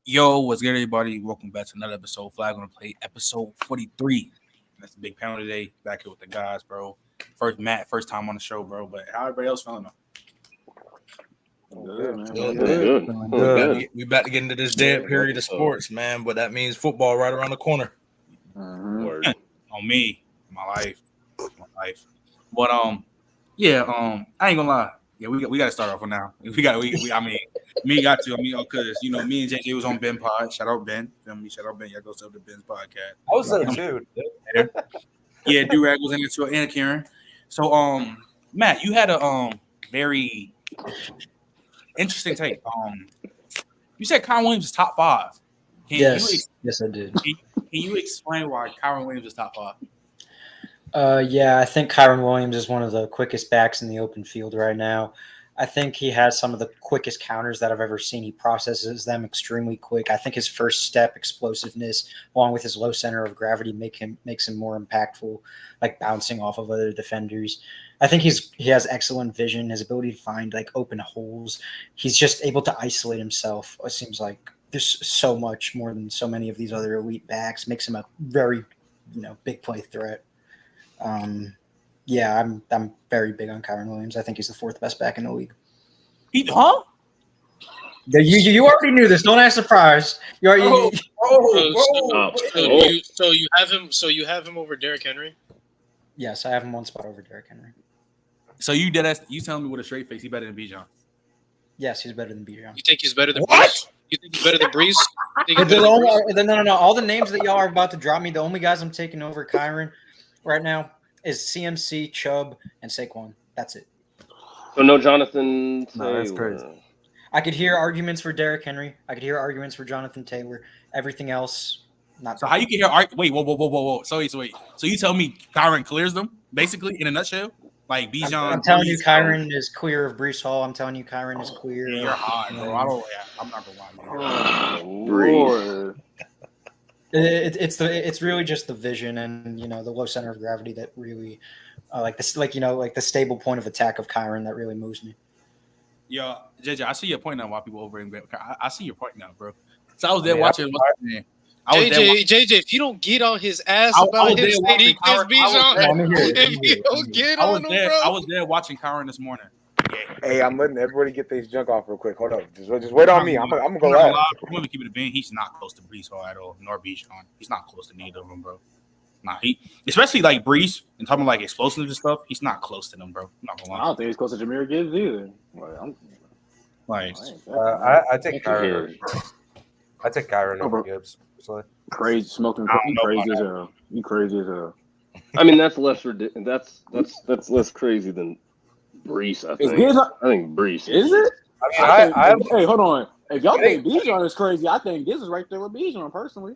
Yo, what's good, everybody? Welcome back to another episode. Flag on the plate, episode 43. That's a big panel today. Back here with the guys, bro. First Matt, first time on the show, bro. But how everybody else feeling though? Good, man. Good. We about to get into this dead period of sports, man. But that means football right around the corner. On me, my life. But I ain't gonna lie. Yeah, we got to start off on now. Me got to. Because me and JJ was on Ben Pod. Shout out Ben. Feel me? Shout out Ben. Y'all go to the Ben's podcast. I was there too. Yeah, Durag was in there too, and Karen. So, Matt, you had a very interesting take. You said Kyron Williams is top 5. Yes, I did. Can you explain why Kyron Williams is top 5? Yeah, I think Kyron Williams is one of the quickest backs in the open field right now. I think he has some of the quickest counters that I've ever seen. He processes them extremely quick. I think his first step explosiveness, along with his low center of gravity, makes him more impactful, like bouncing off of other defenders. I think he has excellent vision, his ability to find like open holes. He's just able to isolate himself. It seems like there's so much more than so many of these other elite backs. Makes him a very, big play threat. I'm very big on Kyron Williams. I think he's the 4th best back in the league. Huh? You already knew this. Don't act surprised. So you have him over Derrick Henry? Yes, I have him one spot over Derrick Henry. So you telling me with a straight face he's better than Bijan? Yes, he's better than Bijan. You think he's better than Brees? You think he's better than Brees? No. All the names that y'all are about to drop me, the only guys I'm taking over Kyron right now is CMC, Chubb, and Saquon. That's it. So no Jonathan Taylor. No, that's crazy. I could hear arguments for Derrick Henry. I could hear arguments for Jonathan Taylor. Everything else, not. So how you can hear? Wait, whoa. So you tell me Kyron clears them basically in a nutshell? Like Bijan. I'm telling you, Kyron is clear of Brees Hall. I'm telling you, Kyron is clear. Yeah, you're hot, bro. I'm not gonna lie. Brees. It's really just the vision and the low center of gravity that really the stable point of attack of Kyron that really moves me. Yeah, JJ, I see your point now. Why people over in I see your point now, bro. So I was there watching. JJ, if you don't get on his ass about his state Bijan, if you don't get on him, bro. I was there watching Kyron this morning. Yeah. Hey, I'm letting everybody get these junk off real quick. Hold up. Just wait on me. I'm gonna go out. I'm gonna keep it a bean. He's not close to Brees Hall at all, nor Bijan. He's not close to neither of them, bro. Nah, especially like Brees and talking like explosives and stuff. He's not close to them, bro. I'm not gonna lie. I don't think he's close to Jahmyr Gibbs either. I take Kyron. I take Kyron over Gibbs. Crazy smoking. You crazy as hell. I mean, that's less ridiculous. That's less crazy than Brees. I think Brees is it. Hey, hold on. If y'all think Bijan is crazy, I think Gibbs is right there with Bijan personally.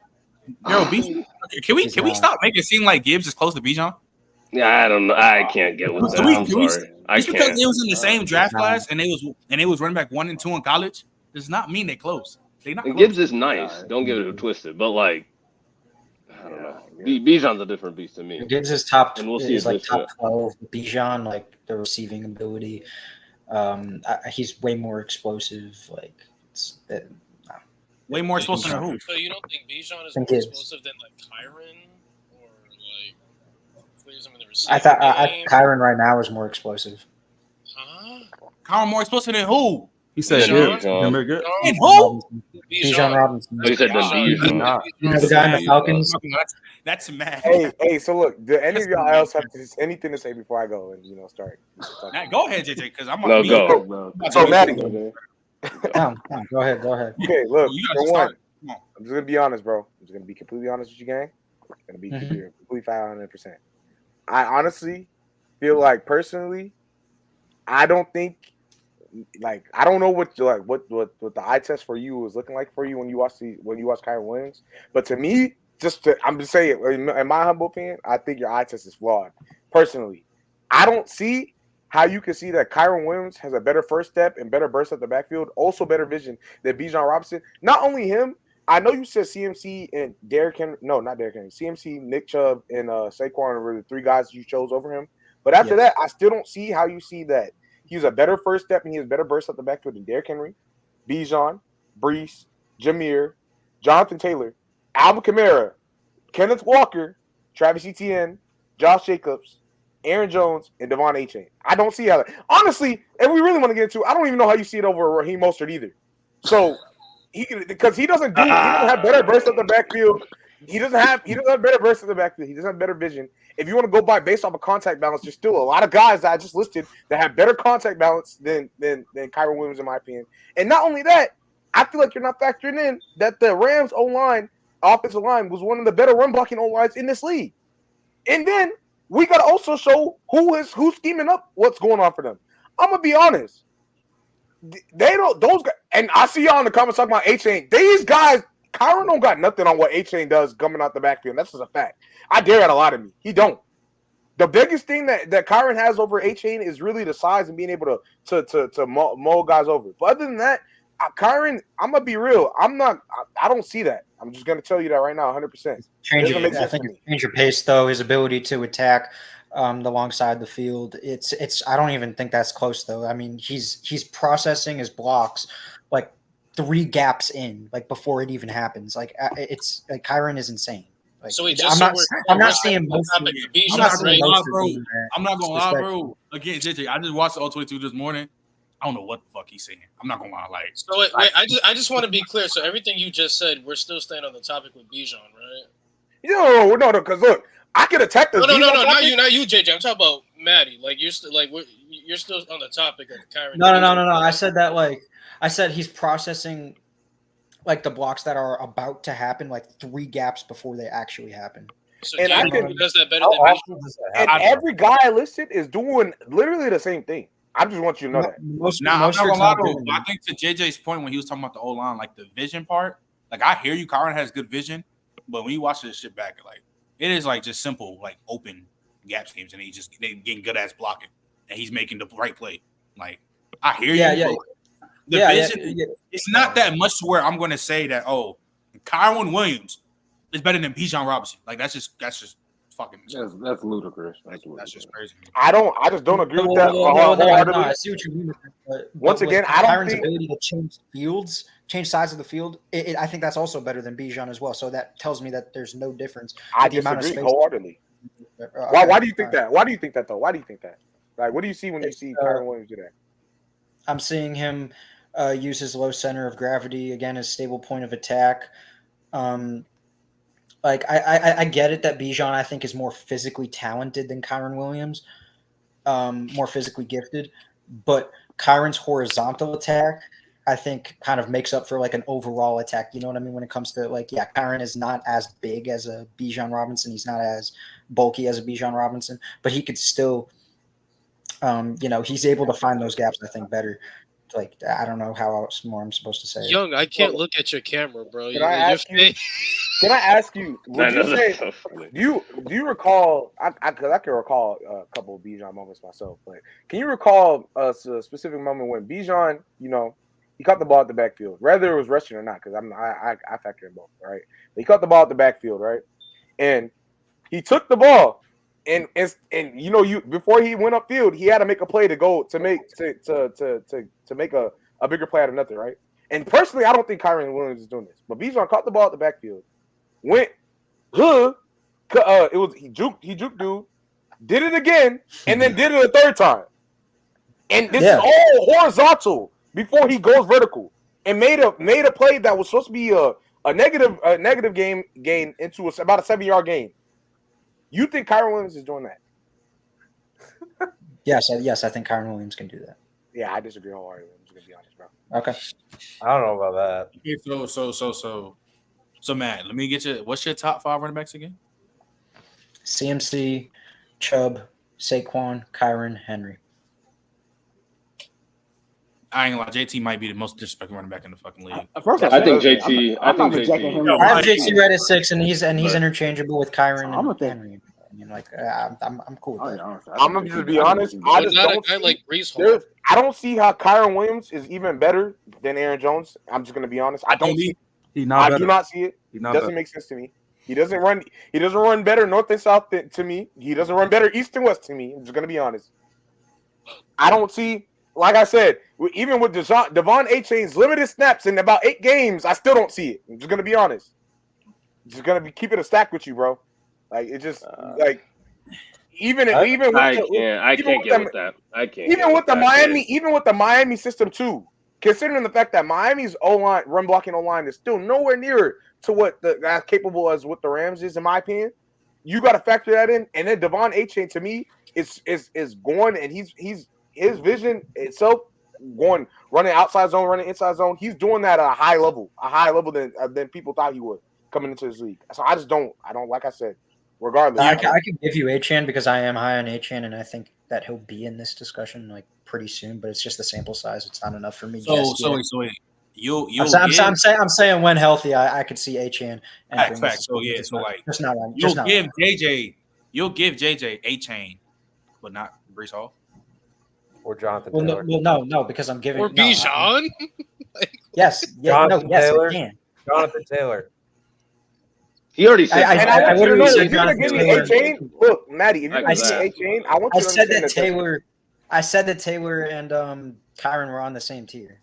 Yo, Bijan. Can we stop making it seem like Gibbs is close to Bijan? Yeah, I don't know. I can't get with that. I'm sorry. Just because they was in the same draft class and they was running back 1 and 2 in college does not mean they're close. They not. Gibbs is nice. Don't get it twisted. But I don't know. Bijan's a different beast to me. Gibbs is top. And we'll see. Is like top 12. Bijan, like the receiving ability, he's way more explosive. Way more explosive than who? So you don't think Bijan is more explosive than like Kyron or clears him in the receiving I thought Kyron right now is more explosive. Huh? Kyron more explosive than who? He said Bijan who? Bijan Robinson. He said Bijan. The guy in the Falcons. That's mad. Hey. So look, do any of y'all else have anything to say before I go and start? Matt, go ahead, JJ, because I'm gonna go. So Maddie, go ahead. Okay, look. For one, I'm just gonna be honest, bro. I'm just gonna be completely honest with you, gang. I'm gonna be completely 500%. I honestly feel like personally, I don't think. I don't know what the eye test for you was looking like for you when you watch Kyron Williams, but to me, I'm just saying, in my humble opinion, I think your eye test is flawed. Personally, I don't see how you can see that Kyron Williams has a better first step and better burst at the backfield, also better vision than Bijan Robinson. Not only him, I know you said CMC and Derrick Henry. No, not Derrick Henry. CMC, Nick Chubb, and Saquon were the 3 guys you chose over him. But after that, I still don't see how you see that. He has a better first step and he has better burst at the backfield than Derrick Henry, Bijan, Brees, Jahmyr, Jonathan Taylor, Alvin Kamara, Kenneth Walker, Travis Etienne, Josh Jacobs, Aaron Jones, and Devon Achane. I don't see how. Honestly, if we really want to get into, I don't even know how you see it over Raheem Mostert either. So because he doesn't have better bursts at the backfield. He doesn't have better bursts at the backfield. He doesn't have better vision. If you want to go by based off of contact balance, there's still a lot of guys that I just listed that have better contact balance than Kyren Williams, in my opinion. And not only that, I feel like you're not factoring in that the Rams offensive line was one of the better run blocking O-lines in this league. And then we got to also show who's scheming up what's going on for them. I'm gonna be honest. They don't, those guys, and I see y'all in the comments talking about Achane. These guys, Kyren don't got nothing on what Achane does coming out the backfield. That's just a fact. I dare that a lot of me. He don't. The biggest thing that Kyren has over Achane is really the size and being able to mold guys over. But other than that, Kyren, I'm gonna be real. I don't see that. I'm just gonna tell you that right now, 100%. I think change your pace though. His ability to attack the long side of the field. It's. I don't even think that's close though. I mean, he's processing his blocks like 3 gaps in, like before it even happens. Like it's like Kyren is insane. Like, so I'm not seeing most. I'm not gonna lie, bro. Again, JJ, I just watched the 022 this morning. I don't know what the fuck he's saying. I'm not gonna lie. Like, so wait, I just want to be clear. So everything you just said, we're still staying on the topic with Bijan, right? No, because look, I could attack this. No, not you, JJ. I'm talking about Maddie. Like you're still you're still on the topic of Kyren. No. I said that I said he's processing like the blocks that are about to happen, like 3 gaps before they actually happen. So and I think does that better than Bijan. And every guy I listed is doing literally the same thing. I just want you to know that. I'm not gonna lie, though. I think to JJ's point when he was talking about the O-line, like the vision part, like I hear you, Kyren has good vision, but when you watch this shit back, like it is like just simple, like open gap schemes, and they getting good ass blocking, and he's making the right play. Like I hear you. The vision, it's not that much to where I'm gonna say that Kyren Williams is better than Bijan Robinson. Like that's just fucking. That's ludicrous. That's just crazy. I just don't agree with that. No, I see what you mean. Once again, I don't Kyren's think ability to change sides of the field. I think that's also better than Bijan as well. So that tells me that there's no difference. I disagree wholeheartedly. Why do you think that? Why do you think that though? Why do you think that? Like, what do you see when you see Kyren Williams do that? I'm seeing him use his low center of gravity again as stable point of attack. Like I get it that Bijan I think is more physically talented than Kyren Williams, more physically gifted, but Kyren's horizontal attack I think kind of makes up for like an overall attack. You know what I mean? When it comes to like, Kyren is not as big as a Bijan Robinson. He's not as bulky as a Bijan Robinson, but he could still, he's able to find those gaps, I think, better. Like, I don't know how else more I'm supposed to say. Young, I can't look at your camera, bro. Can I ask you? Would you say? So do you recall? I can recall a couple of Bijan moments myself, but can you recall a specific moment when Bijan, he caught the ball at the backfield, whether it was rushing or not? Because I factor in both, right? But he caught the ball at the backfield, right? And he took the ball. And before he went upfield, he had to make a play to make a bigger play out of nothing, right? And personally, I don't think Kyren Williams is doing this. But Bijan caught the ball at the backfield, went, he juked dude, did it again, and then did it a third time. And this is all horizontal before he goes vertical, and made a play that was supposed to be a negative gain into about a 7-yard gain. You think Kyren Williams is doing that? Yes, I think Kyren Williams can do that. Yeah, I disagree wholeheartedly. I'm just gonna be honest, bro. Okay. I don't know about that. Okay, so Matt, let me get you. What's your top 5 running backs again? CMC, Chubb, Saquon, Kyren, Henry. I ain't gonna lie, JT might be the most disrespectful running back in the fucking league. I think JT. I have JT right at 6, and he's interchangeable with Kyren and Henry. I mean, like, I'm cool with that. I'm gonna just be honest. I just don't see how Kyren Williams is even better than Aaron Jones. I'm just gonna be honest. I don't see. I do not see it. It doesn't make sense to me. He doesn't run better north and south to me. He doesn't run better east and west to me. I'm just gonna be honest. I don't see. like I said, even with Devon A-Chain's limited snaps in about 8 games, I still don't see it. I'm just gonna be honest. Just gonna be keeping a stack with you, bro. Like it just like even with I can't get with that. I can't. Even with the Miami system too. Considering the fact that Miami's O-line, run blocking O-line is still nowhere near to what the guy capable as what the Rams is, in my opinion. You got to factor that in, and then Devon A-Chain to me is going, and he's his vision itself going running outside zone, running inside zone. He's doing that at a high level than people thought he would coming into this league. So I don't like I said. Regardless, I can give you A-Chan because I am high on A-Chan, and I think that he'll be in this discussion like pretty soon. But it's just the sample size; it's not enough for me. So I'm saying when healthy, I could see A-Chan. Facts. So like you'll give JJ A-Chain, but not Breece Hall or Jonathan Taylor. No, because I'm giving or Bijan. Yes, Jonathan Taylor. I can. Jonathan Taylor. He already said. I literally said if you're gonna give me A-Chain, look, Maddie. If you're gonna give me A-Chain, I want you to understand that Taylor. I said that Taylor and Kyron were on the same tier.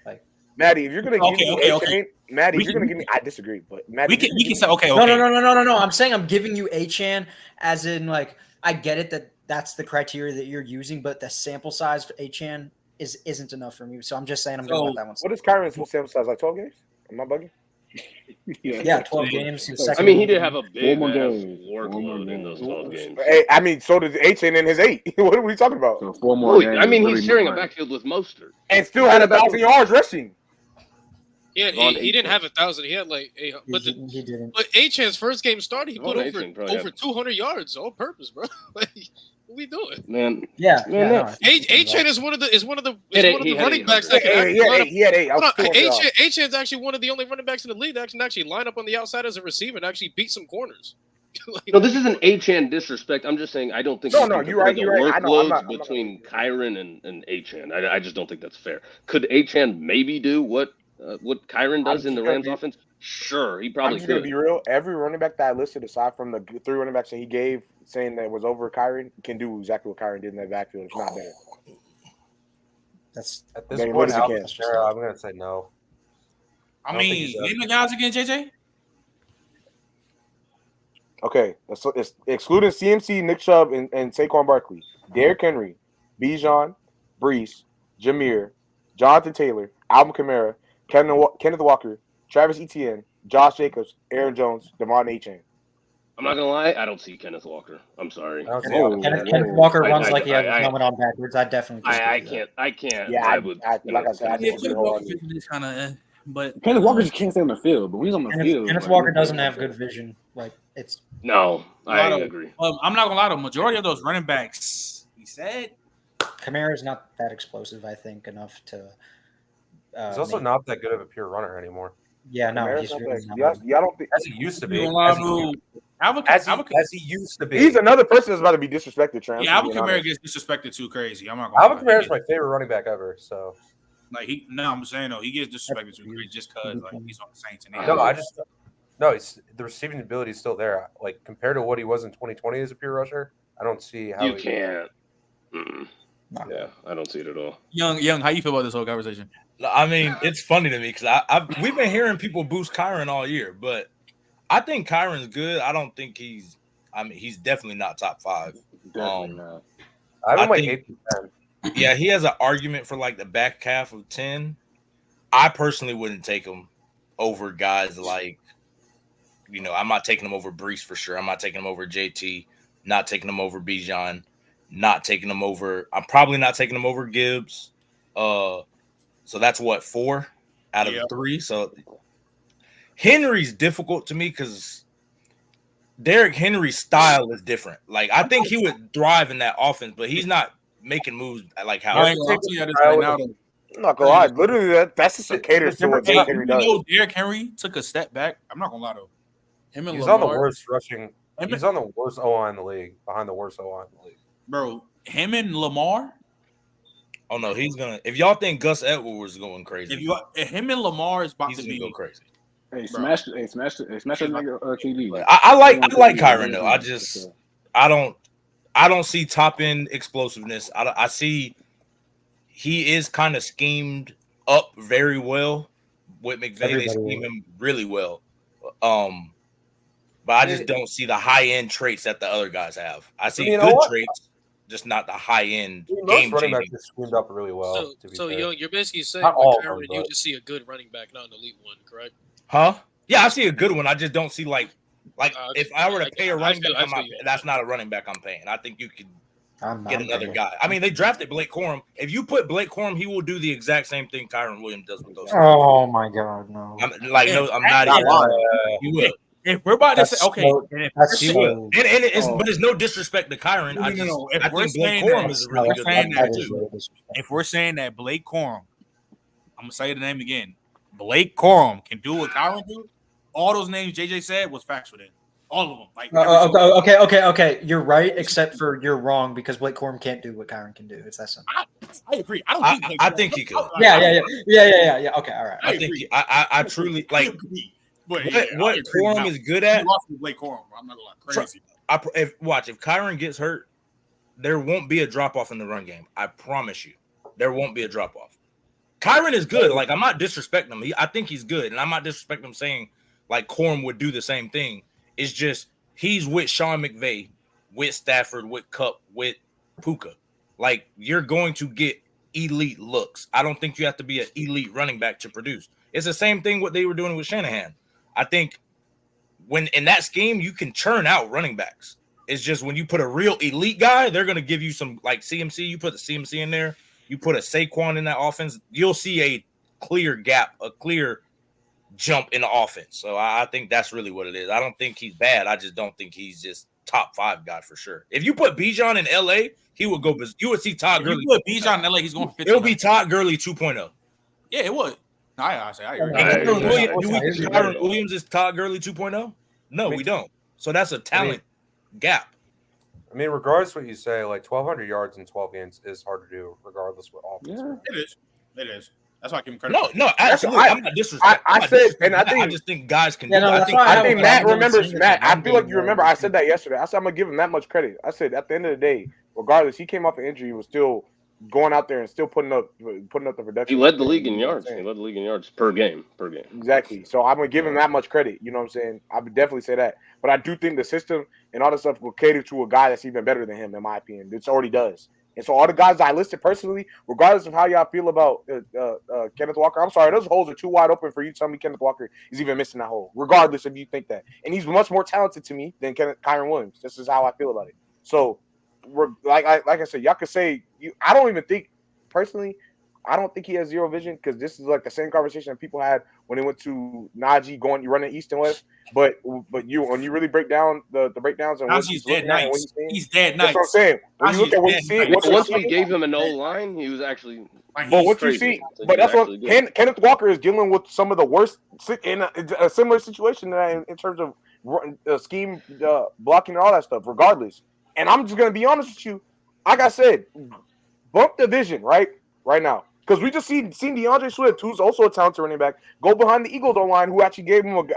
Like Maddie, if you're gonna give me A-Chain, Maddie, if you're gonna give me, I disagree, but Maddie, we can say okay. No. I'm saying I'm giving you A-Chan as in like I get it that's the criteria that you're using, but the sample size for A-Chan isn't enough for me. So I'm just saying I'm going with that one. What is Kyron's full sample size? Like 12 games? Am I bugging? Yeah, 12 games. I mean, he did have a big workload in those 12 games. Hey, I mean, so did A-Chain in his 8. What are we talking about? So 4 more games. I mean, he's sharing a backfield with Mostert. And still had 1,000 yards rushing. Yeah, he didn't have 1,000. He had like 800. He didn't. But A-Chan's first game started, he put over 200 yards on purpose, bro. Like, what we doing, man? Yeah. A-Chan is one of the running backs that can he had 8. A-Chan's actually one of the only running backs in the league that can actually line up on the outside as a receiver and actually beat some corners. No, this isn't A-Chan disrespect. I'm just saying I don't think. No, you're right. Workloads between Kyron and A-Chan. I just don't think that's fair. Could A-Chan maybe do what Kyron does in the Rams offense? Sure, he probably could. To be real, every running back that I listed, aside from the 3 running backs that he gave, saying that was over Kyron, can do exactly what Kyron did in that backfield. It's not bad. That's at this point, I'm going to say no. I mean, name the guys again, JJ. Okay, it's excluding CMC, Nick Chubb, and Saquon Barkley, Derrick Henry, Bijan, Breece, Jameer, Jonathan Taylor, Alvin Kamara, Kenneth Walker, Travis Etienne, Josh Jacobs, Aaron Jones, Devon A-Chain. I'm not gonna lie, I don't see Kenneth Walker. I'm sorry. Kenneth Walker runs like he had his helmet on backwards. I definitely I can't. Yeah, like I said, but Kenneth Walker just can't stay on the field. But when he's on the field, Kenneth Walker doesn't have good vision. Like it's I agree. I'm not gonna lie. The majority of those running backs, he said, Kamara's not that explosive. I think enough to. He's also not that good of a pure runner anymore. Yeah, no, Kamara's he's not really that, not. I don't think as he used to be. As he used to be. He's another person that's about to be disrespected. Trent. Yeah, Alvin Kamara gets disrespected too crazy. I'm not gonna Alvin Kamara is my favorite running back ever. So, like I'm saying though, he gets disrespected too crazy just because like he's on the Saints. The receiving ability is still there. Like compared to what he was in 2020 as a pure rusher, I don't see how you can't. Yeah, I don't see it at all. Young, how you feel about this whole conversation? I mean, it's funny to me because we've been hearing people boost Kyron all year, but I think Kyron's good. I don't think he's definitely not top 5. Definitely not. I'm like 8 to 10. Yeah, he has an argument for like the back half of 10. I personally wouldn't take him over guys like, I'm not taking him over Breece for sure. I'm not taking him over JT. Not taking him over Bijan. Not taking him over. I'm probably not taking him over Gibbs. So that's 4 out of 3. So Henry's difficult to me because Derrick Henry's style is different. Like I think he would thrive in that offense, but he's not making moves like how. I'm not gonna lie. Literally, that's just a caters to what Derrick Henry does. Derrick Henry took a step back. I'm not gonna lie though. He's on the worst rushing. He's on the worst O-line in the league, behind the worst O-line in the league. Bro, him and Lamar. Oh no, he's gonna. If y'all think Gus Edwards is going crazy, if him and Lamar is about he's to go crazy. Hey, smash that nigga TV. I like Kyron though. I don't see top end explosiveness. I see he is kind of schemed up very well. With McVay, they scheme him really well. But I just don't see the high end traits that the other guys have. I see good traits, just not the high end game running changing. backs schemed up really well. So you're basically saying you just see a good running back, not an elite one, correct? Huh? Yeah, I see a good one. I just don't see like if I were to pay a running back, that's not a running back I'm paying. I think you could get another guy. I mean, they drafted Blake Corum. If you put Blake Corum, he will do the exact same thing Kyren Williams does with those. Oh my God, no! I'm not even. He will. If we're about to say, okay, but it's no disrespect to Kyren. I think Blake Corum is a really good player too. If we're saying that Blake Corum, I'm gonna say the name again, Blake Corum can do what Kyren do. All those names JJ said was factual. Then all of them. Like okay. You're right, except for you're wrong because Blake Corum can't do what Kyren can do. It's that simple. I agree. I think he could. Yeah. Okay, all right. I think I truly like. What Corum is good at? Blake Corum. I'm not gonna lie, crazy. If Kyren gets hurt, there won't be a drop off in the run game. I promise you, there won't be a drop off. Kyren is good. Like I'm not disrespecting him. I think he's good, and I'm not disrespecting him saying like Corum would do the same thing. It's just he's with Sean McVay, with Stafford, with Kupp, with Puka. Like you're going to get elite looks. I don't think you have to be an elite running back to produce. It's the same thing what they were doing with Shanahan. I think when in that scheme, you can churn out running backs. It's just when you put a real elite guy, they're going to give you some like CMC. You put the CMC in there, you put a Saquon in that offense, you'll see a clear gap, a clear jump in the offense. So I think that's really what it is. I don't think he's bad. I just don't think he's just top 5 guy for sure. If you put Bijan in LA, he would go. You would see Todd Gurley. If you put Bijan in LA, he's going 15. It'll be Todd Gurley 2.0. Yeah, it would. I agree. Do we think Kyren Williams is Todd Gurley 2.0? No, we don't. So that's a talent gap. I mean, regardless of what you say, like 1,200 yards in 12 games is hard to do, regardless of what offense. Yeah. It is. That's why I give him credit. No, absolutely. I'm not disrespecting. I just think guys can. I think Matt remembers. Matt, I feel like you remember. I said that yesterday. I said I'm gonna give him that much credit. I said at the end of the day, regardless, he came off an injury. He was still going out there and still putting up the production. He led the league in yards. He led the league in yards per game. Exactly. So I'm gonna give him that much credit. You know what I'm saying? I would definitely say that. But I do think the system and all the stuff will cater to a guy that's even better than him, in my opinion. It already does. And so all the guys I listed personally, regardless of how y'all feel about Kenneth Walker, I'm sorry, those holes are too wide open for you to tell me Kenneth Walker is even missing that hole, regardless if you think that. And he's much more talented to me than Kyren Williams. This is how I feel about it. So, like I said, y'all could say I don't even think personally. I don't think he has zero vision because this is like the same conversation that people had when they went to Najee running east and west. But when you really break down the breakdowns and what he's dead nice. He's dead nice. That's what I'm saying. When you look at what you see, once we gave him an O-line, he was actually. But what you see, but that's what Kenneth Walker is dealing with some of the worst in a similar situation in terms of scheme blocking and all that stuff. Regardless, and I'm just gonna be honest with you. Like I said, bump the vision right now. Because we just seen DeAndre Swift, who's also a talented running back, go behind the Eagles O-line, who actually gave him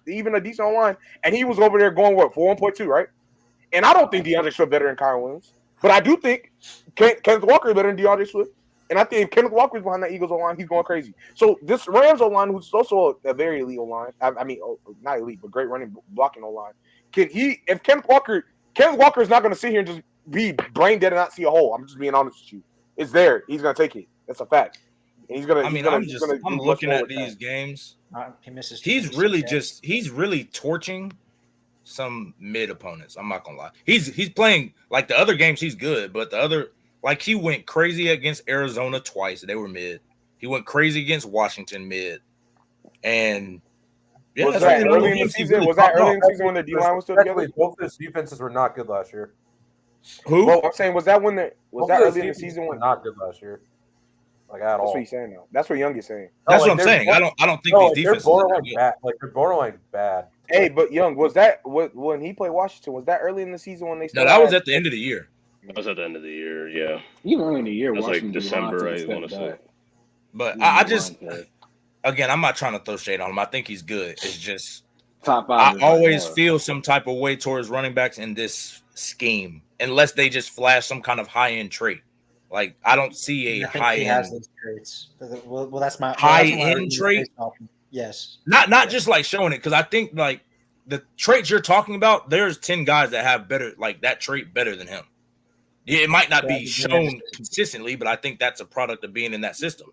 even a decent O-line, and he was over there going for 1.2, right? And I don't think DeAndre Swift better than Kyren Williams, but I do think Kenneth Walker is better than DeAndre Swift, and I think if Kenneth Walker is behind that Eagles O-line, he's going crazy. So this Rams O-line, who's also a very elite O-line, I mean, not elite, but great running blocking O-line, if Kenneth Walker is not going to sit here and just be brain dead and not see a hole. I'm just being honest with you. It's there. He's going to take it. That's a fact. And he's gonna. I'm looking at these games. He misses. He's really torching some mid opponents. I'm not gonna lie. He's playing like the other games. He's good, but the other he went crazy against Arizona twice. They were mid. He went crazy against Washington mid. And was that early in the season? Was that early in the season when the D-line was still together? Both his defenses were not good last year. Who? Well, I'm saying was that early in the season when not good last year? Like at all. That's what he's saying though. That's what Young is saying. That's what I'm saying. I don't think these defenses are bad. Like they're borderline bad. Hey, but Young, was that when he played Washington? Was that early in the season when they? No, that was at the end of the year. That was at the end of the year. Yeah. Even early in the year, it was like December. I want to say. But I just, again, I'm not trying to throw shade on him. I think he's good. It's just top 5. I always feel some type of way towards running backs in this scheme, unless they just flash some kind of high end trait. Like I don't see a high end. Has those traits. Well, that's my high end trait. Yes. Not just like showing it, because I think like the traits you're talking about, there's 10 guys that have better like that trait better than him. Yeah, it might not be shown consistently, but I think that's a product of being in that system.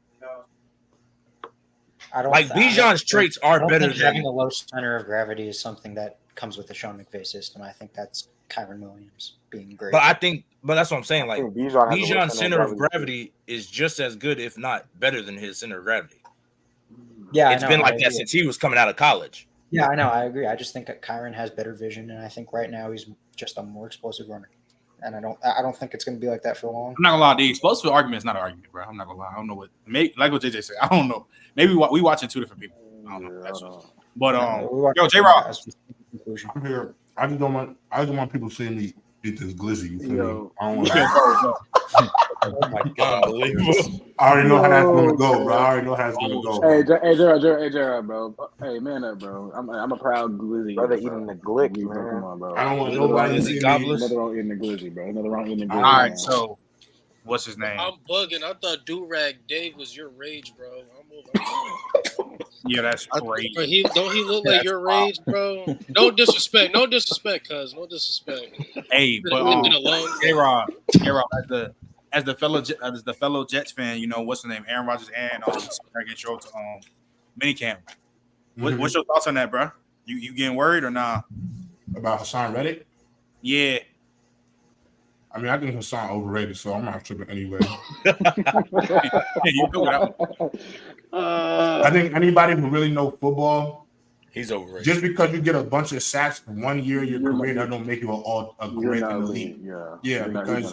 I don't like Bijan's traits are better than having a low center of gravity is something that comes with the Sean McVay system. I think that's Kyren Williams being great. But that's what I'm saying. Like Bijan's center of gravity is just as good, if not better than his center of gravity. Yeah, it's been like that since he was coming out of college. Yeah, I know. I agree. I just think that Kyren has better vision, and I think right now he's just a more explosive runner. And I don't think it's going to be like that for long. I'm not gonna lie. The explosive argument is not an argument, bro. I'm not gonna lie. I don't know what. Like what JJ said. I don't know. Maybe we watching two different people. I don't know. But yo, J Rock. I'm here. I just don't want people seeing me eat this glizzy. You feel me? I don't want oh my god, unbelievable! I already know how that's gonna go, bro. I already know how it's gonna go. Hey, Gerard, bro. Hey, man up, bro. I'm a proud glizzy. Brother eating the glick, man. Come on, bro. I don't want nobody to see me. Another wrong eating the glizzy, bro. Another wrong eating the glizzy. All right, so what's his name? I'm bugging. I thought Do-Rag Dave was your rage, bro. Yeah, that's crazy. But don't he look like your rage, bro? No disrespect, cuz. No disrespect. Hey, but J-Rob, as the fellow Jets fan, you know what's the name? Aaron Rodgers and getting showed to minicamp. What's your thoughts on that, bro? You getting worried or nah? About Hassan Reddick? Yeah. I mean, I think Hassan overrated, so I'm not tripping anyway. I think anybody who really know football, he's overrated. Just because you get a bunch of sacks 1 year in your career, that don't make you a great in the league. Yeah, because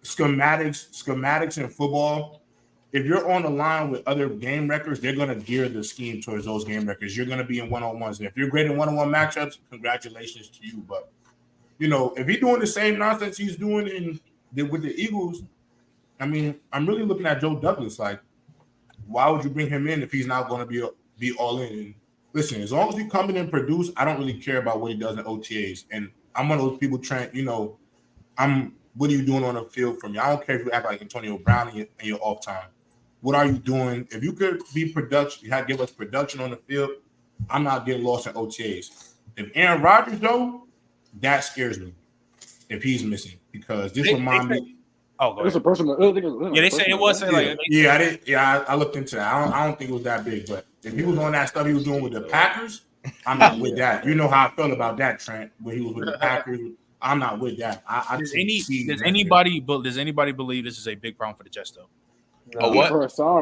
schematics in football, if you're on the line with other game records, they're going to gear the scheme towards those game records. You're going to be in one-on-ones. And if you're great in one-on-one matchups, congratulations to you. But you know, if he's doing the same nonsense he's doing with the Eagles, I mean, I'm really looking at Joe Douglas. Like, why would you bring him in if he's not going to be all in? And listen, as long as you come in and produce, I don't really care about what he does in OTAs. And I'm one of those people trying, you know, what are you doing on the field for me? I don't care if you act like Antonio Brown in your off time. What are you doing? If you could be production, give us production on the field, I'm not getting lost in OTAs. If Aaron Rodgers, though, that scares me if he's missing, because this reminds me. Oh, go ahead. It's a personal. Yeah, they say it was. I looked into that. I don't think it was that big, but if he was on that stuff he was doing with the Packers, I'm not with that. You know how I felt about that, Trent, when he was with the Packers. I'm not with that. Does anybody believe this is a big problem for the Jets, though? What?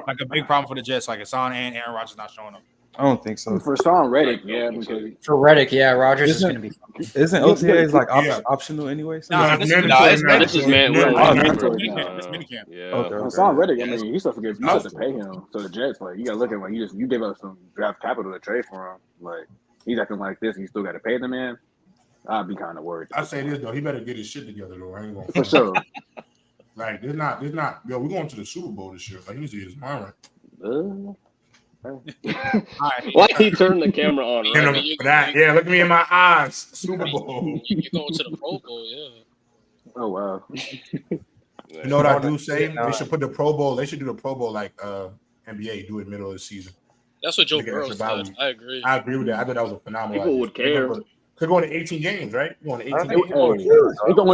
Like a big problem for the Jets, like Hassan and Aaron Rodgers not showing up. I don't think so. For Hassan Reddick, yeah. Because for Reddick, yeah, Rodgers is going to be. Isn't OTAs like optional anyway? This is man. It's minicamp. Yeah. Hassan Reddick, I mean, he still forgets. You have to pay him. So the Jets, like, you got to look at like you gave up some draft capital to trade for him. Like, he's acting like this, and you still got to pay the man. I'd be kind of worried. I say this though, he better get his shit together though. I ain't gonna for sure. Like, there's not. Yo, we're going to the Super Bowl this year. Like, he needs to get his mind right. Why he turned the camera on? Right? Yeah, look at me in my eyes. Super Bowl. You going to the Pro Bowl? Yeah. Oh wow. You know what I do say? They should put the Pro Bowl. They should do the Pro Bowl like NBA. Do it middle of the season. That's what Joe Burrow does. I agree. I agree with that. I thought that was a phenomenal. People would care. Could go to 18 games, right? Going to 18 games.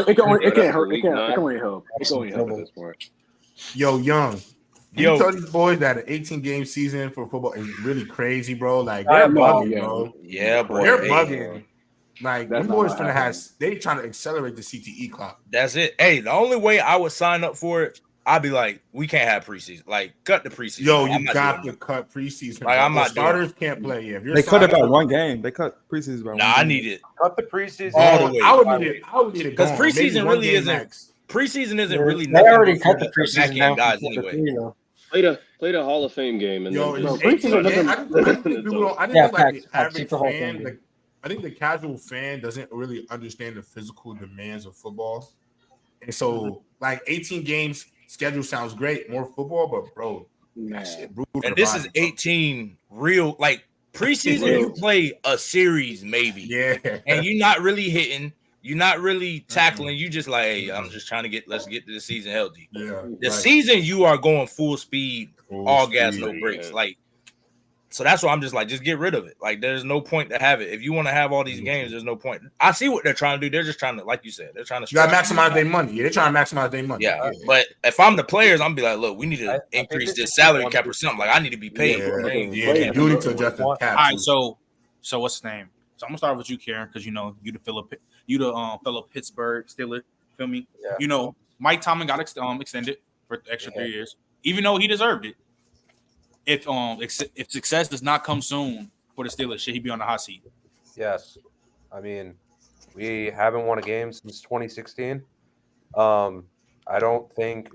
It can't hurt. It can only help. It can only help at this point. Yo, Young. You tell these boys that an 18-game season for football is really crazy, bro. Like, they're bugging, bro. Yeah, bro. They're bugging. Like, these boys they trying to accelerate the CTE clock. That's it. Hey, the only way I would sign up for it, I'd be like, we can't have preseason. Like, cut the preseason. Yo, you got to cut preseason. Like, I'm not starters can't play. Yeah, they cut it by one game. They cut preseason by one game. I need it. Cut the preseason all the way. I would need it because preseason really isn't. Preseason isn't really. They already cut the preseason down guys anyway. Played a Hall of Fame game, and I think the casual fan doesn't really understand the physical demands of football, and so like 18 games schedule sounds great, more football, but bro, that shit brutal. And this is 18 real like preseason. You play a series maybe, yeah, and you're not really hitting. You're not really tackling. You just like, hey, I'm just trying to let's get to the season healthy. Yeah. The season, you are going full speed, all gas, no brakes. Like, so that's why I'm just like, just get rid of it. Like, there's no point to have it. If you want to have all these games, there's no point. I see what they're trying to do. They're just trying to, like you said, they're trying to. You got to maximize their money. Yeah, they're trying to maximize their money. Yeah, but if I'm the players, I'm be like, look, we need to increase this salary cap or something. Like, I need to be paid. Yeah, you need to adjust the cap. All right, so what's his name? So I'm gonna start with you, Karen, because you know you the fellow Pittsburgh Steeler. Feel me? Yeah. You know, Mike Tomlin got extended for the extra 3 years, even though he deserved it. If success does not come soon for the Steelers, should he be on the hot seat? Yes. I mean, we haven't won a game since 2016. I don't think,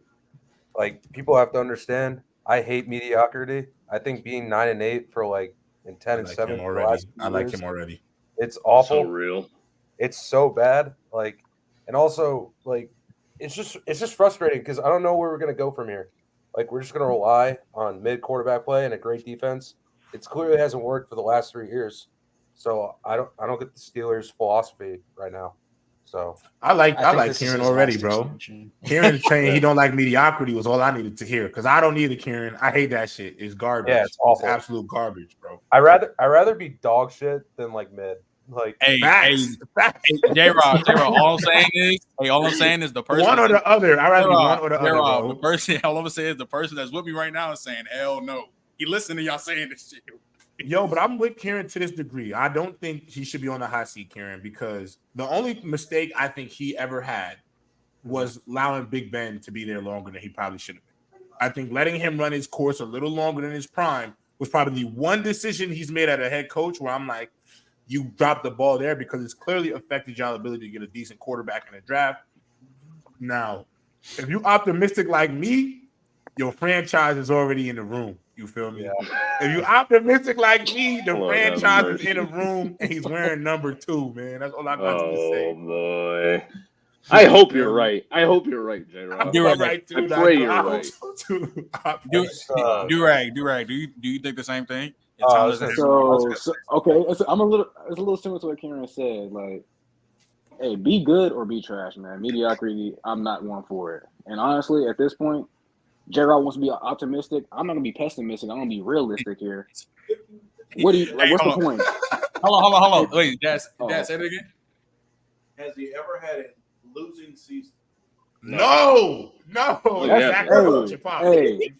like, people have to understand, I hate mediocrity. I think being 9-8 for like in 10 and 7 already. I like him already. It's awful. So real. It's so bad. Like, and also like it's just frustrating because I don't know where we're gonna go from here. Like, we're just going to rely on mid-quarterback play and a great defense. It clearly hasn't worked for the last 3 years. So I don't get the Steelers' philosophy right now. So I like Kieran already, bro. Kieran saying he don't like mediocrity was all I needed to hear, because I don't need it, Kieran. I hate that shit. It's garbage. Yeah, it's awful. It's absolute garbage, bro. I rather be dog shit than like mid. Like, hey, J-Rod, all I'm saying is the person one or the other. I rather be one or the other. Bro. The person, all I'm gonna say is the person that's with me right now is saying, hell no. He listening to y'all saying this shit. Yo, but I'm with Kieran to this degree. I don't think he should be on the hot seat, Kieran, because the only mistake I think he ever had was allowing Big Ben to be there longer than he probably should have been. I think letting him run his course a little longer than his prime was probably the one decision he's made as a head coach where I'm like, you dropped the ball there, because it's clearly affected your ability to get a decent quarterback in the draft. Now, if you're optimistic like me, your franchise is already in the room. You feel me? Yeah. If you're optimistic like me, the franchise is in the room and he's wearing number 2, man. That's all I got to say. Oh, boy. I hope you're right. I hope you're right, J-Rob. You're right, too. I pray you're right. Do-rag. Do you think the same thing? Okay, it's a little similar to what Kieran said. Like, hey, be good or be trash, man. Mediocrity, I'm not one for it. And honestly, at this point, J-Rod wants to be optimistic. I'm not gonna be pessimistic. I'm gonna be realistic here. What do you? Like, what's the point? Hold on. Wait, Dad, say it again. Has he ever had a losing season? No. Hey, what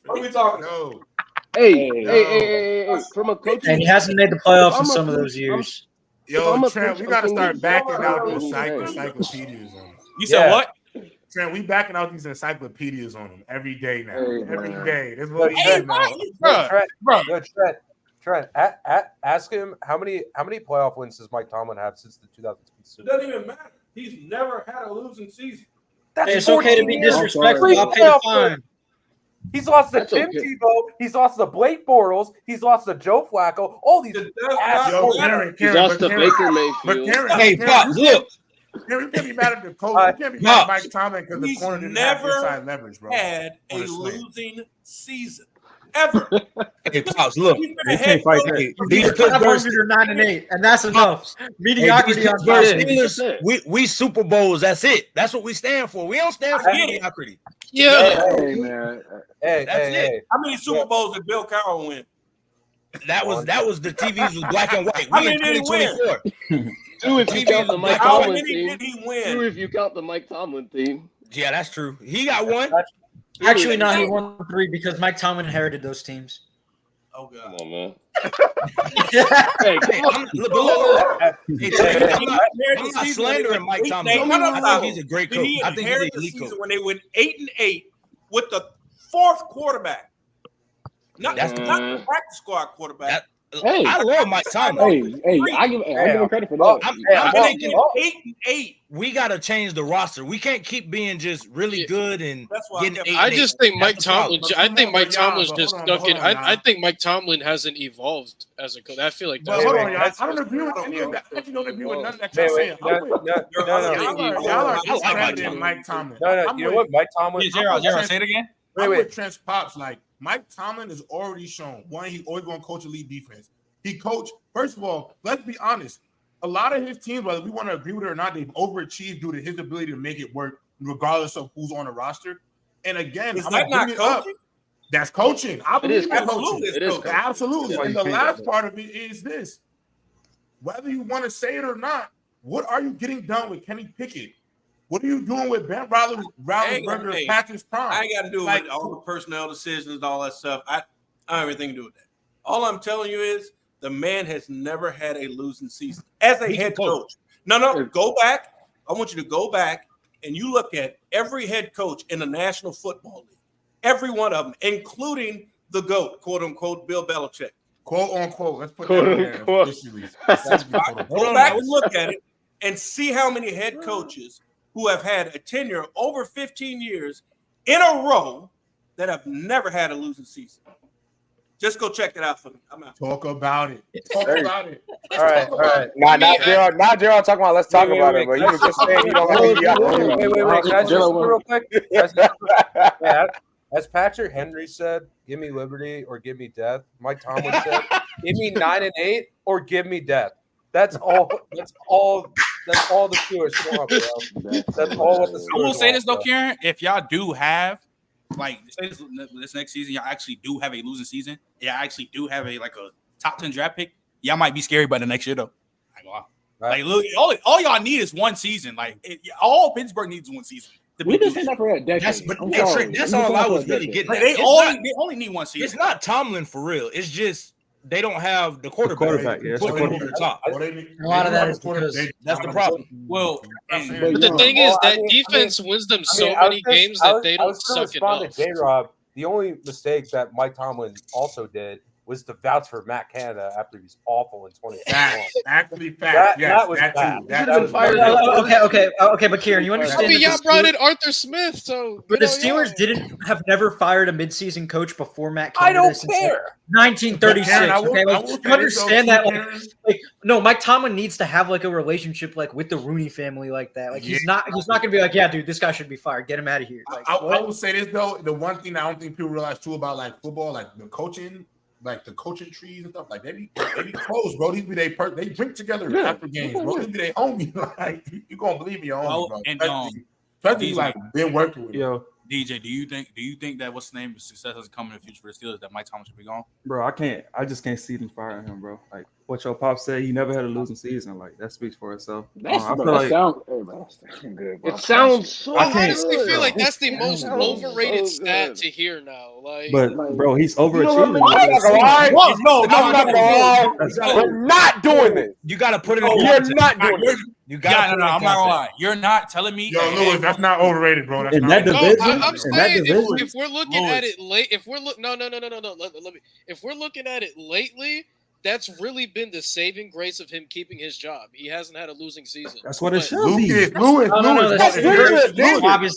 are we talking? No. Hey, from a coach. And he hasn't made the playoffs in some of those years. Yo, Trent, we got to start backing out these encyclopedias on him. You said what? Trent, we backing out these encyclopedias on him every day now. Every day. That's what he said now. Trent, ask him how many playoff wins does Mike Tomlin have since the 2006 season? It doesn't even matter. He's never had a losing season. It's okay to be disrespectful. I'll pay the fine. He's lost to Tim Tebow. He's lost to Blake Bortles. He's lost to Joe Flacco. All these assholes. He's lost to Baker Mayfield. Hey, Pop, look. You can't be mad at the coach. You can't be mad at Mike Tomlin because the corner didn't have inside leverage, bro. Had a losing season ever. Hey, Pops, look. They can't fight that. These Pittsburgh are 9-8, and that's enough. Mediocrity on Steelers, we Super Bowls. That's it. That's what we stand for. We don't stand for mediocrity. Yeah. Hey, man. That's it. How many Super Bowls did Bill Carroll win? That was the TVs was black and white. We in 2024. Two if you count the Mike Tomlin team. Did he win? 2 if you count the Mike Tomlin team. Yeah, that's true. He got one. Actually, no, he won 3 because Mike Tomlin inherited those teams. Oh, God. Come on, man. I'm not slandering Mike Tomlin. I think he's a great coach. I think he's an elite coach. When they went 8-8 with the 4th quarterback. Not the practice squad quarterback. Hey, I love Mike Tomlin. Hey, I give him credit for that. I'm thinking 8-8. we got to change the roster. We can't keep being just really good and getting 8. I just think Mike Tomlin. I think Mike Tomlin's just stuck in. I think Mike Tomlin hasn't evolved as a coach. I feel like that's. Hold on, y'all. I don't agree with any of that. I don't agree with none of that y'all saying. Y'all are discrediting Mike Tomlin. No. You know what? Mike Tomlin. Gerald, say it again. I'm with Trent's Pops. Like, Mike Tomlin has already shown, one, he's always going to coach elite defense. He coached, first of all, let's be honest. a lot of his teams, whether we want to agree with it or not, they've overachieved due to his ability to make it work, regardless of who's on the roster. And again, Is that not coaching? That's coaching. I believe that's coaching. It is coaching. Absolutely. And the last part of it is this: whether you want to say it or not, what are you getting done with Kenny Pickett? What are you doing with Ben Roethlisberger and Patrick Prime? I ain't got to do with all the personnel decisions and all that stuff. I don't have anything to do with that. All I'm telling you is the man has never had a losing season as a head coach. No, go back. I want you to go back and you look at every head coach in the National Football League, every one of them, including the GOAT, quote unquote, Bill Belichick. Quote unquote. Let's put that in there. Go back and look at it and see how many head coaches who have had a tenure over 15 years in a row that have never had a losing season. Just go check it out for me. I'm out. Talk about it. Talk about it. All right. Not Gerald talking about let's talk about it, but you were just saying you don't like Wait. Can I just real quick? As Patrick Henry said, give me liberty or give me death. Mike Tomlin said, give me 9-8 or give me death. That's all the Steelers want, bro. That's all what the Steelers I will say this though, bro. Karen. If y'all do have this next season, y'all actually do have a losing season. Y'all actually do have a top 10 draft pick. Y'all might be scary by the next year though. Like, look, all y'all need is one season. All Pittsburgh needs one season. We just saying that for a decade. That's all I was really getting at. They only need one season. It's not Tomlin for real. It's just they don't have the quarterback. Yeah, Put him over the top. A lot of that is because that's the problem. Well, but the thing is that defense wins them so many games that they don't suck it up. J-Rob, the only mistake that Mike Tomlin also did was to vouch for Matt Canada after he was awful in 2021. Actually, fact. That was bad. Okay, but Kieran, you understand? I mean, y'all brought in Arthur Smith, so. But the Steelers have never fired a midseason coach before Matt Canada. I don't care. 1936. You understand that? No, Mike Tomlin needs to have a relationship with the Rooney family like that. He's not going to be like, yeah, dude, this guy should be fired. Get him out of here. I will say this though, the one thing I don't think people realize too about football, the coaching. The coaching trees and stuff, they be close, bro. These be they drink together after games, bro. These be they homie. You gonna believe me, homie, bro. And especially been working with. Yo, DJ, do you think that what's the name of success is coming in the future for the Steelers that Mike Tomlin should be gone? bro, I just can't see them firing him, bro. What your pop said, he never had a losing season. That speaks for itself. It sounds so I honestly feel like that's the most overrated stat to hear now. But bro, he's overachieving. I'm not gonna lie. We're not doing this. You got to put it in You're not doing this. You got to I'm not gonna lie. You're not telling me. Yo, Lewis, that's not overrated, bro. That's in not that division, I'm saying if we're looking at it late, if we're looking at it lately, that's really been the saving grace of him keeping his job. He hasn't had a losing season. That's what it should be. Lewis. That's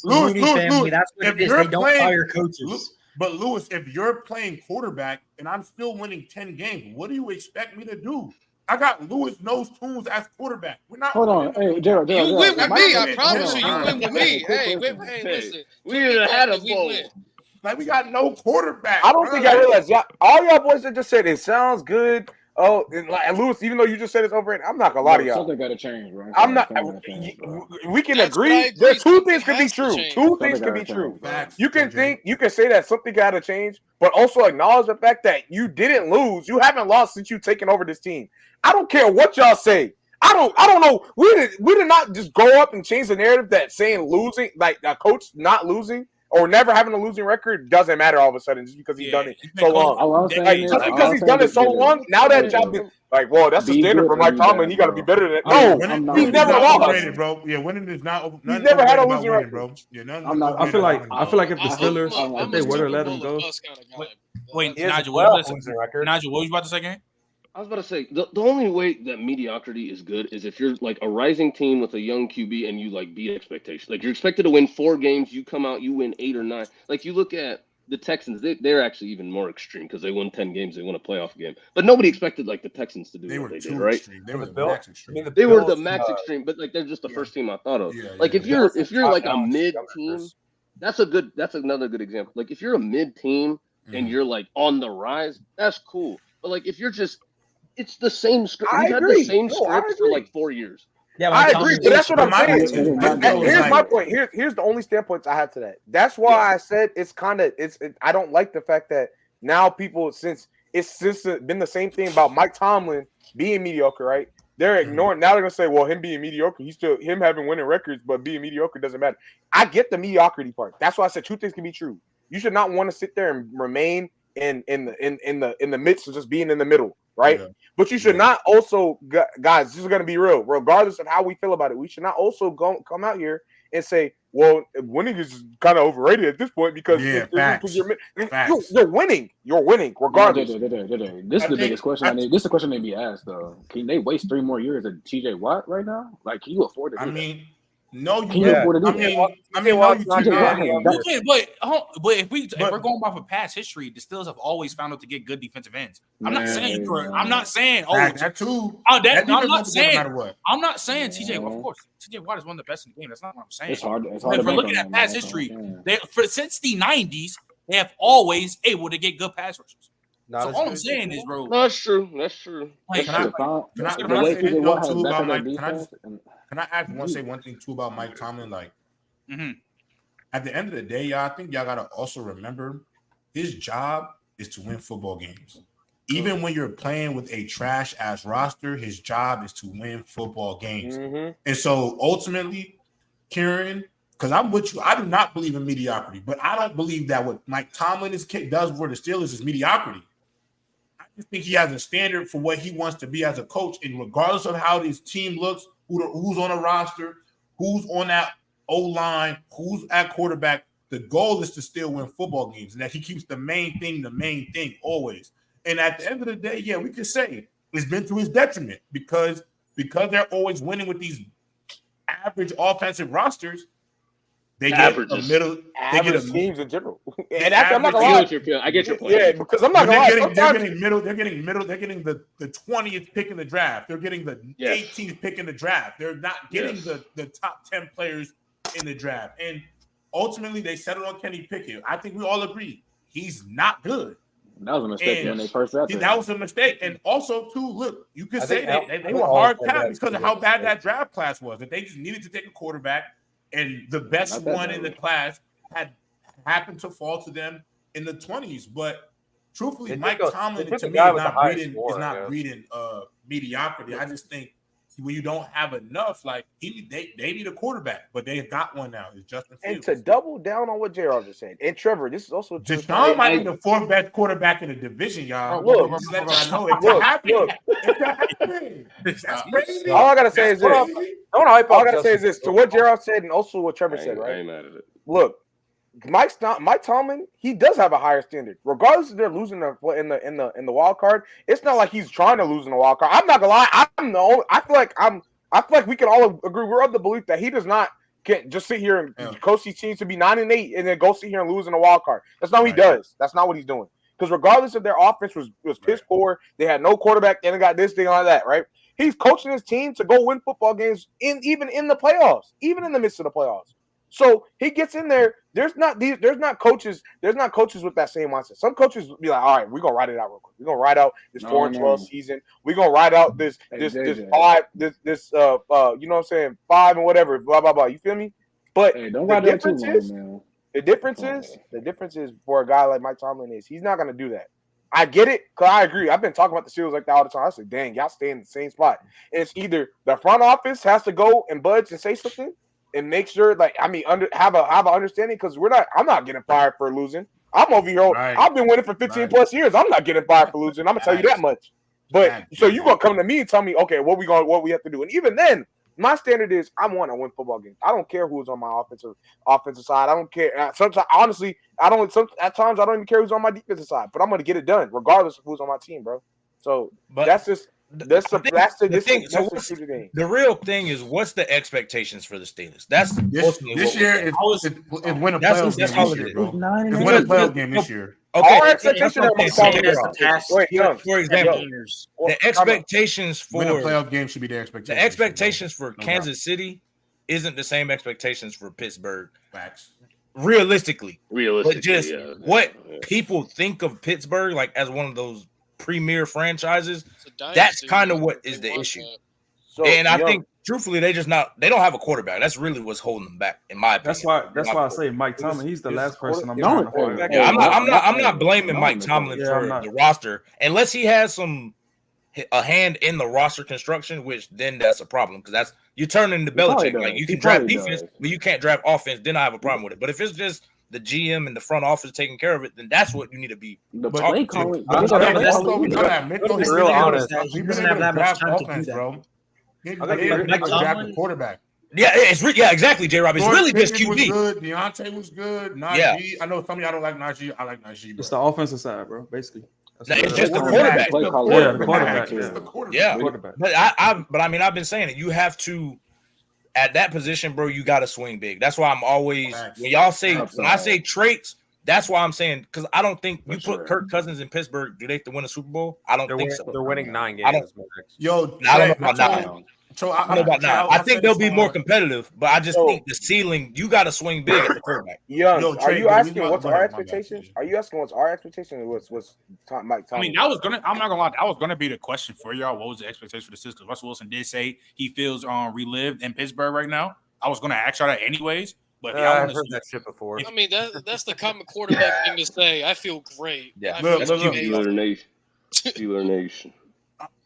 Rooney family. That's what it is. They don't fire coaches. But Lewis, if you're playing quarterback and I'm still winning 10 games, what do you expect me to do? I got Lewis Nose Tunes as quarterback. We're not. Hold on, hey, Gerald. You win with me. I promise you. You win with me. Hey, listen. We had a bowl. We got no quarterback. I don't think I realized all y'all boys that just said it sounds good. Oh, and Lewis, even though you just said it's overrated, I'm not gonna lie to y'all. Something got to change, bro. I'm not. We can agree. There's two things can be true. Two things can be true. You can say that something got to change, but also acknowledge the fact that you didn't lose. You haven't lost since you've taken over this team. I don't care what y'all say. I don't know. We did not just go up and change the narrative that saying losing, a coach not losing or never having a losing record doesn't matter all of a sudden just because he's done it so long. Just because he's done it so long, now that job is well, that's the standard for Mike Tomlin. He got to be better than that. No, he's never lost, bro. Yeah, winning is not. He's never had a losing record, bro. I feel like if the Steelers, if they were to let him go. Wait, Nigel, what was you about to say again? I was about to say the only way that mediocrity is good is if you're a rising team with a young QB and you beat expectations. You're expected to win 4 games, you come out, you win 8 or 9. You look at the Texans, they're actually even more extreme because they won 10 games, they won a playoff game. But nobody expected the Texans to do what they did, right? They were the max extreme. They were the max extreme, but they're just the first team I thought of. If you're a mid team, that's another good example. If you're a mid team and you're on the rise, that's cool. But if you're just It's the same script. I We've had agree. the same No, I script for agree. like 4 years. Yeah, I agree, but that's what I'm saying. Here's like- my point. Here's the only standpoints I have to that. That's why I said it's kind of I don't like the fact that now people since been the same thing about Mike Tomlin being mediocre, right? They're ignoring now. They're gonna say, well, him being mediocre, him having winning records, but being mediocre doesn't matter. I get the mediocrity part. That's why I said two things can be true. You should not want to sit there and remain in the midst of just being in the middle, right? Yeah. But you should not also, guys, this is going to be real, regardless of how we feel about it. We should not also come out here and say, well, winning is kind of overrated at this point because you're winning. You're winning regardless. This is the biggest question. This is the question they be asked, though. Can they waste 3 more years at TJ Watt right now? Like, can you afford to do that? No, you can't. But if we're going off of past history, the Steelers have always found out to get good defensive ends. I'm not saying I'm not saying that too. I'm not saying TJ. Of course, TJ Watt is one of the best in the game. That's not what I'm saying. It's hard. If we're looking at past history, since the '90s, they have always able to get good pass rushers. So all I'm saying is, bro. That's true. Can I say one thing too about Mike Tomlin? Like, at the end of the day, y'all, I think y'all gotta also remember his job is to win football games. Even when you're playing with a trash ass roster, his job is to win football games. And so ultimately, Kieran, because I'm with you, I do not believe in mediocrity, but I don't believe that what Mike Tomlin does for the Steelers is mediocrity. I just think he has a standard for what he wants to be as a coach, and regardless of how his team looks, who's on a roster, who's on that O-line, who's at quarterback, the goal is to still win football games, and that he keeps the main thing always. And at the end of the day, yeah, we could say it's been to his detriment because they're always winning with these average offensive rosters. They get a middle. They get teams in general. And I'm not gonna lie. I get your point. Yeah, because I'm not gonna lie. They're getting middle. They're getting the 20th pick in the draft. They're getting the 18th pick in the draft. They're not getting the top 10 players in the draft. And ultimately, they settled on Kenny Pickett. I think we all agree he's not good. That was a mistake when they first drafted. That was a mistake. And also, too, look, you could say they were hard capped because of how bad that draft class was. That they just needed to take a quarterback. And the best one in the class had happened to fall to them in the 20s. But truthfully, Mike Tomlin to me is not breeding mediocrity. I just think when you don't have enough, like they need a quarterback, but they've got one now. It's Justin Fields. And to double down on what JR just said, and Trevor, this is also Deshaun might be the 4th best quarterback in the division, y'all. Look, that's crazy. All I gotta say is this. All I gotta say is this. To what JR said, and also what Trevor said, right? Look, Mike Tomlin, he does have a higher standard, regardless if they're losing in the wild card. It's not like he's trying to lose in the wild card. I'm not gonna lie. I feel like we can all agree. We're of the belief that he does not can't just sit here and coach these teams to be 9-8 and then go sit here and lose in the wild card. That's not what he does. That's not what he's doing. Because regardless if their offense was piss poor, they had no quarterback, they got this thing like that, right? He's coaching his team to go win football games even in the playoffs, even in the midst of the playoffs. So he gets in there. There's not coaches with that same mindset. Some coaches be like, all right, we're gonna ride it out real quick. We're gonna ride out this 4-12 season. We're gonna ride out this 5, you know what I'm saying, 5 and whatever, blah blah blah. You feel me? But the difference is for a guy like Mike Tomlin is he's not gonna do that. I get it, because I agree. I've been talking about the Steelers like that all the time. I said, dang, y'all stay in the same spot. And it's either the front office has to go and budge and say something and make sure, have an understanding, because I'm not getting fired for losing. I'm over here. Right. I've been winning for 15 plus years. I'm not getting fired for losing. I'm gonna tell you that much. But so you gonna come to me and tell me, okay, what we have to do? And even then, my standard is I want to win football games. I don't care who's on my offensive side. I don't care. Sometimes, honestly, at times I don't even care who's on my defensive side. But I'm gonna get it done regardless of who's on my team, bro. So that's just. The real thing is, what's the expectations for the Steelers? That's this year is win a playoff game this year, bro. It's win a playoff game this year. Okay. Our expectations for example, the expectations for win a playoff game should be the expectations. The expectations for Kansas City isn't the same expectations for Pittsburgh. Facts. Realistically, but just what people think of Pittsburgh, like as one of those premier franchises, that's kind of what is the issue. So, and I think, truthfully, they don't have a quarterback. That's really what's holding them back, in my opinion. That's why I say Mike Tomlin. He's the last person I'm trying to fire. Yeah, I'm not blaming Mike Tomlin for the roster unless he has a hand in the roster construction, which then that's a problem because you turn into Belichick. Like you can draft defense, but you can't draft offense. Then I have a problem with it. But if it's just the GM and the front office taking care of it, then that's what you need to be talking to. He doesn't have that much time to do that, bro. Draft quarterback. Yeah, exactly, J-Rob. It's really just QB. Was good. Deontay was good. Najee. I know some of y'all don't like Najee. I like Najee. It's the offensive side, bro. Basically, it's just the quarterback. Yeah, quarterback. But I've been saying it. You have to, at that position, bro. You got to swing big. That's why I'm always when I say traits. That's why I'm saying because I don't think you put Kirk Cousins in Pittsburgh. Do they have to win a Super Bowl? I don't think so. They're winning 9 games. I don't know about 9. I think they'll be more competitive, but I just think the ceiling, you got to swing big at the quarterback. Are you asking what's our expectations? Are you asking what's our expectation? What's Mike Tomlin? I mean, I'm not gonna lie, that was gonna be the question for y'all. What was the expectation for the system? Russell Wilson did say he feels relived in Pittsburgh right now. I was gonna ask y'all that anyways, but I've heard that shit before. I mean, that's the common quarterback thing to say. I feel great. Yeah, Steeler Nation.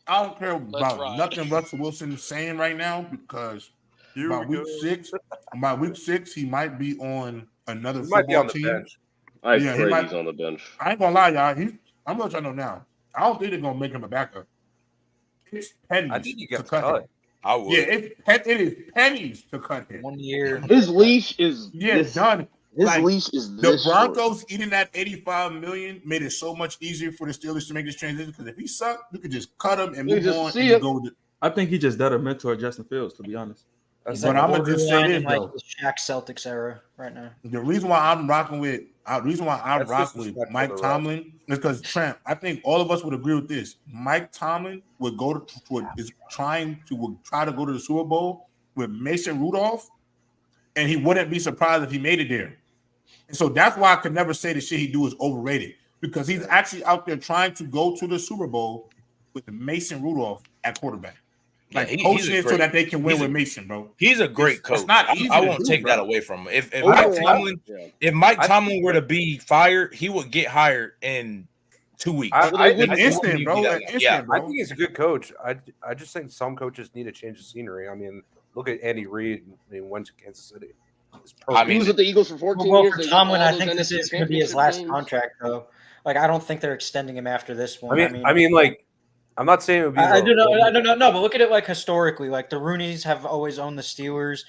I don't care about nothing Russell Wilson is saying right now because by week 6, he might be on another football team. I pray he's on the bench. I ain't gonna lie, y'all. I'm gonna let y'all know now. I don't think they're gonna make him a backup. It's pennies. I think he gets cut. Him. I would. Yeah, it is pennies to cut him. 1 year. His leash is done. His leash is the Broncos eating that $85 million made it so much easier for the Steelers to make this transition because if he sucked, you could just cut him and move on and go with it. I think he just better mentor Justin Fields, to be honest. But I'm gonna just say this though. The Shaq Celtics era right now. The reason why I rock with Mike Tomlin is because Trent. I think all of us would agree with this. Mike Tomlin would try to go to the Super Bowl with Mason Rudolph, and he wouldn't be surprised if he made it there. And so that's why I could never say the shit he do is overrated because he's actually out there trying to go to the Super Bowl with Mason Rudolph at quarterback. Like coaching it so that they can win with Mason, bro. He's a great coach. It's not easy. I won't take that away from him. If Mike Tomlin were to be fired, he would get hired in 2 weeks. I think he's a good coach. I just think some coaches need to change the scenery. I mean, look at Andy Reid. I mean, went to Kansas City. He was with the Eagles for 14 years. For Tomlin, I think this is going to be his last contract, though. Like, I don't think they're extending him after this one. I mean, like, I'm not saying it would be. I don't know, but look at it like historically. Like the Rooneys have always owned the Steelers.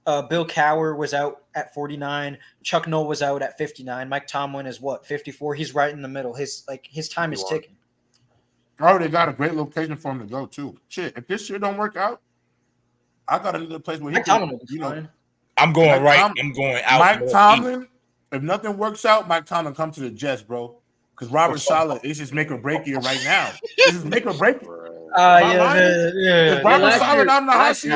Bill Cowher was out at 49. Chuck Noll was out at 59. Mike Tomlin is 54. He's right in the middle. His time is ticking. I already got a great location for him to go too. Shit, if this shit don't work out, I got another place where he can. I'm going I'm going out. Mike Tomlin. If nothing works out, Mike Tomlin come to the Jets, bro. Because Robert Saleh is just make or break here right now. This is make or break. Robert Saleh on the hot seat.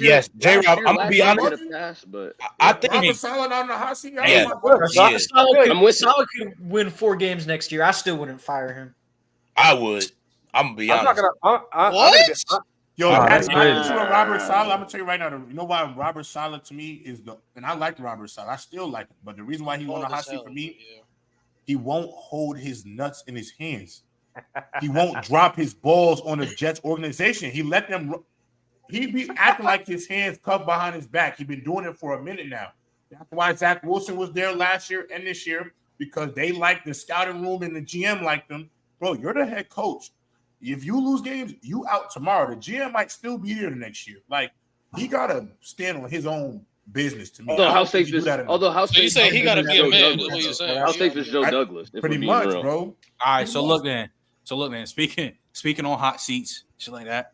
Yes, J-Rob, I'm gonna be honest. I think Robert Saleh on the hot seat. Saleh could win 4 games next year. I still wouldn't fire him. I would. I'm gonna be honest. That's Robert Saleh. I'm gonna tell you right now. You know why Robert Saleh to me is and I like Robert Saleh. I still like him, but the reason why he on the hot seat for me. He won't hold his nuts in his hands. He won't drop his balls on the Jets organization. He let them. He be acting like his hands cuffed behind his back. He's been doing it for a minute now. That's why Zach Wilson was there last year and this year because they like the scouting room and the GM liked them. Bro, you're the head coach. If you lose games, you out tomorrow. The GM might still be here the next year. Like he gotta stand on his own business to me. How safe is? You say he got to be a man. How safe is Joe Douglas? Pretty much, bro. All right, so look, then. Speaking on hot seats, shit like that.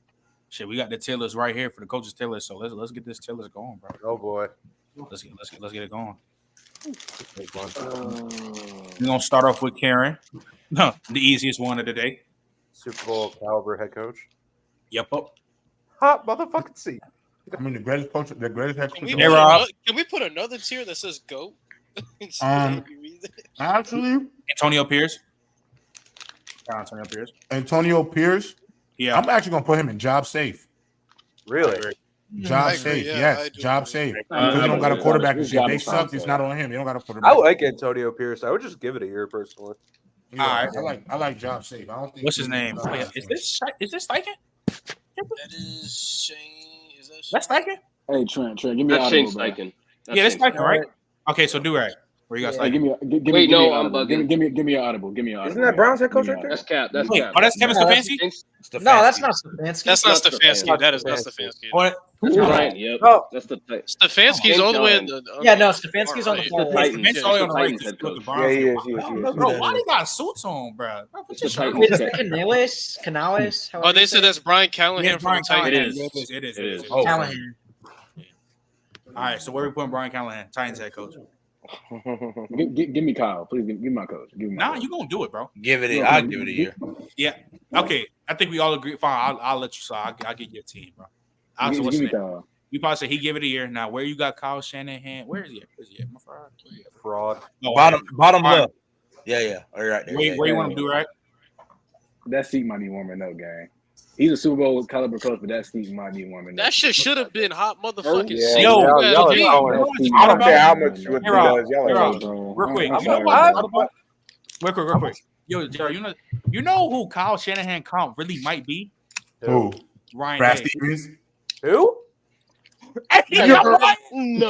Shit, we got the Taylors right here for the coaches Taylor. So let's get this Taylors going, bro. Oh boy, let's get it going. We're gonna start off with Karen. No, the easiest one of the day. Super Bowl caliber head coach. Yep. Hot motherfucking seat. I mean, the greatest coach, the greatest head coach. Can we put another tier that says GOAT? Actually, Antonio Pierce. Antonio Pierce. Yeah, I'm actually gonna put him in job safe. Really? Job safe, yes. Job safe. Because they don't got a quarterback this year. They suck. It's not on him. They don't got a quarterback. I like Antonio Pierce. I would just give it a year personally. Yeah, I like job safe. I don't think. What's his name? Is this Steichen? That is Shane. Is that Shane? That's Steichen? Hey, Trent, give me That's Shane audible, bro. Steichen. Yeah, that's Steichen, right? Okay, so do right. Where you got Hey, Steichen? give me an audible. Give me an audible. Isn't that Brown's head coach right there? That's Cap. That's Wait, Cap. oh, that's Kevin Stefanski? No, that's not Stefanski. That's not Stefanski. That is not Stefanski. What? That's Bryant. Yep. Oh. That's the Stefanski's all the way in the. Yeah, no, Stefanski's on the It's the far Titans. Stefanski's only on the right. Head coach. Yeah, he is. Bro, why they got suits on, bro? It's the Titans. Wait, is it Canales? Oh, they said that's Brian Callahan from the Titans. It is. It is. Oh, Callahan. All right, so where are we putting Brian Callahan, Titans head coach? Give me Kyle, please. Give me my coach. Give me my coach. You gonna do it, bro? I'll give it a year. Yeah. Okay. I think we all agree. Fine. I'll let you. So I'll get your team, bro. Give me Kyle. You probably say he give it a year. Now, where you got Kyle Shanahan? Where is he at? My fraud. Fraud. No, Bottom left. Yeah. All right. There. Where you want to do, right? That seat might be warming up, gang. He's a Super Bowl caliber coach, but that seat might be warming up. That shit should have been hot motherfucking Yeah, seat. y'all Yo, I don't care how much what he does. Real quick. Yo, Jared, you know who Kyle Shanahan comp really might be? Who? Ryan Brad Day. Stevens. Who? No.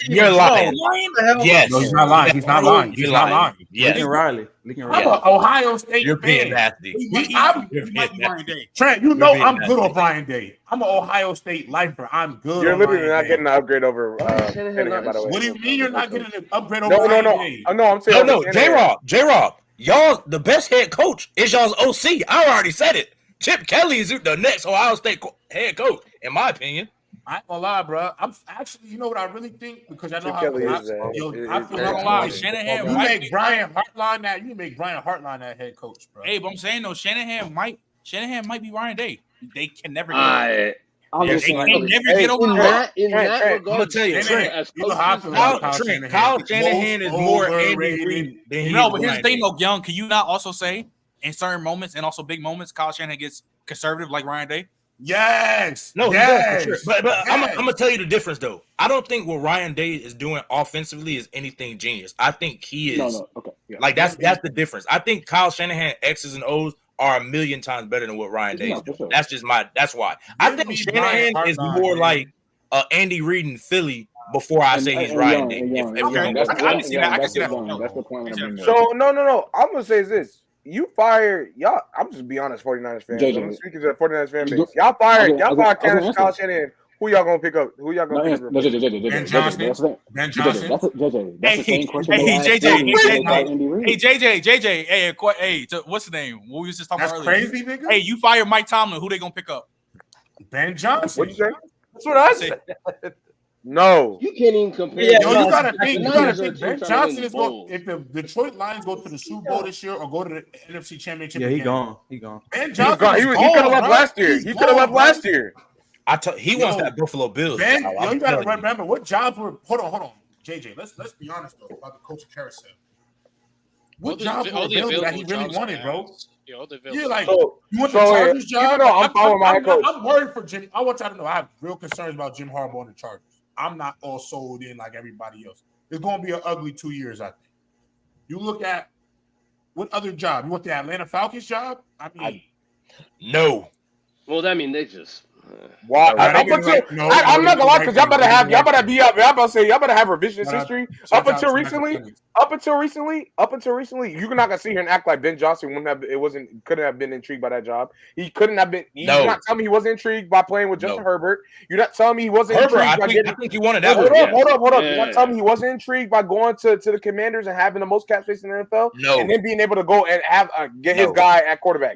You're lying. Yes. No, he's not lying. He's not lying. He's not lying. Yes. Lincoln Riley. I'm an Ohio State You're being fan. nasty. Ryan Day. Trent, you know I'm good on Ryan Day. I'm an Ohio State lifer. I'm good. You're on literally Ryan not Day. getting an upgrade over Shanahan, by the way. What do you mean you're not getting an upgrade over Ryan Day? No, I'm saying J-Rob. Y'all, the best head coach is y'all's OC. I already said it. Chip Kelly is the next Ohio State head coach, in my opinion. I ain't gonna lie, bro. I'm actually, you know what I really think? Because I know how Kelly I is, feel not gonna lie, Shanahan you might make be- Brian Hartline that. You make Brian Hartline that head coach, bro. Hey, but I'm saying though, Shanahan might be Ryan Day. They can never get I'm just they saying. can never get over that. In that I'm regard, gonna tell you, as You know how I feel about Kyle Shanahan is more Andy overrated. Reid than he No, is but here's the Ryan thing Day. though, Young. Can you not also say in certain moments and also big moments, Kyle Shanahan gets conservative like Ryan Day? Yes. No, yes. he does for sure. But I'm gonna tell you the difference though. I don't think what Ryan Day is doing offensively is anything genius. I think he is Okay. Yeah. like that's the difference. I think Kyle Shanahan X's and O's are a million times better than what Ryan Day is doing. Sure. That's just that's why. I think Shanahan is more like Andy Reid in Philly before I say he's Ryan Day. That's the point I'm bringing up. So no. I'm gonna say is this. You fired y'all. I'm just be honest, 49ers fans. I'm speaking to the 49ers fan base. Y'all fired Kyle Shanahan. Who y'all gonna pick up? Who y'all gonna pick up? Ben Johnson. Ben Johnson. That's the same question. JJ. Hey, what's the name? What we was just talking That's about earlier. crazy, nigga. Hey, you fired Mike Tomlin. Who they gonna pick up? Ben Johnson. What'd you say? That's what I said. No. You can't even compare. You gotta think. Ben Johnson is going. If the Detroit Lions go to the Super Bowl this year or go to the NFC Championship, Yeah, he again, gone. He gone. Ben Johnson, He could have left last year. He could have left last year. He wants that Buffalo Bills. Ben, you gotta remember what jobs were. Hold on, JJ. Let's be honest though about the coaching carousel. What jobs were available that he really wanted, bro? Yeah, like you want the Chargers job? I'm following my coach. I'm worried for Jim. I want y'all to know I have real concerns about Jim Harbaugh and the Chargers. I'm not all sold in like everybody else. It's going to be an ugly 2 years, I think. You look at what other job? You want the Atlanta Falcons job? I mean, no. Well, I mean, they just. Wow, I'm not gonna lie, because y'all better have revisionist history. Up until recently, you're not gonna sit here and act like Ben Johnson couldn't have been intrigued by that job. He couldn't have been. You're not telling me he wasn't intrigued by playing with Justin Herbert. You're not telling me he wasn't intrigued. I think he wanted that. Hold up. You're not telling me he wasn't intrigued by going to the Commanders and having the most cap space in the NFL, and then being able to go and have get his guy at quarterback.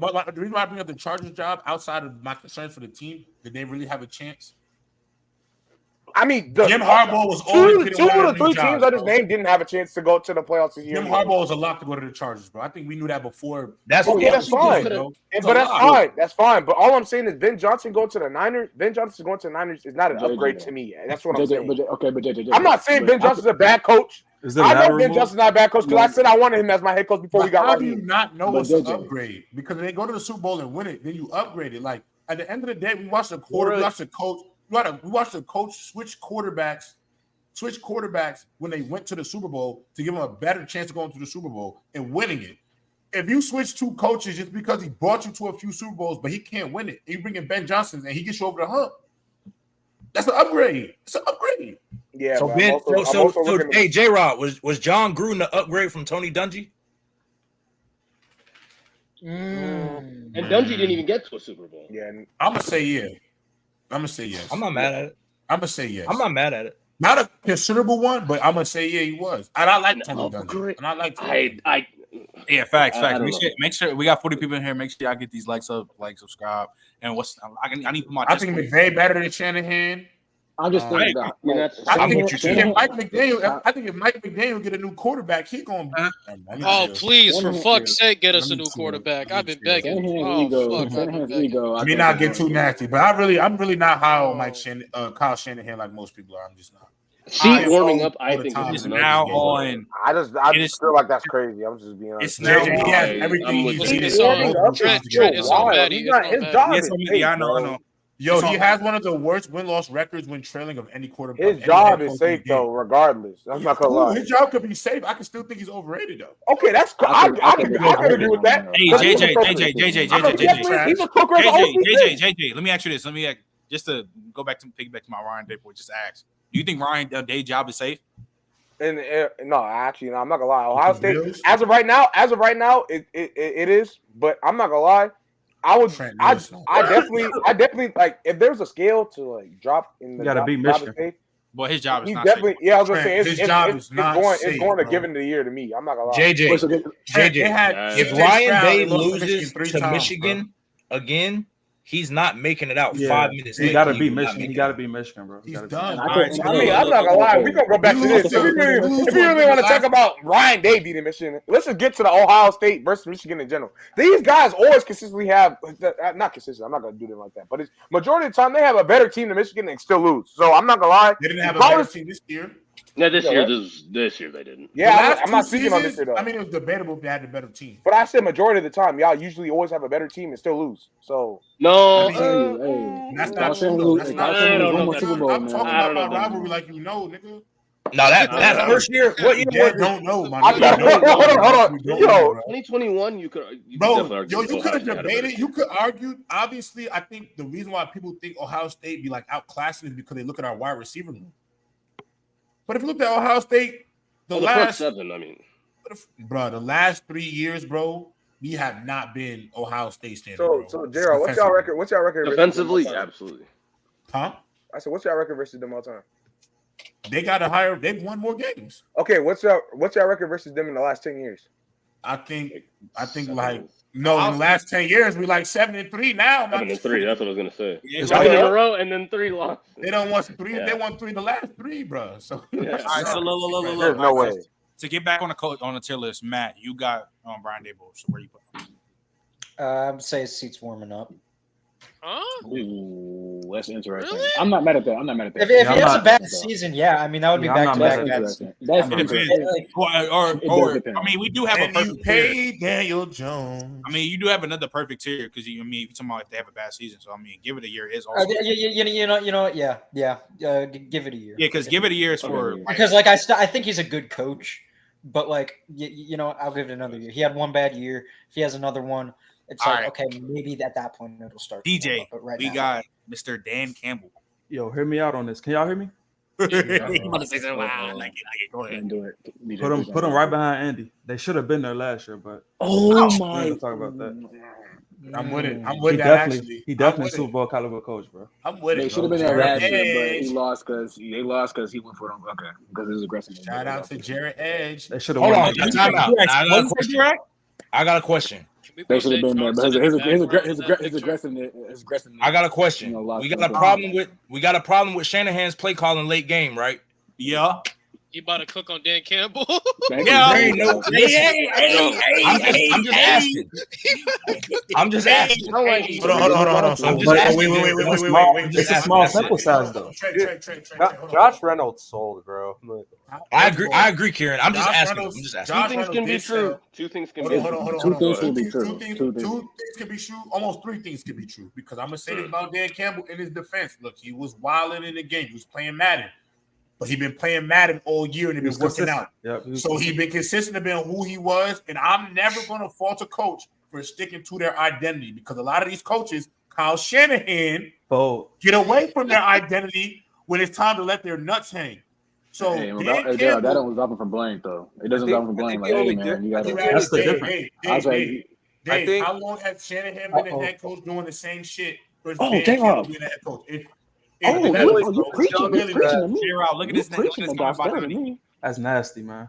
But like, the reason why I bring up the Chargers job outside of my concerns for the team, did they really have a chance? I mean, Jim Harbaugh was always two of the three teams I just named didn't have a chance to go to the playoffs this year. Jim Harbaugh was a lock to go to the Chargers, bro. I think we knew that before. That's fine. But that's fine. That's fine. But all I'm saying is Ben Johnson going to the Niners is not an upgrade to me. That's what I'm saying. I'm not saying Ben Johnson's a bad coach. I know Ben Johnson's not a bad coach because I said I wanted him as my head coach before we got. How do you not know it's an upgrade? Because when they go to the Super Bowl and win it, then you upgrade it. Like at the end of the day, we watched the coach. We watched the coach switch quarterbacks when they went to the Super Bowl to give them a better chance of going to the Super Bowl and winning it. If you switch two coaches just because he brought you to a few Super Bowls, but he can't win it, and you bring in Ben Johnson and he gets you over the hump, that's an upgrade. It's an upgrade. Yeah. So Ben, hey, J-Rod, was John Gruden the upgrade from Tony Dungy? And Dungy didn't even get to a Super Bowl. Yeah, I'm gonna say yeah. I'm gonna say yes. I'm not mad at it. I'm gonna say yes. I'm not mad at it. Not a considerable one, but I'm gonna say yeah, he was. And I like Tony Dungy. And I like Tony. Yeah, facts. Make sure we got 40 people in here. Make sure y'all get these likes up, like, subscribe, and I need to put my. I think McVay better than Shanahan. I'm just thinking about. I think if Mike McDaniel get a new quarterback, he gonna. Oh, please, for fuck's sake, get us a new quarterback. I've been begging. Let me not get too nasty, but I'm really not high on Kyle Shanahan like most people are. I'm just not. Seat warming up, I think, is now on. I just feel like that's crazy. I'm just being honest. It's now he has everything he's needed. Trent is on Maddie. His job is safe. I know. Yo, he has one of the worst win-loss records when trailing of any quarterback. His job is safe though, regardless. I'm not gonna lie. His job could be safe. I can still think he's overrated though. Okay, that's I can agree with that. Hey, JJ. He's a cook. JJ. Let me ask you this. Just to go back to piggyback to my Ryan Day point. Just ask. Do you think Ryan Day's job is safe? And no, actually, no, I'm not gonna lie. Ohio State, as of right now, it is. But I'm not gonna lie. I definitely like if there's a scale to like drop in the. You gotta beat Michigan. Safe, but his job is not definitely safe. Yeah, I was gonna say his job is not safe. It's going to give him the year to me. I'm not gonna lie. JJ, if Ryan Day loses to Michigan again, he's not making it out 5 minutes. He got to beat Michigan. He got to beat Michigan, bro. He's done. I mean, I'm not gonna lie. We're gonna go back to this. If you really want to talk about Ryan Day beating Michigan, let's just get to the Ohio State versus Michigan in general. These guys always consistently have not consistent. I'm not gonna do them like that, but it's majority of the time they have a better team than Michigan and still lose. So I'm not gonna lie. They didn't have a better team this year. No, this year they didn't. Yeah, I'm not speaking on this year though. I mean, it was debatable if they had a better team. But I said majority of the time, y'all usually always have a better team and still lose. So no, that's not true. That's not true. I'm talking about my rivalry, like nigga. No, that first year. What year? Don't know, man. Hold on. Yo, 2021. You could you could have debated. You could argue. Obviously, I think the reason why people think Ohio State be like outclassing is because they look at our wide receiver room. But if you look at Ohio State, the last 7, the last 3 years, bro, we have not been Ohio State standard. So Gerald, what's y'all record? What's y'all record defensively? Absolutely. Huh? I said, what's y'all record versus them all time? They've won more games. Okay, what's y'all record versus them in the last 10 years? I think like in the last 10 years we like 7-3 now. 7-3. That's what I was gonna say. 7 in a row and then 3 lost. They don't want 3. Yeah. They won 3 the last 3, bro. So all right. So look. There's no way. To get back on the tier list, Matt, you got Brian Daboll. So where you put him? I would say his seat's warming up. Huh? Ooh, that's interesting. Really? I'm not mad at that. If he has a bad season, I mean, that would be back to back. That's interesting. I mean, we do have a perfect tier. Daniel Jones. I mean, you do have another perfect tier because you're talking about if they have a bad season. So I mean, give it a year is also. You know what? Yeah. Give it a year. Yeah, because give it a year is for because I think he's a good coach, but like I'll give it another year. He had one bad year. If he has another one. It's all like, right. Okay, maybe at that point it'll start. DJ, we got Mr. Dan Campbell. Yo, hear me out on this. Can y'all hear me? You want to say something? I like it. Go ahead. Do it. Put him right behind Andy. They should have been there last year, but my! Talk about that. I'm with it. I'm with that. Actually, he definitely Super Bowl caliber coach, bro. I'm with it. They should have been there last year, but he lost because he went for them. Okay, because it was aggressive. Shout out to Jared Edge. They should have. Hold on, time out. I got a question. They should have been there, but his aggressiveness. I got a question. We got a problem with Shanahan's play calling late game, right? Yeah. He about to cook on Dan Campbell. I'm just asking. Hold on. Wait. It's a small sample size, though. Josh Reynolds sold, bro. I agree, Kieran. I'm just asking. Two things can be true. Two things can be true. Two things can be true. Two things can be true. Almost three things can be true. Because I'm gonna say this about Dan Campbell in his defense. Look, he was wilding in the game. He was playing Madden. But he's been playing Madden all year and it's been working out. Yep, so he's been consistent in being who he was. And I'm never going to fault a coach for sticking to their identity because a lot of these coaches, Kyle Shanahan, get away from their identity when it's time to let their nuts hang. So that don't stop him from blame, though. It doesn't stop him from blame. Like, hey, man, you got to. That's the difference. I think how long has Shanahan been the head coach doing the same shit? J-Rob. Being the head coach? You preaching to me. J-Rob, look at this nigga. That's nasty, man.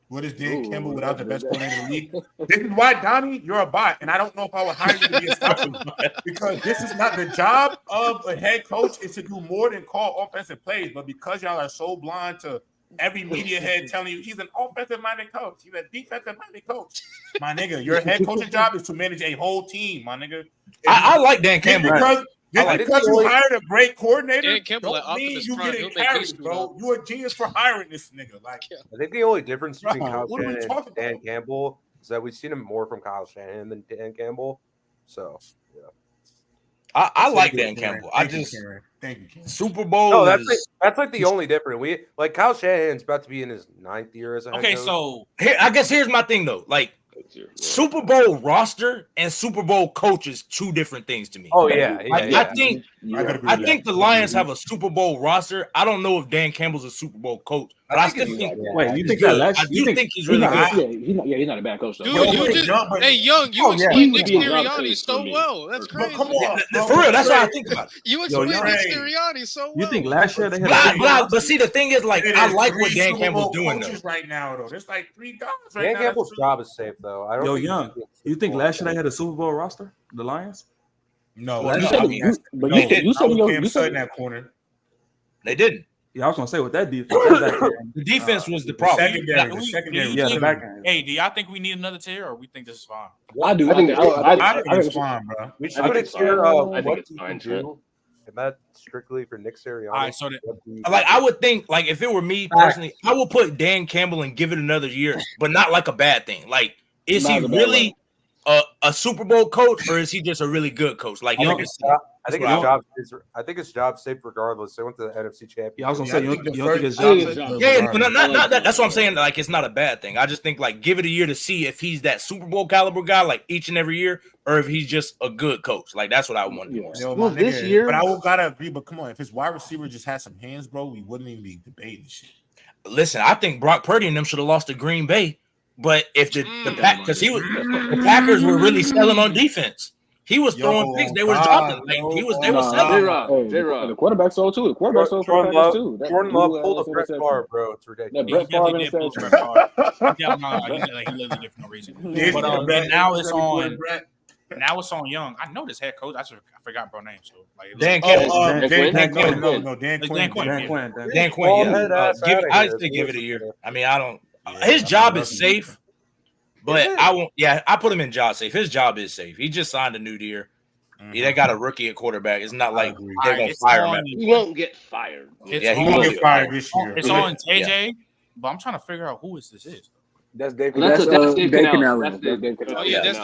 What is Dan Campbell without the best player in the league? This is why, Donnie, you're a bot, and I don't know if I would hire you to be a scout because this is not the job of a head coach is to do more than call offensive plays, but because y'all are so blind to every media head telling you he's an offensive-minded coach, he's a defensive-minded coach. My nigga, your head coaching job is to manage a whole team, my nigga. I like Dan Campbell. Because you hired a great coordinator, Dan Campbell, don't mean you getting carried, bro. You a genius for hiring this nigga. Like, I think the only difference between Kyle Shanahan and Dan Campbell is that we've seen him more from Kyle Shanahan than Dan Campbell. So, yeah. I like Dan Campbell. Thank you, Karen. Super Bowl. No, that's like the only difference. We like Kyle Shanahan's about to be in his 9th year as a head coach. So I guess here's my thing though. Like Super Bowl roster and Super Bowl coach is two different things to me. Oh yeah. I think the Lions have a Super Bowl roster. I don't know if Dan Campbell's a Super Bowl coach, but I still think. Wait, you think that? I do think he's really good. He's not a bad coach though. Dude, you explain Nick Sirianni so well. That's crazy. Come on, for real. That's what I think about. You explain Nick Sirianni so well. You think last year they had? But see, the thing is, like, I like what Dan Campbell's doing though. Right now, though, there's like 3 guys right Dan now. Campbell's job is safe though. I don't. Young. You think last year they had a Super Bowl roster? The Lions? No, you said in that corner. They didn't. Yeah, I was gonna say with that defense. The defense was the problem. The secondary. Yeah, the back end. Hey, do y'all think we need another tier, or we think this is fine? I do. I think it's fine, bro. We should put it here. I think it's fine, Trent. And that's strictly for Nick Sirianni. All right, so like I would think, like if it were me personally, I would put Dan Campbell and give it another year, but not like a bad thing. Like, is he really a Super Bowl coach, or is he just a really good coach? Like, I think his job's safe regardless. They went to the NFC Championship. Yeah, I was gonna say you don't think his job safe? Not that. That's what I'm saying. Like, it's not a bad thing. I just think like give it a year to see if he's that Super Bowl caliber guy, like each and every year, or if he's just a good coach. Like that's what I want. This year, but I will gotta agree. But come on, if his wide receiver just had some hands, bro, we wouldn't even be debating shit. Listen, I think Brock Purdy and them should have lost to Green Bay. But if the Packers were really selling on defense, he was throwing picks. They were dropping. They were selling. J-Rob. The quarterback sold too. The quarterback sold for the Packers too. Jordan Love pulled a Brett Favre, bro. It's ridiculous. He literally did pull Brett Favre. He literally did for no reason. But now it's on. Now it's on Young. I know this head coach. I forgot bro name. So like Dan Campbell. Dan Quinn. I say give it a year. I mean, I don't. His job is safe, but I won't. Yeah, I put him in job safe. His job is safe. He just signed a new deal. Yeah, they got a rookie at quarterback. It's not like they're gonna fire him. He won't get fired. He won't get fired this year. It's on JJ, but I'm trying to figure out who this is. That's Dave. That's Dave Canal. Oh yeah, that's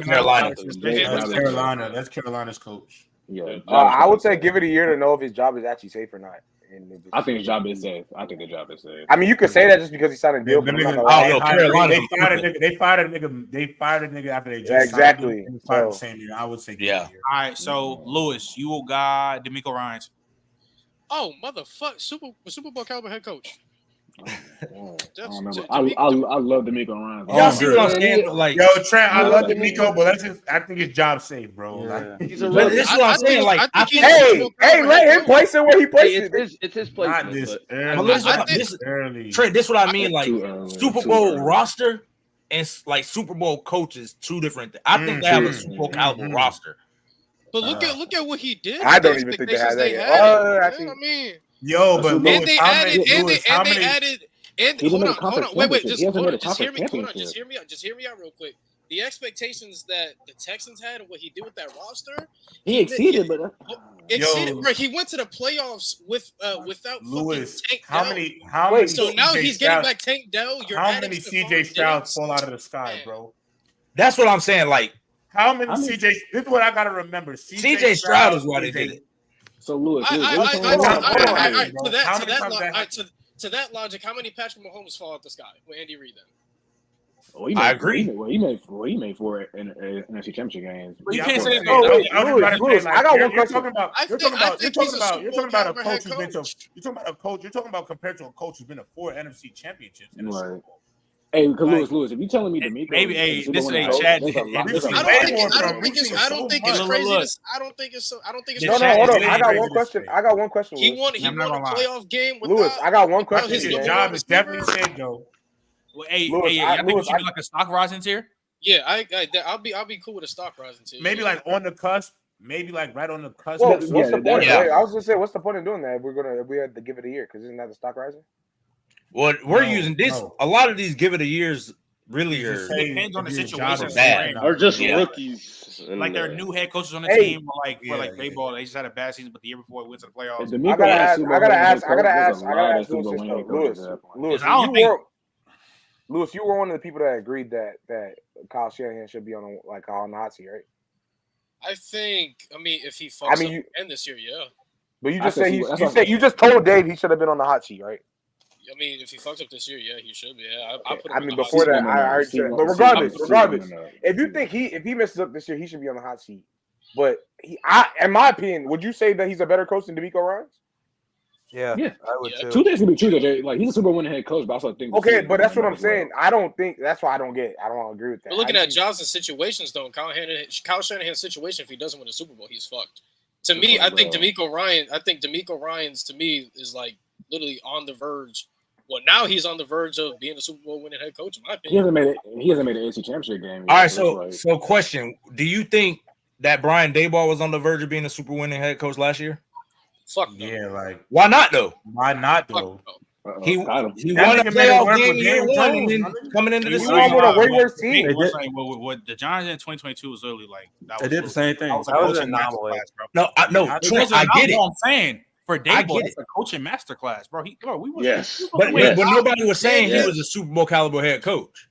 Carolina. That's Carolina's coach. Yeah, I would say give it a year to know if his job is actually safe or not. I think his job is safe. I think the job is safe. I mean, you could say that just because he signed a deal. They fired a nigga after they just exactly. Fired the same year. I would say All right, so Lewis, you will guide DeMeco Ryans. Oh motherfucker! Super Bowl caliber head coach. I love DeMeco Ryans. Y'all see what I'm saying? Like, yo, Trent, I love DeMeco, but I think his job's safe, bro. Yeah. Like, he's a rookie. This is what I'm saying. Like, hey, let him place it where he places it. It's his place. Trent, this is what I mean. Like, Super Bowl roster and like Super Bowl coaches, two different things. I think they have a Super Bowl caliber roster. But look at what he did. I don't even think they had that. I mean, but and Lewis, they added. And hold on. Wait. Just hear me. Hold on. Just hear me out. Just hear me out real quick. The expectations that the Texans had and what he did with that roster, he exceeded. Bro, he went to the playoffs without Lewis. Tank How Dell. many? So now he's getting back Tank Dell. How many CJ Strouds fall out of the sky, bro? That's what I'm saying. Like, how many CJ? This is what I gotta remember. CJ Stroud is why they did it. So Lewis, to that logic, how many Patrick Mahomes fall out the sky with Andy Reid then? I agree. He made 4 in NFC Championship games. You can't say that. I got one question. You're talking about a coach who's been to. You're talking about a coach. You're talking about compared to a coach who's been to 4 NFC championships. Right. Hey, Lewis, if you're telling me D'Amico, maybe this ain't Chad. I don't think it's crazy. I don't think it's. No, hold on. I got one question. He won a playoff game with Lewis. I got one question. His job is definitely said though. Well, I think we should do like a stock rising tier. Yeah, I'll be cool with a stock rising tier. Maybe like on the cusp. Maybe like right on the cusp. Well, what's the point? I was gonna say, what's the point of doing that? If we had to give it a year, because isn't that the stock rising? Well, we're using this. A lot of these give it a years really are. Depends on the situation. Or just rookies. Like there are new head coaches on the team, for baseball. They just had a bad season, but the year before it went to the playoffs. I gotta ask Lewis. Lewis, you were one of the people that agreed that Kyle Shanahan should be on the hot seat, right? I think. I mean, if he fucks up again this year, yeah. But you just you just told Dave he should have been on the hot seat, right? I mean, if he fucks up this year, yeah, he should be. Yeah, I mean, before that, I already said. But regardless, if you think if he messes up this year, he should be on the hot seat. But in my opinion, would you say that he's a better coach than DeMeco Ryans? Yeah, I would too. Two things can be true. That like he's a Super Bowl winning head coach, but I also think. Okay, but that's what I'm saying. I don't think that's why I don't agree with that. But looking at Johnson's situations, though, Kyle Shanahan's situation, if he doesn't win a Super Bowl, he's fucked. To me, I think DeMeco Ryans to me is like literally on the verge. Well, now he's on the verge of being a Super Bowl winning head coach. In my opinion, he hasn't made an AFC Championship game yet. All right, so question: do you think that Brian Daboll was on the verge of being a Super winning head coach last year? Fuck no. Yeah, like why not though? Why not though? He won a playoff game year 1 and then coming into the season with a way worse team. What the Giants in 2022 was literally like. They did the same thing. That was an anomaly. No, I get it. I'm saying for Daboll, it's a coaching masterclass, bro. But nobody was saying he was a Super Bowl caliber head coach.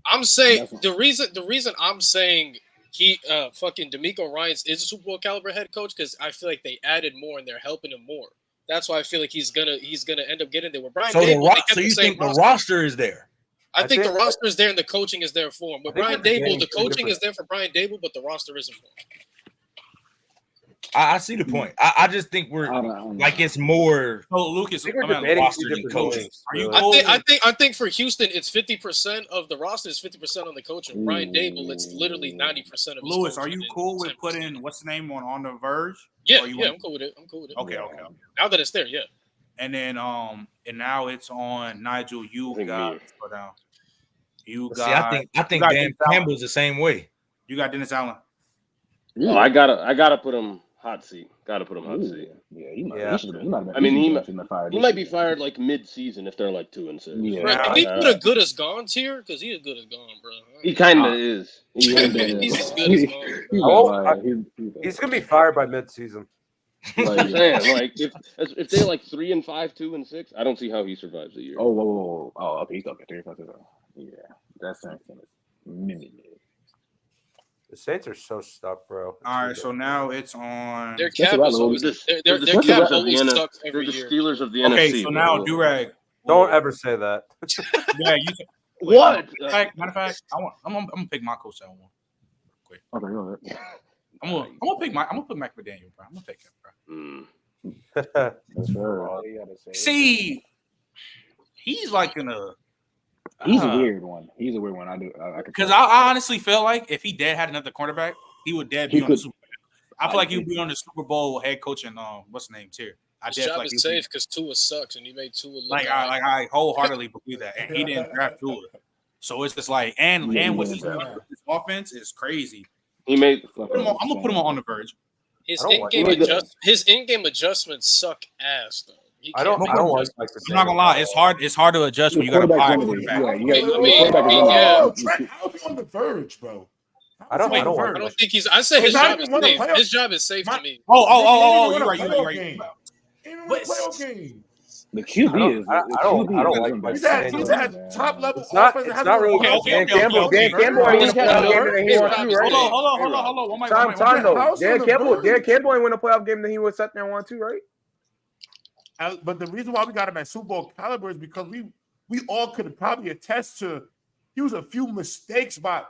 I'm saying the reason I'm saying he fucking DeMeco Ryans is a Super Bowl caliber head coach because I feel like they added more and they're helping him more. That's why I feel like he's gonna end up getting there with Brian. So you think the roster is there? I think the roster is there and the coaching is there for him. With Brian Daboll, the coaching is there for Brian Daboll, but the roster isn't for him. I see the point. I just think we're like it's more. Oh, Lucas, roster than coaching. I think for Houston, it's 50% of the roster is 50% on the coaching. Brian Daboll, it's literally 90% of. Lewis, are you cool with putting what's the name on the verge? Yeah, I'm cool with it. Okay. Now that it's there, yeah. And then and now it's on Nigel. You got. I think Dan Campbell's the same way. You got Dennis Allen. Oh, I gotta put him hot seat. Gotta put him hot seat. Yeah, he might. I mean, he might be fired like mid-season if they're like 2-6. Yeah, right. Can we put a good as gone tier? Because he is good as gone, bro. He kind of is. He's as good as gone. He's gonna be fired by mid-season. Like if they're like 3-5, 2-6, I don't see how he survives a year. Oh, okay, he's okay. 3-5. Yeah, that's mini. The Saints are so stuck, bro. All right, so now it's on. Their cap is always the Steelers of the NFC. Okay, so now Durag. Don't ever say that. Yeah, you. What? Matter of fact, I'm gonna pick my coach that one. Quick. Okay, go ahead. I'm gonna put McDaniel, bro. I'm gonna take him, bro. That's right. See, he's like in a. He's a weird one. Because I honestly feel like if he had another cornerback, he would be on the Super Bowl. I feel like he would be on the Super Bowl head coaching. What's the name tier? His job is safe because Tua sucks, and he made Tua look I wholeheartedly believe that, and he didn't draft Tua. So it's just like, and what he's doing with his offense is crazy. He made. I'm gonna put him on the verge. His in-game adjustments suck ass though. I don't like. I'm not gonna lie. It's hard. It's hard to adjust when you got to buy a quarterback. How is he on the verge, bro? I don't think he's. I say his job is safe. His job is safe to me. Oh, you're right. Even with playoff game. The QB is. I don't like. He's at top level. It's not really. Dan Campbell. Hold on. Time though. Dan Campbell ain't win a playoff game that he was sat there and won too, right? But the reason why we got him at Super Bowl caliber is because we all could probably attest to he was a few mistakes by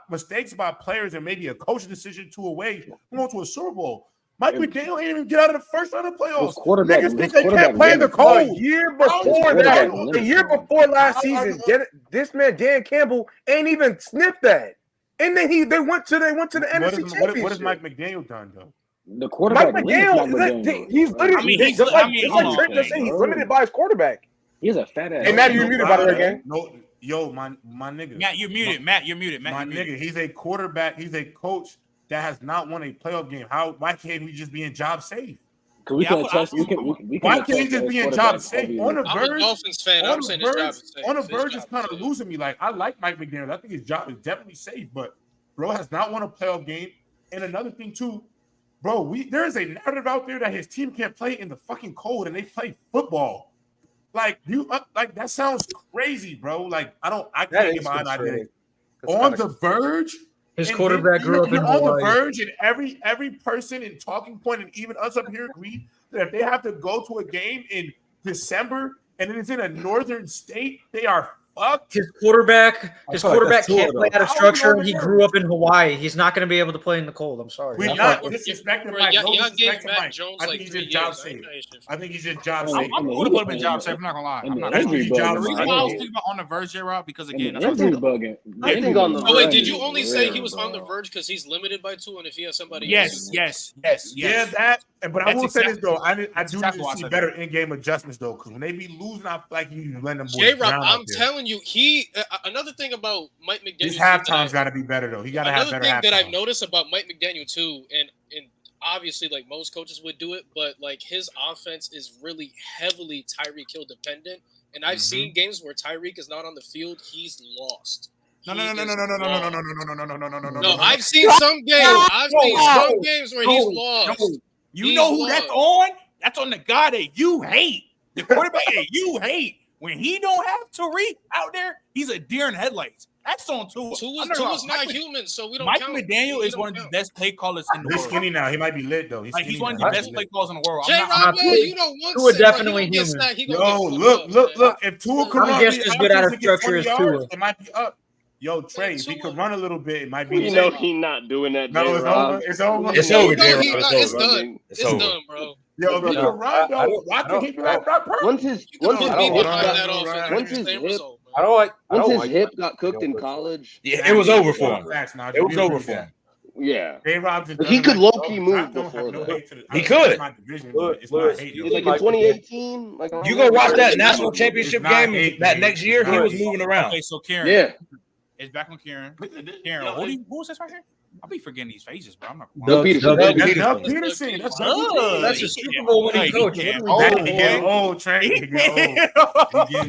players and maybe a coaching decision away from going to a Super Bowl. Mike McDaniel ain't even get out of the first round of the playoffs. Niggas think they can't play in the cold. The year before last season, this man Dan Campbell ain't even sniffed that. And then they went to the NFC Championship. What has Mike McDaniel done though? The quarterback. Mike McDaniel, he's literally he's Trent just saying he's limited by his quarterback. He's a fat ass. Hey, Matt, you're muted by the way, again. No, yo, my nigga. Matt, you're muted. Matt, you're muted. My nigga, he's a quarterback. He's a coach that has not won a playoff game. Why can't we just be in job safe? Why can't he just be in job safe? On the verge, I'm a Dolphins fan. I'm saying his job is safe. On the verge is kind of losing me. Like, I like Mike McDaniel. I think his job is definitely safe, but bro has not won a playoff game. And another thing too, bro, there is a narrative out there that his team can't play in the fucking cold, and they play football. Like that sounds crazy, bro. Like I can't get behind that. On the verge. His quarterback grew up in Hawaii. On the verge, and every person in Talking Point and even us up here agree that if they have to go to a game in December and it's in a northern state, they are fucked. His quarterback can't play out of structure, and he grew up in Hawaii. He's not going to be able to play in the cold. I'm sorry. We're not disrespecting Mike. Y'all gave Mac Jones I think he's just job safe. I think he's just job safe. I would have put him in job safe. I'm not gonna lie. The reason why I was thinking about on the verge, J-Rob, because again, I think on the. Oh wait, did you only say he was on the verge because he's limited by 2, and if he has somebody? Yes. Yeah, that. But I will say this though, I do need to see better in-game adjustments though, because when they be losing, I feel like you let them boys. J-Rob, I'm telling you, another thing about Mike McDaniel. His halftime's got to be better though. He got to have better halftime. Another thing that I've noticed about Mike McDaniel too, and obviously like most coaches would do it, but like his offense is really heavily Tyreek Hill dependent. And I've seen games where Tyreek is not on the field, he's lost. No. I've seen some games. I've seen some games where he's lost. You know who that's on? That's on the guy that you hate. The quarterback that you hate. When he don't have Tariq out there, he's a deer in headlights. That's on Tua. Tua's not human, so we don't Mike count. McDaniel is one of the best play callers in the world. He's skinny now. He might be lit, though. He's one of the best play callers in the world. J-Rob, you know one Tua definitely human. Yo, look. If Tua could run, just as good out of structure as Tua. It might be up. Yo, Trey, if he could run a little bit, it might be. You know he's not doing that. No, it's over. It's over, It's done. It's done, bro. Yo, if he could run, though, why can't he be like that? Once his hip got cooked in college. Yeah, it was over for him. It was over for him. Yeah, he could low key move before that. He could. It's like in 2018. Like you go watch that national championship game that next year. He was moving around. Okay, so Karen, yeah, it's back on Karen. Karen, who was this right here? I'll be forgetting these faces, bro. I'm not. Doug Peterson. That's a Super Bowl winning coach. He getting old, Trey. He getting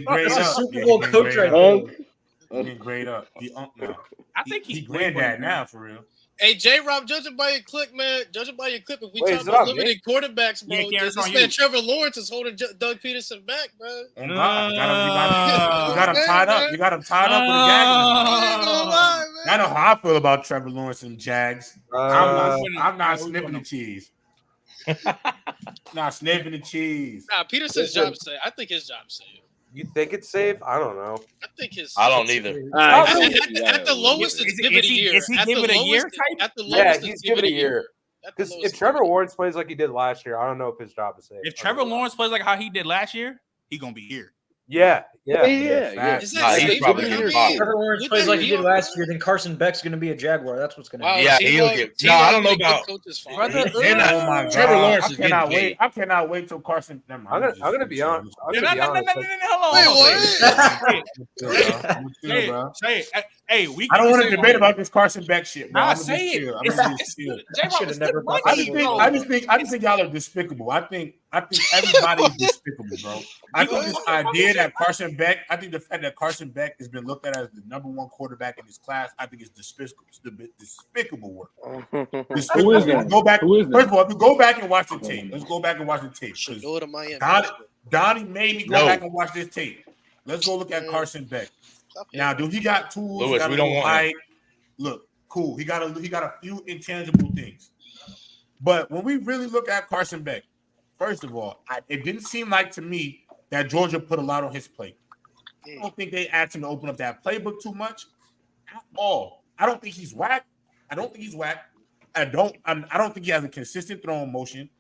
That's a Super Bowl coach right now. Getting grayed up. I think he's granddad now, for real. Hey, J-Rob, judging by your clip, man. Judging by your clip, if we talk about limited quarterbacks, bro, this man Trevor Lawrence is holding Doug Peterson back, bro. You got him tied up. You got him tied up with a gag. I know how I feel about Trevor Lawrence and Jags. I'm not sniffing the cheese. Not sniffing the cheese. Nah, Peterson's job safe. I think his job safe. You think it's safe? I don't know. I think his. I don't either. At the lowest, it's give it a year. Is he giving it a year? Yeah, he's giving it a year. Because if Trevor Lawrence plays like he did last year, I don't know if his job is safe. If Trevor Lawrence plays like how he did last year, he's gonna be here. Yeah. Is Nah, that he's Steve probably Young? getting If popped. Trevor Lawrence plays like he did last year, then Carson Beck's going to be a Jaguar. That's what's going to happen. Yeah, he'll get. No, I don't know about. They're not, Oh my Trevor God. Lawrence I is getting cannot paid. wait. I cannot wait till Carson. Never mind. I'm gonna be honest. I'm No, gonna be honest. Wait, Hey, Say, hey, we. I don't can want say to debate all- about this Carson Beck shit, bro. Nah, I'm gonna say be it. chill. I'm It's- gonna be it's- chill. J-Rob, Should've it's never the brought money, that bro. I just think y'all are despicable. I think everybody is despicable, bro. I think this idea that Carson Beck, I think the fact that Carson Beck has been looked at as the number one quarterback in his class, I think it's despicable. It's despicable work. Who is that? Go back. Who is that? First of all, if you go back and watch the tape, let's go back and watch the tape. 'cause Should go to Miami. Donnie made me go back and watch this tape. Let's go look at Carson Beck. Now, do he got tools? Lewis, we don't want him. Look, cool. He got a few intangible things. But when we really look at Carson Beck, first of all, it didn't seem like to me that Georgia put a lot on his plate. I don't think they asked him to open up that playbook too much at all. I don't think he's whack. I don't think he has a consistent throwing motion.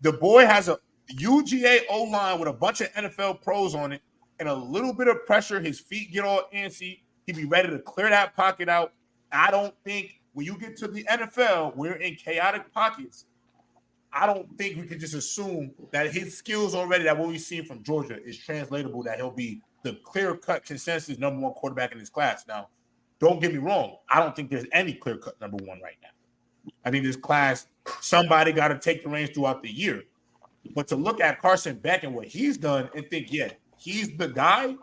The boy has a UGA O-line with a bunch of NFL pros on it and a little bit of pressure. His feet get all antsy. He'd be ready to clear that pocket out. I don't think when you get to the NFL, we're in chaotic pockets. I don't think we can just assume that his skills already, that what we've seen from Georgia, is translatable, that he'll be the clear-cut consensus number one quarterback in his class. Now, don't get me wrong. I don't think there's any clear-cut number one right now. I think this class, somebody got to take the reins throughout the year. But to look at Carson Beck and what he's done and think, yeah, he's the guy,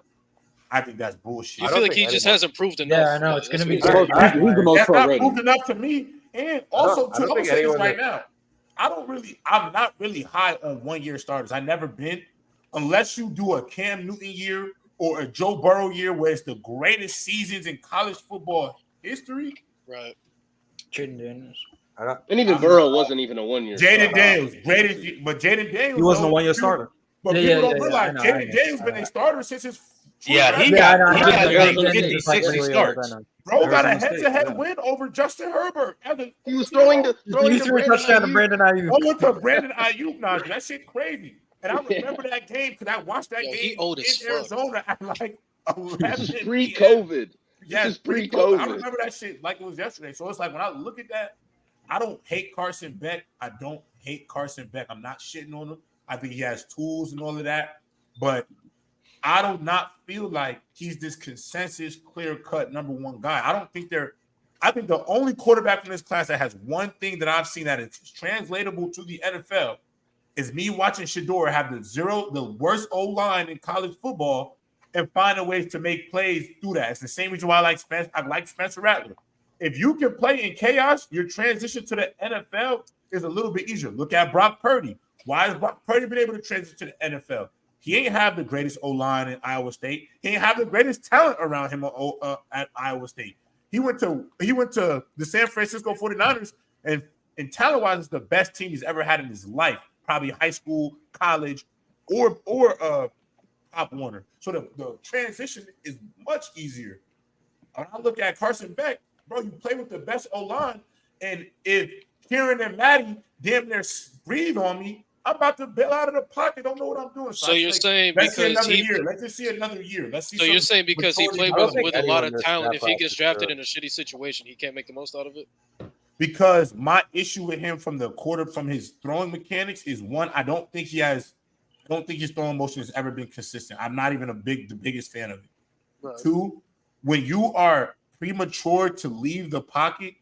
I think that's bullshit. You feel like he just hasn't proved enough. Yeah, I know. It's going to be He's the most That's pro not ready. proved enough to me. And also, I don't I'm think saying this anyone right now, I'm not really high on 1 year starters. I never been, unless you do a Cam Newton year or a Joe Burrow year where it's the greatest seasons in college football history. Right. Jaden Daniels. And even Burrow wasn't even a 1 year. Jaden Daniels, greatest, but Jaden Daniels, He wasn't a 1 year starter. But people don't realize Jaden Daniels been a starter since his. Yeah, he got got like 50, 60 starts. Bro got a head-to-head win over Justin Herbert. He was throwing He threw a touchdown to Brandon Ayuk. I went to Brandon Ayuk now. That shit crazy. And I remember that game because I watched that game in Arizona at like 11 This is pre-COVID. Yes, This is pre-COVID. pre-COVID. I remember that shit like it was yesterday. So it's like when I look at that, I don't hate Carson Beck. I'm not shitting on him. I think he has tools and all of that. But I do not feel like he's this consensus, clear-cut number one guy. I think the only quarterback from this class that has one thing that I've seen that is translatable to the NFL is me watching Shedeur have the worst O-line in college football and finding ways to make plays through that. It's the same reason why I like Spencer Rattler. If you can play in chaos, your transition to the NFL is a little bit easier. Look at Brock Purdy. Why has Brock Purdy been able to transition to the NFL? He ain't have the greatest O-line in Iowa State. He ain't have the greatest talent around him at Iowa State. He went to the San Francisco 49ers, and talent-wise, it's the best team he's ever had in his life. Probably high school, college, or Pop Warner. So the transition is much easier. When I look at Carson Beck, bro, you play with the best O-line, and if Kieran and Maddie damn near breathe on me, I'm about to bail out of the pocket. Don't know what I'm doing. So you're saying let's because let's just see another year. Let's see. So you're saying because he played with a lot of talent, if he gets drafted sure. in a shitty situation, he can't make the most out of it? Because my issue with him from his throwing mechanics is one, I don't think his throwing motion has ever been consistent. I'm not even the biggest fan of it. Right. Two, when you are premature to leave the pocket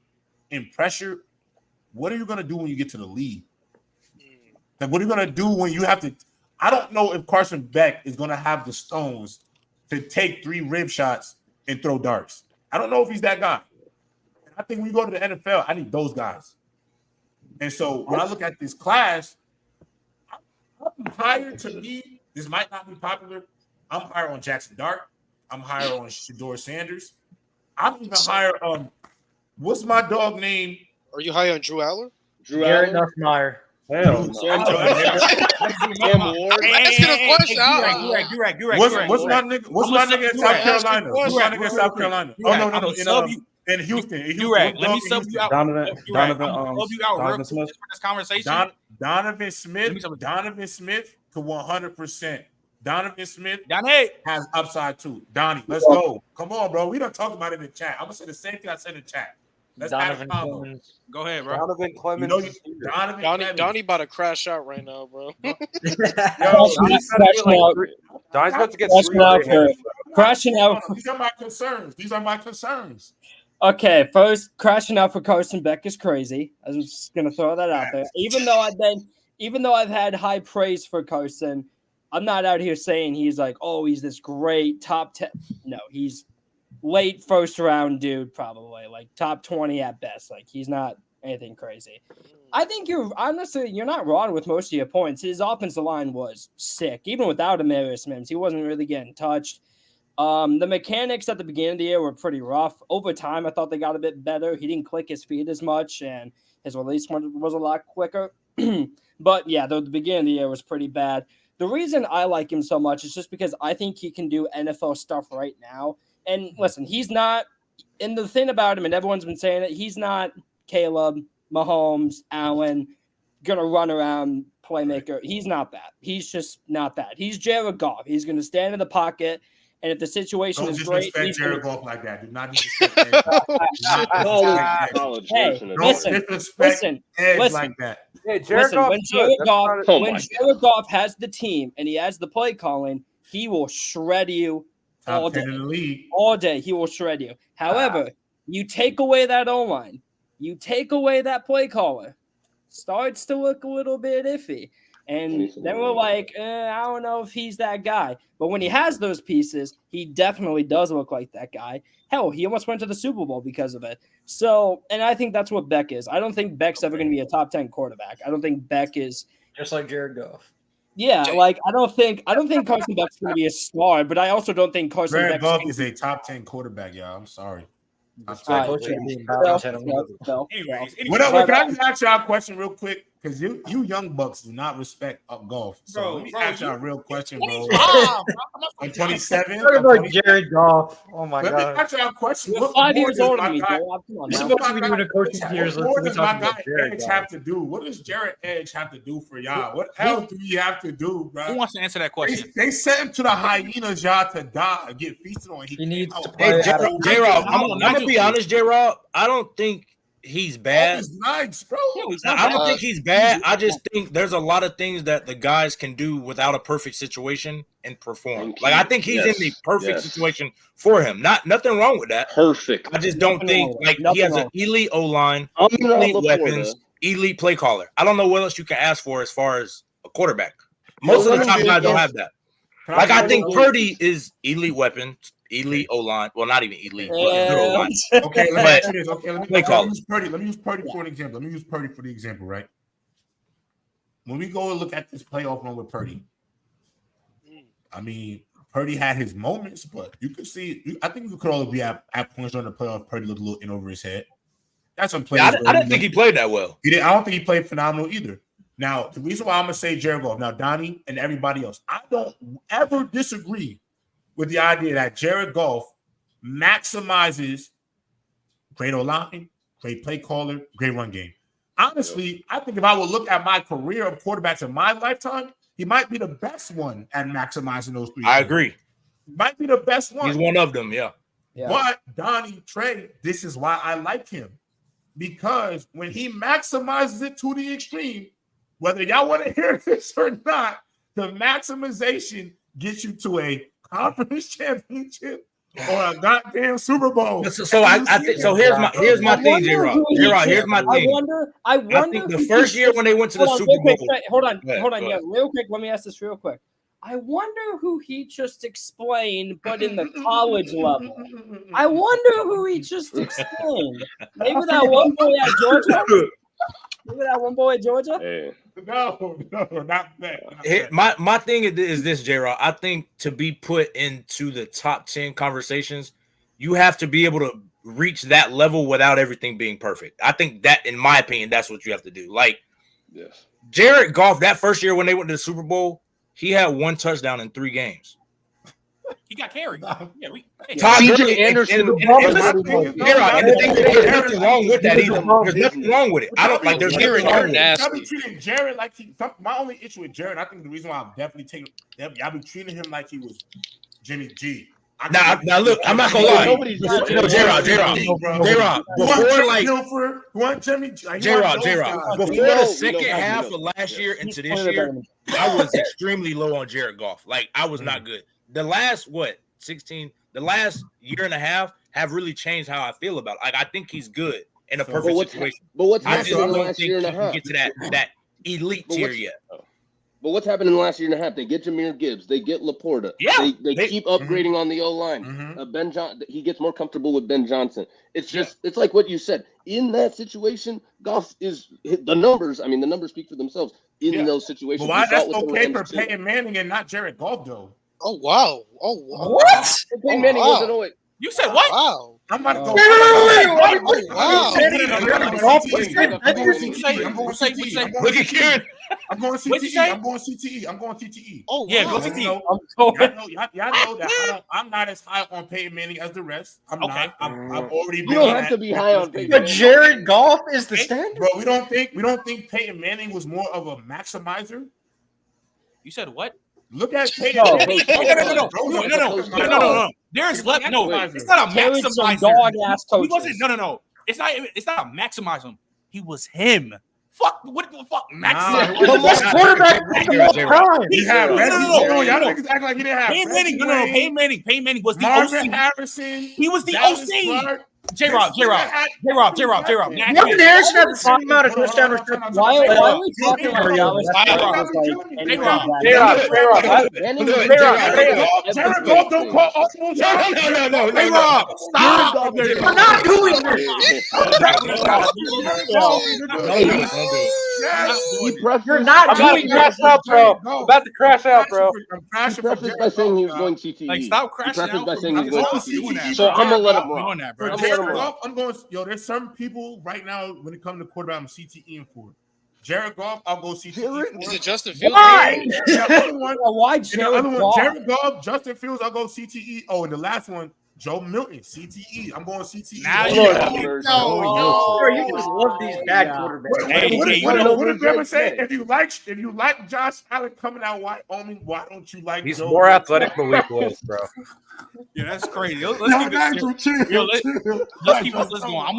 in pressure, what are you going to do when you get to the lead? Like, what are you going to do when you have to? I don't know if Carson Beck is going to have the stones to take 3 rib shots and throw darts. I don't know if he's that guy. I think when you go to the NFL, I need those guys. And so when I look at this class, I'm higher to me. This might not be popular. I'm higher on Jackson Dart. I'm higher on Shedeur Sanders. I'm even higher on what's my dog name? Are you high on Drew Aller? Garrett Nussmeier. Hell, I'm asking a question. You're right. What's my nigga in South Carolina? Who's my nigga in South Carolina? Oh, no. In Houston. You're right. Let me sub you out. Donovan Smith. For this conversation. Donovan Smith could 100% Donovan Smith Donnie. has upside too. Donnie, let's go. Come on, bro. We don't talk about it in the chat. I'm gonna say the same thing I said in the chat. Let's Donovan add a combo. Clemens. Go ahead, bro. Donovan Clemens. You know, is here. Donovan Donnie Clemens. about to crash out right now, bro. Yo, Donnie's about to get Crashing out. These are my concerns. These are my concerns. Okay, first, crashing out for Carson Beck is crazy. I'm just gonna throw that out there. Even though I've had high praise for Carson, I'm not out here saying he's like, oh, he's this great top 10. No, he's late first round dude, probably like top 20 at best. Like he's not anything crazy. I think you're not wrong with most of your points. His offensive line was sick, even without Emarius Mims. He wasn't really getting touched. The mechanics at the beginning of the year were pretty rough. Over time, I thought they got a bit better. He didn't click his feet as much, and his release was a lot quicker. But yeah, the beginning of the year was pretty bad. The reason I like him so much is just because I think he can do NFL stuff right now. And listen, he's not – and the thing about him, and everyone's been saying it, he's not Caleb, Mahomes, Allen, going to run around playmaker. He's not that. He's just not that. He's Jared Goff. He's going to stand in the pocket, and if the situation is great – Don't disrespect Jared Goff like that. Do not disrespect Jared Goff. Hey, listen like that. Hey, Jared listen, Goff, when Jared Goff has the team and he has the play calling, he will shred you all day. In the league. All day, he will shred you. However, you take away that O-line, you take away that play caller, starts to look a little bit iffy. And then we're like, I don't know if he's that guy. But when he has those pieces, he definitely does look like that guy. Hell, he almost went to the Super Bowl because of it. So, and I think that's what Beck is. I don't think Beck's ever going to be a top 10 quarterback. I don't think Beck is just like Jared Goff. Yeah, like I don't think Carson Beck's going to be a star, but I also don't think Carson Jared Beck Goff is a top 10 quarterback, y'all. I'm sorry. Whatever, can I just ask y'all a question real quick? Because you young bucks do not respect golf. So let me ask y'all a real question, bro. I'm 27. Talk about Jared Goff. Oh my god. Let me ask y'all a question. You're What 5 more years does older my than me, guy- Joe. Come on What now. more does my guy Edge have to do? What does Jared Edge have to do for y'all? What else do we have to do, bro? Who wants to answer that question? They sent him to the hyenas, y'all, to die, get feasted on. He needs to Hey, play. J-Rob, I'm gonna be honest, J-Rob. I don't think he's bad. He's nice, bro. I don't think he's bad. I just think there's a lot of things that the guys can do without a perfect situation and perform. Like I think he's in the perfect situation for him. Nothing wrong with that. Perfect. I just don't think he has an elite O-line, elite weapons, elite play caller. I don't know what else you can ask for as far as a quarterback. Most of the top guys don't have that. Like I think Purdy is elite weapons, elite O-line. Well, not even elite. O-line. Okay, let me use Purdy. Let me use Purdy for the example, right? When we go and look at this playoff run with Purdy, I mean, Purdy had his moments, but you could see. I think we could all be at points during the playoff. Purdy looked a little in over his head. That's some plays. I didn't think he played that well. He didn't. I don't think he played phenomenal either. Now, the reason why I'm gonna say Jared Goff, now Donnie and everybody else, I don't ever disagree with the idea that Jared Goff maximizes great O-line, great play caller, great run game. Honestly, I think if I would look at my career of quarterbacks in my lifetime, he might be the best one at maximizing those three. I agree. Might be the best one. He's one of them, yeah. But Donnie, Trey, this is why I like him. Because when he maximizes it to the extreme, whether y'all want to hear this or not, the maximization gets you to a conference championship or a goddamn Super Bowl. So I think so. Here's my thing, J-Rod. Here's my thing. I think the first year when they went to the Super Bowl. Hold on. Yeah, real quick. Let me ask this real quick. I wonder who he just explained, but in the college level. I wonder who he just explained. Maybe that one boy at Georgia. Maybe that one boy at Georgia. Hey. No, not that. My thing is this, J-Rod. I think to be put into the top 10 conversations, you have to be able to reach that level without everything being perfect. I think that, in my opinion, that's what you have to do. Like, Jared Goff, that first year when they went to the Super Bowl, he had one touchdown in 3 games. He got carried. Yeah, CJ Anderson. There's nothing wrong with that either. There's nothing wrong with it. I don't like. There's nothing wrong with it. Y'all be treating Jared like my only issue with Jared, I think the reason why I'm definitely taking y'all be treating him like he was Jimmy G. Now look, I'm not gonna lie. J-Rod, before like J-Rod, before the second half of last year into this year, I was extremely low on Jared Goff. Like I was not good. The last the last year and a half have really changed how I feel about it. Like I think he's good in a perfect situation. But what's I happened just in the don't last think year he and a can half? get to that elite tier yet. But what's happened in the last year and a half? They get Jahmyr Gibbs. They get Laporta. Yeah, they keep upgrading on the O-line. He gets more comfortable with Ben Johnson. It's just it's like what you said. In that situation, Goff is the numbers. I mean, the numbers speak for themselves in those situations. But why that's okay for Peyton Manning and not Jared Goff, though? Oh wow! Oh wow! What? Peyton Manning wasn't always. You said what? Wow! I'm about to go. Look at Kieran. I'm going CTE. I'm going CTE. Oh yeah, wow. go CTE. Y'all know that I'm not as high on Peyton Manning as the rest. I'm not. I've already been. You don't have to be high on Peyton. But Jared Goff is the standard. Bro, we don't think Peyton Manning was more of a maximizer. You said what? Look at Peyton Manning. No. There's left. No, it's not a maximizer. Dog-ass coaches. He wasn't. No. It's not a maximizer. He was him. Fuck. What the fuck? Maximizer. The most quarterback of all time. He had y'all niggas act like he didn't have Peyton Manning was the Marvin OC. Harrison. He was the OC. J-Rob. Marvin Harrison had the same amount of touchdown receptions. Why are we talking about Dallas? Jared Goff don't call awful. No. J-Rob, stop. We're not doing this. You're not doing this. About to crash out, bro. I'm crashing by saying he was going CTE. Like, stop crashing out. By saying he was going CTE. So I'm gonna let him rock. I'm going. There's some people right now when it comes to quarterback, I'm CTEing for. Jared Goff, I'll go CTE. Is it Justin Fields? Why? Why Jared Goff, Justin Fields, I'll go CTE. Oh, and the last one, Joe Milton, CTE. I'm going CTE. Now you you just love these bad quarterbacks. What did Grandma say? If you like Josh Allen coming out why don't you like? He's Joe more Milton? athletic than Malik Willis, bro. Yeah, that's crazy. Let's keep this going. I'm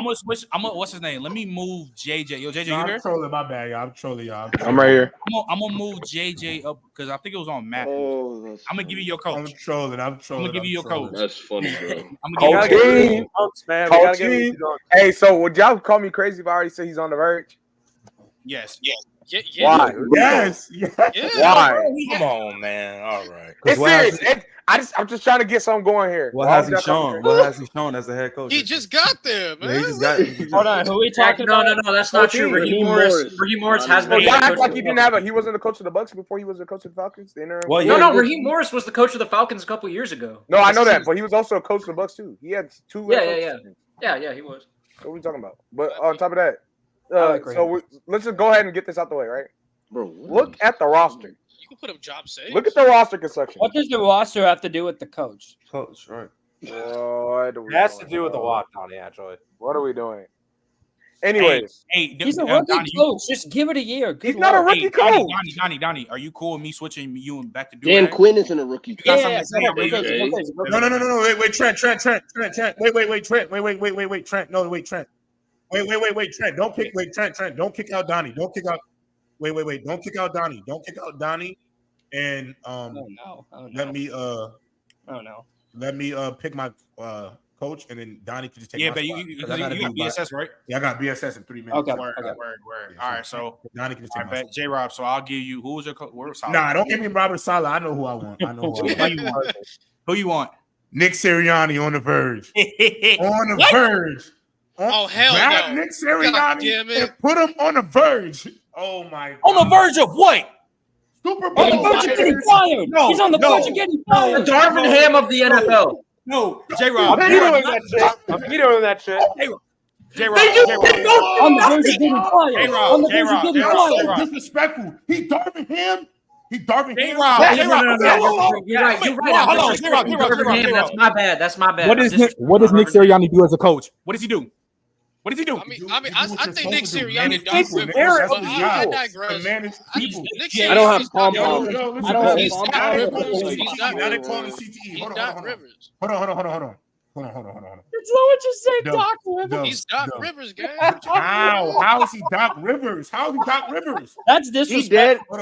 gonna switch. What's his name? Let me move JJ. Yo, JJ, you I'm here? trolling. My bad, y'all. I'm trolling y'all. I'm right here. I'm gonna move JJ up because I think it was on Matthews. I'm gonna give you your coach. I'm trolling. I'm gonna give you your coach. That's funny, bro. I'm gonna give you Hey, so would y'all call me crazy if I already said he's on the verge? Yes. Yeah. Why? Yes. Why? Come on, man. All right. It's serious. I'm just trying to get something going here. What has he shown? What has he shown as a head coach? He just got there, man. Yeah, he just got. Hold on, who are we talking about? No, that's not true. Raheem Morris has been. Y'all act like he didn't have he wasn't the coach of the Bucs before he was the coach of the Falcons. The interim. Well, No, Raheem Morris was the coach of the Falcons a couple years ago. No, I know that, but he was also a coach of the Bucs too. He had two. Yeah, he was. What are we talking about? But on top of that, let's just go ahead and get this out the way, right? Bro, look at the roster. You can put up job saves. Look at the roster construction. What does the roster have to do with the coach? Coach, right? What It has to do with the walk, Donnie, actually. What are we doing? Anyways, he's a rookie coach. Just give it a year. He's not a rookie coach. Donnie, are you cool with me switching you and back to Dan Quinn isn't a rookie coach. No. Wait, Trent. Wait, Trent. No, wait, Trent. Wait, Trent. Don't kick. Wait, Trent. Don't kick out Donnie. Don't kick out. Wait. Don't kick out Donnie. Don't kick out Donnie. And let me pick my coach, and then Donnie can just take. Yeah, my but spot. you got BSS, right? Yeah, I got BSS in 3 minutes. Okay. Word. All right, so Donnie can just take my spot. J Rob. So I'll give you. Who was your coach? Nah, don't give me Robert Saleh. I know who I want. Who you want? Nick Sirianni on the verge. On the verge. Oh hell Grab no! Nick Sirianni and put him on the verge. Oh my God. On the verge of what? Super Bowl. On the verge of getting fired. No, he's on the verge of getting fired. The Darvin Ham of the NFL. No, J Rob. I'm vetoing that shit. J-Rob. On the verge of getting fired. On the verge of getting fired. Disrespectful. He Darvin Ham. He Darvin Ham. You're right. That's my bad. That's my bad. What does Nick Sirianni do as a coach? What does he do? What does he do? I think Nick Sirianni does Rivers. I digress. I don't have pom pom. I don't have pom pom. He's Doc Rivers. Hold on. It's what you say, Doc Rivers. He's Doc Rivers, guy. How is he Doc Rivers? How is he Doc Rivers? That's disrespectful.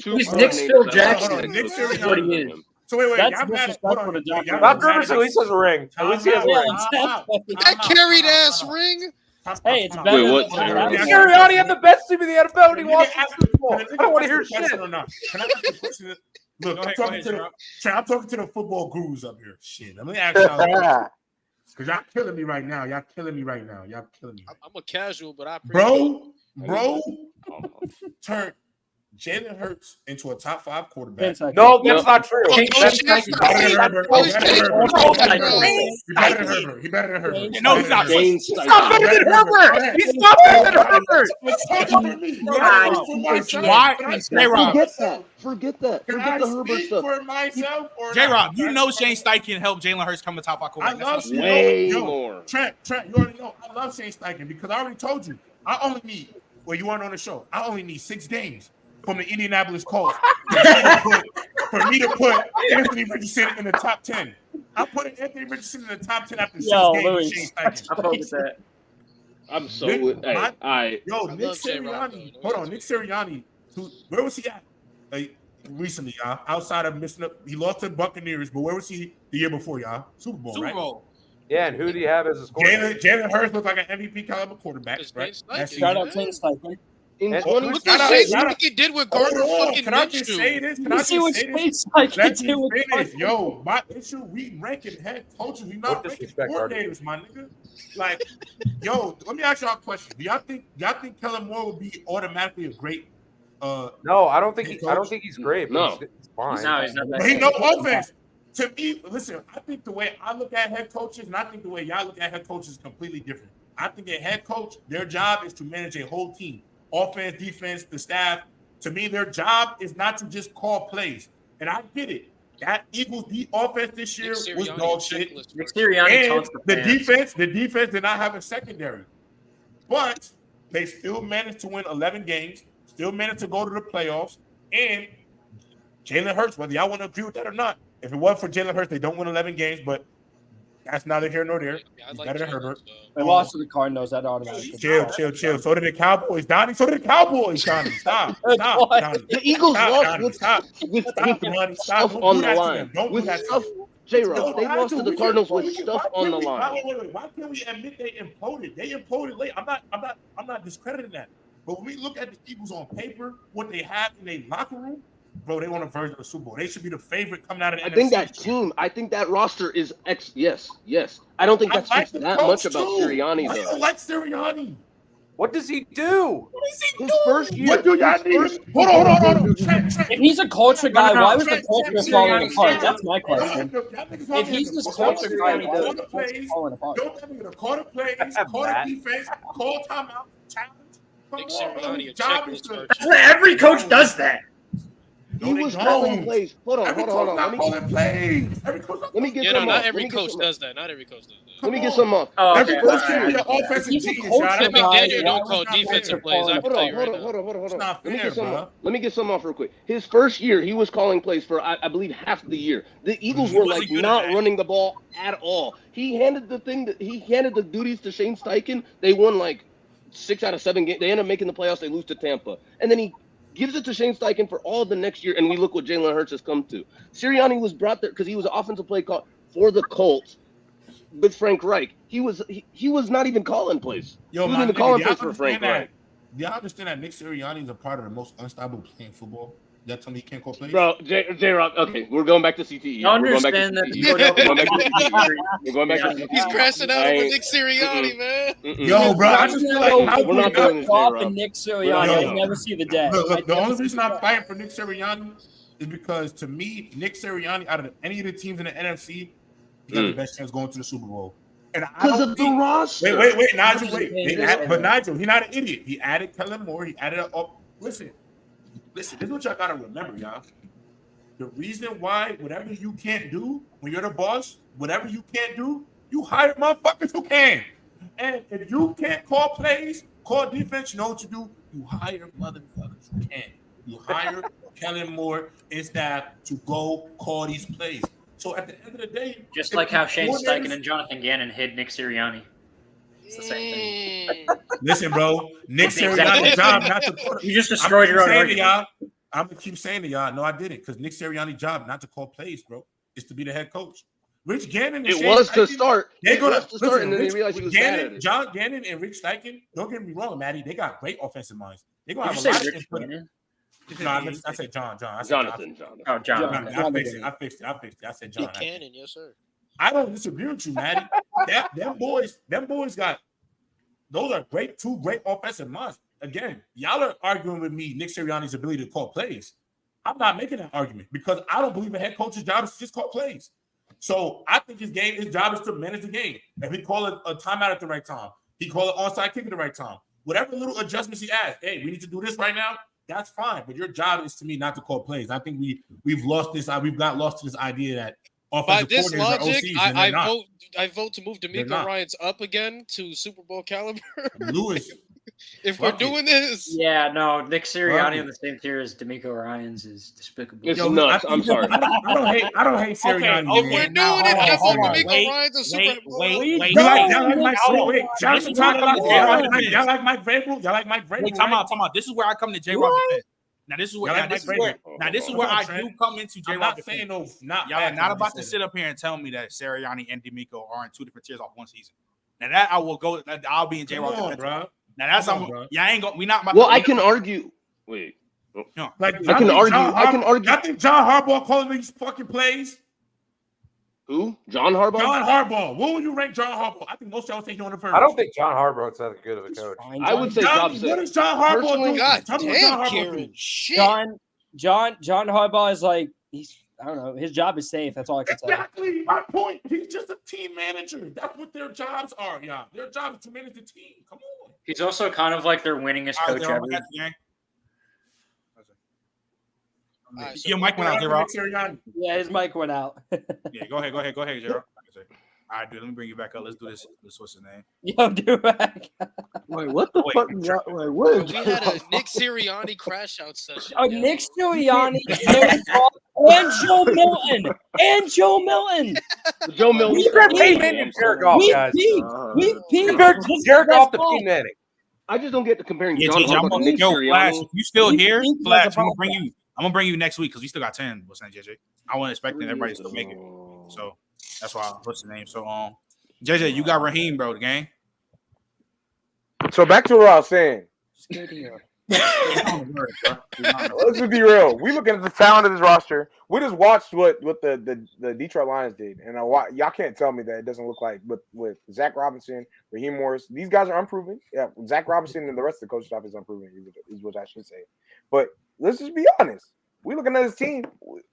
He's Nick Phil Jackson. Nick Sirianni. What he is. So wait. That's Y'all mad? disrespectful to Doc Doc Rivers at least has a ring. At least he has a ring. That carried ass ring. Hey, it's better. Wait, what? Sirianni had the best team in the NFL and he lost the Super Bowl. I don't want to hear shit. Can I ask a question? Look, I'm talking to the football gurus up here. Shit, let me ask y'all. Because y'all killing me right now. I'm a casual, but I appreciate bro, turn Jalen Hurts into a top 5 quarterback. No, that's not true. He better than Herbert. No, he's not. He's not better than Herbert. He's not better than Herbert. Why? Forget that. Forget the Herbert stuff. J-Rob, you know Shane Steichen helped Jalen Hurts come to top 5 quarterback. I love way more. Trent, you already know. I love Shane Steichen because I already told you. I only need, you weren't on the show. I only need 6 games from the Indianapolis Colts for me to put Anthony Richardson in the top 10. I'm putting Anthony Richardson in the top 10 after 6 games with Shane Steichen. I'm so with Nick Sirianni. Hold on, Nick Sirianni. Where was he at recently, y'all? Outside of missing up, he lost to the Buccaneers, but where was he the year before, y'all? Super Bowl, right? Yeah, and who do you have as a score? Jalen Hurts looked like an MVP caliber quarterback, right? Shout out Shane Steichen. Look what Shane Steichen did with Gardner fucking Can I just say this? Yo, my issue, we ranking head coaches. We not ranking coordinators, my nigga. Like, yo, let me ask y'all a question. Do y'all think Kellen Moore would be automatically a great No, I don't think he's great. No. He's fine. No, he's not that But he great. no offense. To me, listen, I think the way I look at head coaches and I think the way y'all look at head coaches is completely different. I think a head coach, their job is to manage a whole team. Offense, defense, the staff. To me, their job is not to just call plays. And I get it. That Eagles offense this year was dog shit. Nick Sirianni taunts the defense did not have a secondary. But they still managed to win 11 games, still managed to go to the playoffs, and Jalen Hurts, whether y'all want to agree with that or not, if it wasn't for Jalen Hurts, they don't win 11 games, but that's neither here nor there. He's better than Herbert. They lost to the Cardinals. That automatically. Chill. So did the Cowboys, Donnie. So did the Cowboys, Donnie. Stop, Donnie. The Eagles lost with stuff on the line. With stuff, J-Rob, they lost to the Cardinals with stuff on the line. Wait. Why can't we admit they imploded? They imploded late. I'm not discrediting that. But when we look at the Eagles on paper, what they have in their locker room, bro, they want a version of the Super Bowl. They should be the favorite coming out of the NFC. I think that roster is yes. I don't think that speaks that much about Sirianni, though. I don't like Sirianni. What does he do? His first year. What do y'all need? Hold on. If he's a culture guy, why was the culture falling apart? That's my question. If he's this culture guy, why was the culture falling apart? Don't tell me to call the plays, call the defense, call timeout, challenge. Nick Sirianni, a checklist coach. Every coach does that. He was calling plays. Hold on. Let me get some off. Not every coach does that. Let me get some off. Every coach can be an offensive genius. McDaniel don't call defensive plays. Hold on. Let me get some off real quick. His first year, he was calling plays for I believe half the year. The Eagles were like not running the ball at all. He handed the duties to Shane Steichen. They won like 6 out of 7 games. They end up making the playoffs. They lose to Tampa, and then he gives it to Shane Steichen for all the next year, and we look what Jalen Hurts has come to. Sirianni was brought there because he was an offensive play call for the Colts with Frank Reich. He was not even calling plays. He wasn't even calling plays for Frank Reich. Do y'all understand that Nick Sirianni is a part of the most unstable play in football? That tell me he can't call plays? Bro, J-Rock, okay, we're going back to CTE. I understand that. We're going back to CTE. He's crashing out over Nick Sirianni, man. Yo, bro, I just feel like we're not doing this, Goff and Nick Sirianni. I never see the day. Look, the only reason I'm fighting for Nick Sirianni is because, to me, Nick Sirianni, out of any of the teams in the NFC, he got the best chance going to the Super Bowl. Because of the roster. Wait, Nigel, but Nigel, he's not an idiot. He added Kellen Moore. He added listen, Listen, this is what y'all gotta remember, y'all. The reason why whatever you can't do when you're the boss, whatever you can't do, you hire motherfuckers who can. And if you can't call plays, call defense, you know what you do? You hire motherfuckers who can. You hire Kellen Moore and staff to go call these plays. So at the end of the day, just like how Shane Steichen and Jonathan Gannon hid Nick Sirianni. It's the same thing. Listen, bro, Nick Sirianni's job not to. You just destroyed your own argument. I'm gonna keep saying to y'all, no, I didn't, because Nick Sirianni's job not to call plays, bro, is to be the head coach. Rich Gannon. It was to start. They're going to start, and then they realized he was bad at it. John Gannon and Rich Steichen. Don't get me wrong, Maddie. They got great offensive minds. They're gonna have a lot of input. No, I said John. Jonathan. Oh, John. I fixed it. I said John. Cannon, yes, sir. I don't disagree with you, Maddie. them boys got. Those are two great offensive minds. Again, y'all are arguing with me Nick Sirianni's ability to call plays. I'm not making that argument because I don't believe a head coach's job is to just call plays. So I think his job is to manage the game. If he call a timeout at the right time, he call an onside kick at the right time. Whatever little adjustments he adds, hey, we need to do this right now. That's fine. But your job is to me not to call plays. I think we've lost this. We've got lost to this idea that by this logic, I vote to move DeMeco Ryans up again to Super Bowl caliber. Lewis. If we're doing this, yeah, no, Nick Sirianni on the same tier as DeMeco Ryans is despicable. It's nuts. I'm sorry. I don't hate Sirianni. If we're doing it, I think DeMeco Ryans is Super Bowl. Wait. Y'all like Mike Vrabel? Y'all like Mike Vrabel? Wait, time out. This is where I come to J-Rob defense. Now this is where I do come into J-Rob defense. Y'all not about to sit up here and tell me that Sirianni and DeMeco are in two different tiers off one season. Now that I will go. I'll be in J-Rob defense, bro. Now that's y'all ain't gonna. We not. Well, I can argue. Wait. Like I can argue. I think John Harbaugh calling these fucking plays. Who? John Harbaugh? John Harbaugh. What would you rank John Harbaugh? I think most y'all think on the first. I don't think John Harbaugh's that good of a coach. I would say top six. What is John Harbaugh doing? God damn, Kieran. Shit. John Harbaugh is like I don't know. His job is safe. That's all I can say. Exactly my point. He's just a team manager. That's what their jobs are. Yeah, their job is to manage the team. Come on. He's also kind of like their winningest coach ever. Your mic went out, J-Rob. Yeah, his mic went out. Yeah, go ahead, J-Rob. All right, dude, let me bring you back up. Let's do this. What's his name? Yo, Durag. Wait, what the fuck? Wait, what? We had a Nick Sirianni crash out session. Oh, Nick Sirianni and Joe Milton. Joe Milton. We jerk off, guys. We jerk off the P Manning. I just don't get to comparing John Harbaugh to Nick Sirianni. Flash, if you still here, Flash, I'm gonna bring you next week because we still got 10. What's that, JJ? I wasn't expecting everybody to make it, so that's why. What's the name? So, JJ, you got Raheem, bro. The game. So back to what I was saying. Let's just be real. We looking at the talent of this roster. We just watched what the Detroit Lions did, and y'all can't tell me that it doesn't look like with Zach Robinson, Raheem Morris. These guys are unproven. Yeah, Zach Robinson and the rest of the coaching staff is unproven. Is what I should say. But let's just be honest. We looking at this team.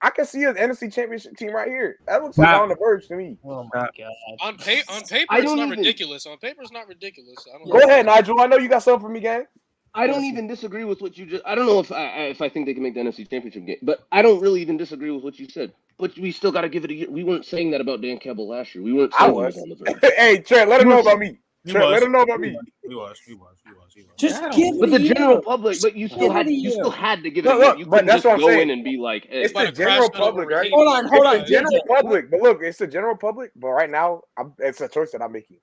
I can see an NFC Championship team right here. That looks like on the verge to me. Oh my god! On paper, it's not ridiculous. On paper, it's not ridiculous. Go ahead, Nigel. I know you got something for me, gang. I don't even disagree with what you just. I don't know if I think they can make the NFC Championship game, but I don't really even disagree with what you said. But we still got to give it a year. We weren't saying that about Dan Campbell last year. We weren't saying that on the verge. Hey, Trent, let him know about me. Let him know about me. He was. Just give but the general public, but you still had to give it a year. You couldn't just go in and be like, hey, it's the general public, right? Hold on. It's the general public. But look, it's the general public. But right now, it's a choice that I'm making.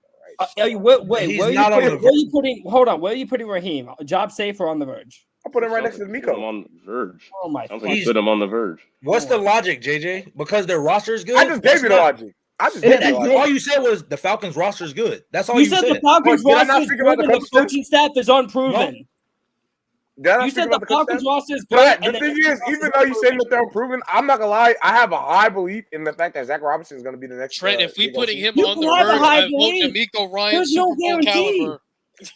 Wait, where are you putting? Hold on, where are you putting Raheem? Job safe or on the verge? I put him right next to Miko. I'm on the verge. Oh my! I think put him on the verge. What's the logic, JJ? Because their roster is good. I just gave you the logic. All you said was the Falcons roster is good. That's all you said. The Falcons roster is good, and the coaching staff is unproven. You said the Falcons roster is good. The thing is, even though you say that they're unproven, I'm not gonna lie. I have a high belief in the fact that Zach Robinson is gonna be the next. Trent, if we putting him on the verge, I vote DeMeco Ryan Super Bowl caliber.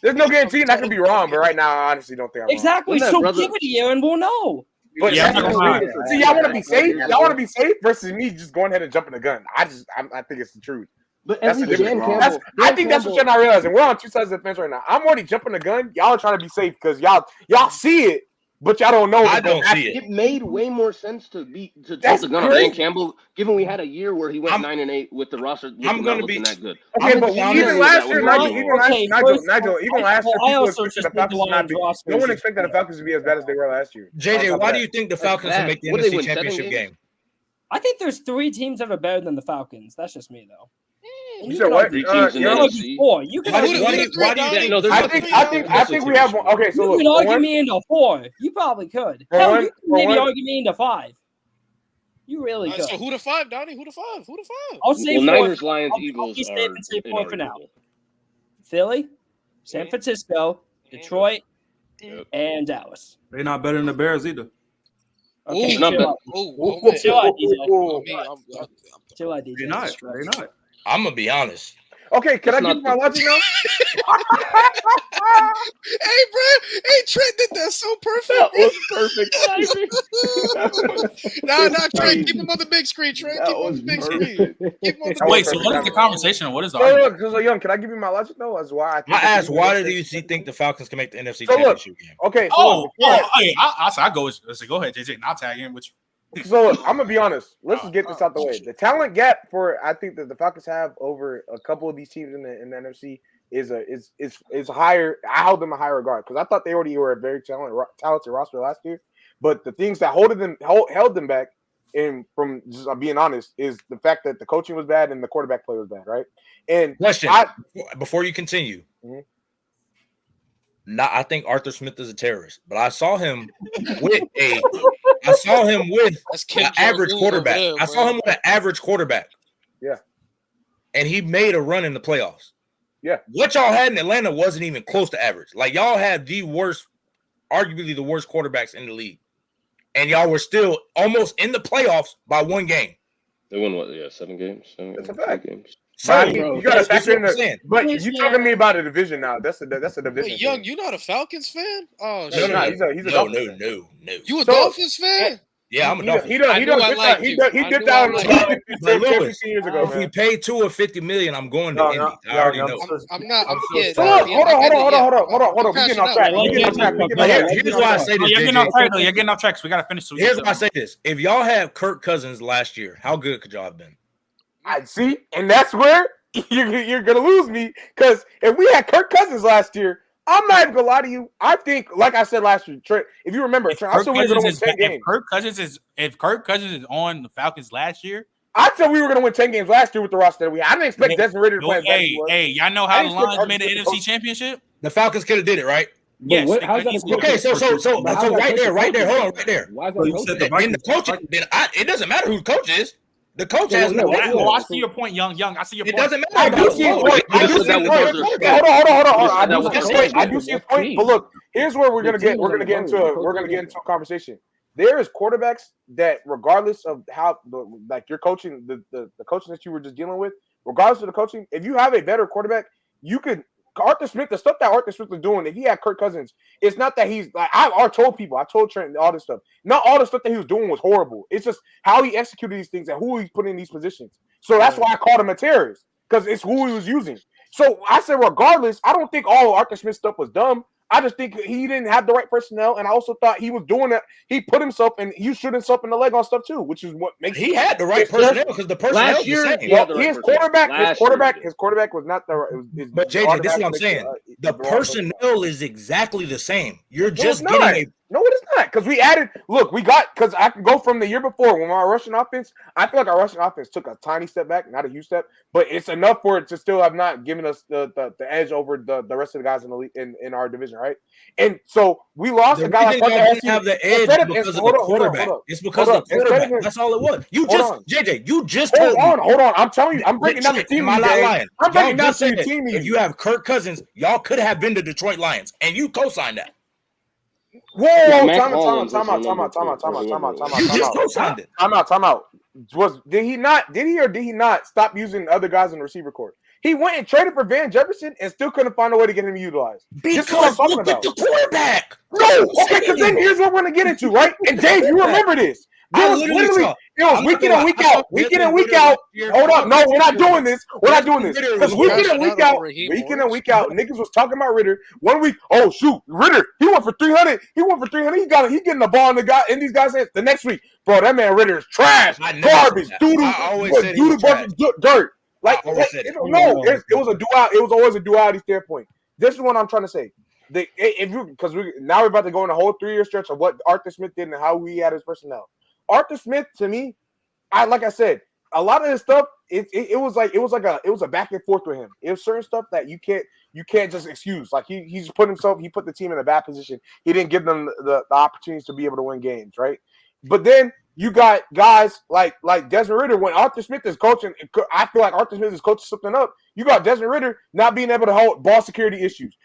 There's no guarantee, and I could be wrong, but right now, I honestly don't think I'm exactly. wrong. So give it a year, and we'll know. But yeah, see, y'all want to be safe. Y'all want to be safe versus me just going ahead and jumping the gun. I think it's the truth. But that's the difference. I think that's what you're not realizing. We're on two sides of the fence right now. I'm already jumping the gun. Y'all are trying to be safe because y'all see it, but y'all don't know. I don't see it. It made way more sense to take That's the gun on great. Dan Campbell, given we had a year where he went 9-8 with the roster. I'm going to be be that good. Okay, but even last year, Nigel, even last year, people expected the Falcons to not be. No one expected the Falcons to be as bad as they were last year. JJ, why do you think the Falcons can make the NFC Championship game? I think there's 3 teams that are better than the Falcons. That's just me, though. You said what? 3 teams in the NFC. 4. You can argue I think we have one. Okay, so you can argue me into 4. You probably could. Hell, you can maybe argue me into 5. You really could. So who to 5, Donnie? Who to 5? I'll say 4. Niners, Lions, Eagles say 4 for now. Philly, San Francisco, Detroit, and Dallas. They're not better than the Bears either. Okay, chill out, DJ. They're not. I'm gonna be honest. Okay, can I give my logic now? Hey, bro. Hey, Trent did that so perfect. That was perfect. Nah, Trent. Keep him on the big screen, Trent. Keep him on the big screen. Wait, so what is the conversation? What is the argument? So, Young, can I give you my logic, though? As why I asked, why do you think the Falcons can make the NFC Championship game? Okay. I go with, go ahead, JJ, and I'll tag in with you. So look, I'm gonna be honest. Let's just get this out the way. The talent gap I think that the Falcons have over a couple of these teams in the NFC is higher. I held them a higher regard because I thought they already were a very talented roster last year. But the things that held them back, and from just being honest, is the fact that the coaching was bad and the quarterback play was bad, right? And question before you continue. Mm-hmm. I think Arthur Smith is a terrorist, but I saw him with an average quarterback. I saw him with an average quarterback. Yeah. And he made a run in the playoffs. Yeah. What y'all had in Atlanta wasn't even close to average. Like, y'all had arguably the worst quarterbacks in the league. And y'all were still almost in the playoffs by 1 game. They won 7 games? That's a fact. Games. So, you gotta factor in the, but you talking to me about a division now. That's a division. Wait, Young, you not a Falcons fan? Oh, no, shit. He's a Dolphins no. You a Dolphins fan? Yeah, I'm a Dolphins. He dipped out 15 years ago. If we pay Tua $50 million, I'm going to Indy. I already know. I'm not. Hold on. We're getting off track. Here's why I say this. You're getting off track. You're getting off track. So we gotta finish. Here's why I say this. If y'all have Kirk Cousins last year, how good could y'all have been? I see, and that's where you're gonna lose me, because if we had Kirk Cousins last year, I'm not even gonna lie to you. I think, like I said last year, Trent, if you remember, Trent, I said we were gonna win 10 games. If Kirk Cousins is on the Falcons last year, I said we were gonna win 10 games last year with the roster that we had. I didn't expect Desmond Ridder to play. Hey, y'all know how the Lions made the NFC Championship? The Falcons could have did it, right? Yes. Okay, so right there. Hold on, right there. Why is that in the coaching? It doesn't matter who the coach is. The coach has no. I see your point, Young. I see your point. It doesn't matter. I do see his point. I do see his point. But look, here's where we're gonna get into a conversation. There is quarterbacks that, regardless of how your coaching, the coaching that you were just dealing with, regardless of the coaching, if you have a better quarterback, you could. Arthur Smith, the stuff that Arthur Smith was doing, if he had Kirk Cousins, it's not that he's like, I told people, I told Trent all this stuff. Not all the stuff that he was doing was horrible. It's just how he executed these things and who he's putting in these positions. So that's why I called him a terrorist, because it's who he was using. So I said, regardless, I don't think all Arthur Smith stuff was dumb. I just think he didn't have the right personnel, and I also thought he was doing that. He put himself and he shot himself in the leg on stuff too, which is what makes he had the right personnel, because the personnel last year. His quarterback was not the right. But JJ, this is what I'm saying. The personnel is exactly the same. You're just getting a. No, it is not, because we added. Look, because I can go from the year before when our rushing offense. I feel like our rushing offense took a tiny step back, not a huge step, but it's enough for it to still have not given us the edge over the rest of the guys in the league, in our division, right? And so we lost a guy like didn't have the edge because of the quarterback. It's because of the quarterback. That's all it was. You just told me. Hold on. I'm telling you, I'm breaking down the team. I'm not lying. I'm breaking down the team. If you have Kirk Cousins, y'all could have been the Detroit Lions, and you co-signed that. Whoa, time out. Did he not stop using other guys in the receiver corps? He went and traded for Van Jefferson and still couldn't find a way to get him utilized. Because look at the quarterback. No, okay, because then here's what we're going to get into, right? And Dave, you remember this. It was week in and week out. Week in and week out. Hold up. No, we're not doing this. We're not doing this. Because week in and week out, niggas was talking about Ritter. 1 week, oh shoot, Ritter, he went for 300. He getting the ball in these guys' hands. The next week, bro, that man Ritter is trash, garbage, doodle, dirt. Like, no, it was a duality. It was always a duality standpoint. This is what I'm trying to say. Now we're about to go in a whole 3-year stretch of what Arthur Smith did and how he had his personnel. Arthur Smith, to me, like I said, a lot of this stuff, it was a back and forth with him. It was certain stuff that you can't just excuse. Like he put the team in a bad position. He didn't give them the opportunities to be able to win games, right? But then you got guys like Desmond Ridder. When Arthur Smith is coaching, I feel like Arthur Smith is coaching something up. You got Desmond Ridder not being able to hold ball security issues,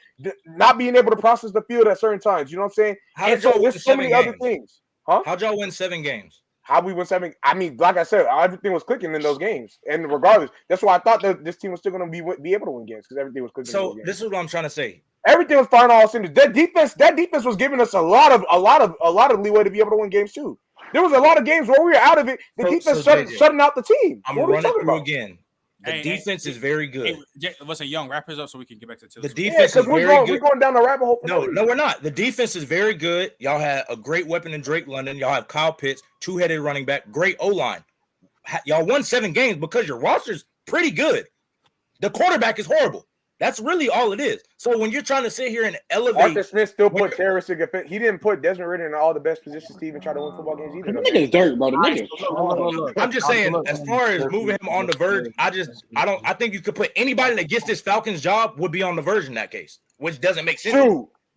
not being able to process the field at certain times. You know what I'm saying? And so there's so many other things. Huh? How'd y'all win 7 games? How we win 7? I mean, like I said, everything was clicking in those games, and regardless, that's why I thought that this team was still going to be able to win games because everything was clicking. So this is what I'm trying to say. Everything was firing all cylinders. That defense was giving us a lot of leeway to be able to win games too. There was a lot of games where we were out of it. The defense shutting out the team. I'm running through again. The defense is very good. Listen, Young, wrap this up so we can get back to the defense. Is very good. We're going down the rabbit hole. No, we're not. The defense is very good. Y'all had a great weapon in Drake London. Y'all have Kyle Pitts, 2-headed running back, great O-line. Y'all won 7 games because your roster's pretty good. The quarterback is horrible. That's really all it is. So when you're trying to sit here and elevate, Arthur Smith still put terroristic offense. He didn't put Desmond Ridder in all the best positions to even try to win football games either. The nigga's dirt, bro. The nigga. I'm just saying, as far as moving him on the verge, I think you could put anybody that gets this Falcons job would be on the verge in that case, which doesn't make sense.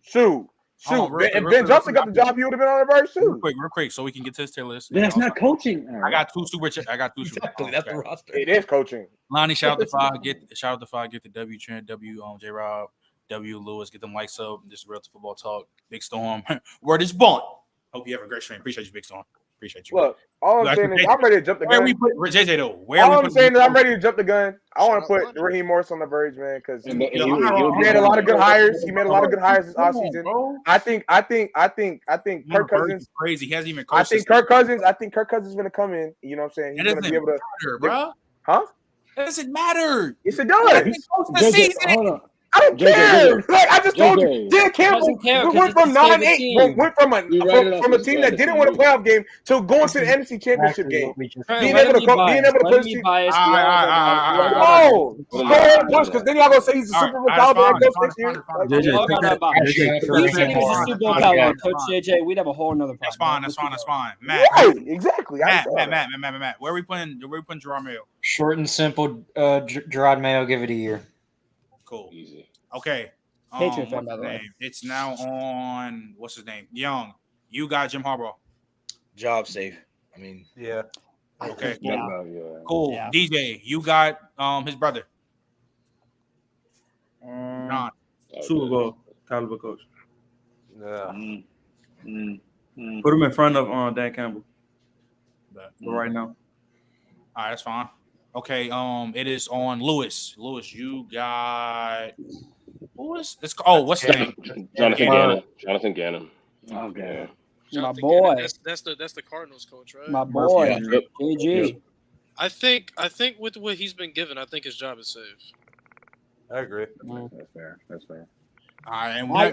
Shoot. If Ben Johnson got the job, he would have been on the verge too. Real quick, so we can get to this tier list. That's not coaching. I got 2 super chats. Exactly, that's the roster. It is coaching. Lonnie, shout out to 5. Get the W Trent, W J Rob, W Lewis. Get them likes up. This is Real to Football Talk. Big Storm. Word is born. Hope you have a great stream. Appreciate you, Big Storm. Appreciate you. Look, all I'm saying is I'm ready to jump the gun. Where we put JJ though? All I'm saying is I'm ready to jump the gun. I want to put Raheem Morris on the verge, man, because he made a lot of good hires. He made a lot of good hires this offseason. I think Kirk Cousins crazy. He hasn't even. I think Kirk Cousins is going to come in. You know what I'm saying? He's going to be able to. Bro. Huh? That doesn't matter. Yes, it does. Hold on. I don't care. Like I just told you, Dan Campbell went from 9-8, went from a team that didn't win a playoff game to going to the NFC Championship game. Being able to put his team. Oh, go ahead and push, because then y'all gonna say he's a Super Bowl caliber head coach next year. Coach JJ, we'd have a whole nother. That's fine. Matt, exactly. Matt. Where are we putting Gerard Mayo? Short and simple. Gerard Mayo, give it a year. Cool. Easy. Okay. Patriot fan, by the way. It's now on what's his name? Young. You got Jim Harbaugh. Job safe. I mean, yeah. Okay. Yeah. Cool. Yeah. DJ, you got his brother. Super Bowl caliber coach. Yeah. Put him in front of Dan Campbell. Right now. All right, that's fine. Okay, it is on Lewis. Lewis, you got what's his name? Jonathan Gannon. Okay. My boy. That's the Cardinals coach, right? My boy. JG. I think with what he's been given, I think his job is safe. I agree. That's fair. All right, and we're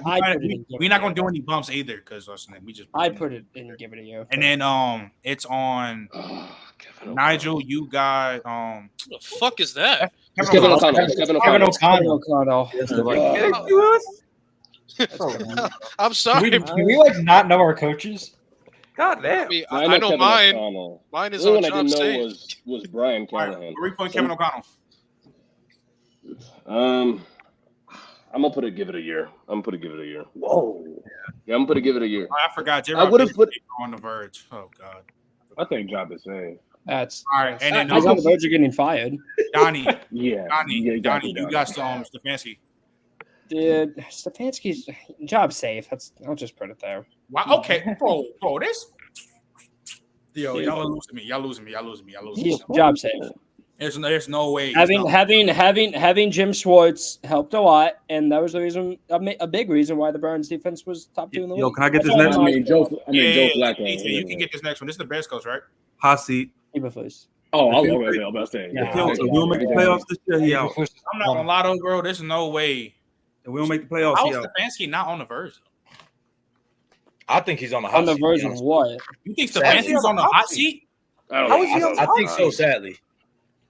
not gonna do any bumps either because we just. I put it in and give it a year. And then it's on Nigel. You got What the fuck is that? Kevin O'Connell. I'm sorry. Can we like not know our coaches? God damn. I know mine. Mine is on job safe. Was Brian Callahan. Where we putting Kevin O'Connell? I'm gonna give it a year. Whoa. Yeah, I'm gonna give it a year. Oh, I forgot. I would have put on the verge. Oh God. I think job is safe. That's all right. And then on the verge of getting fired. Donnie. Donnie, you got Stefanski. Dude, Stefanski's job safe. I'll just put it there. Wow. Okay, bro, this. Yo, y'all losing me. He's job safe. There's no way. Having Jim Schwartz helped a lot, and that was the reason, a big reason why the Browns defense was top 2 in the league. Yo, can I get this next one? Joe Flacco. You can get this next one. This is the Bears coach, right? Hot seat. Eberflus. Oh, I If was we- about to say. If we don't make the playoffs this year, he out. I'm not gonna lie though, bro. There's no way. If we don't make the playoffs, How he is out. Stefanski not on the verge? I think he's on the hot On the seat. verge of what? You think Sadly. Stefanski's on the hot seat? How is he on the I hot think so, seat? sadly.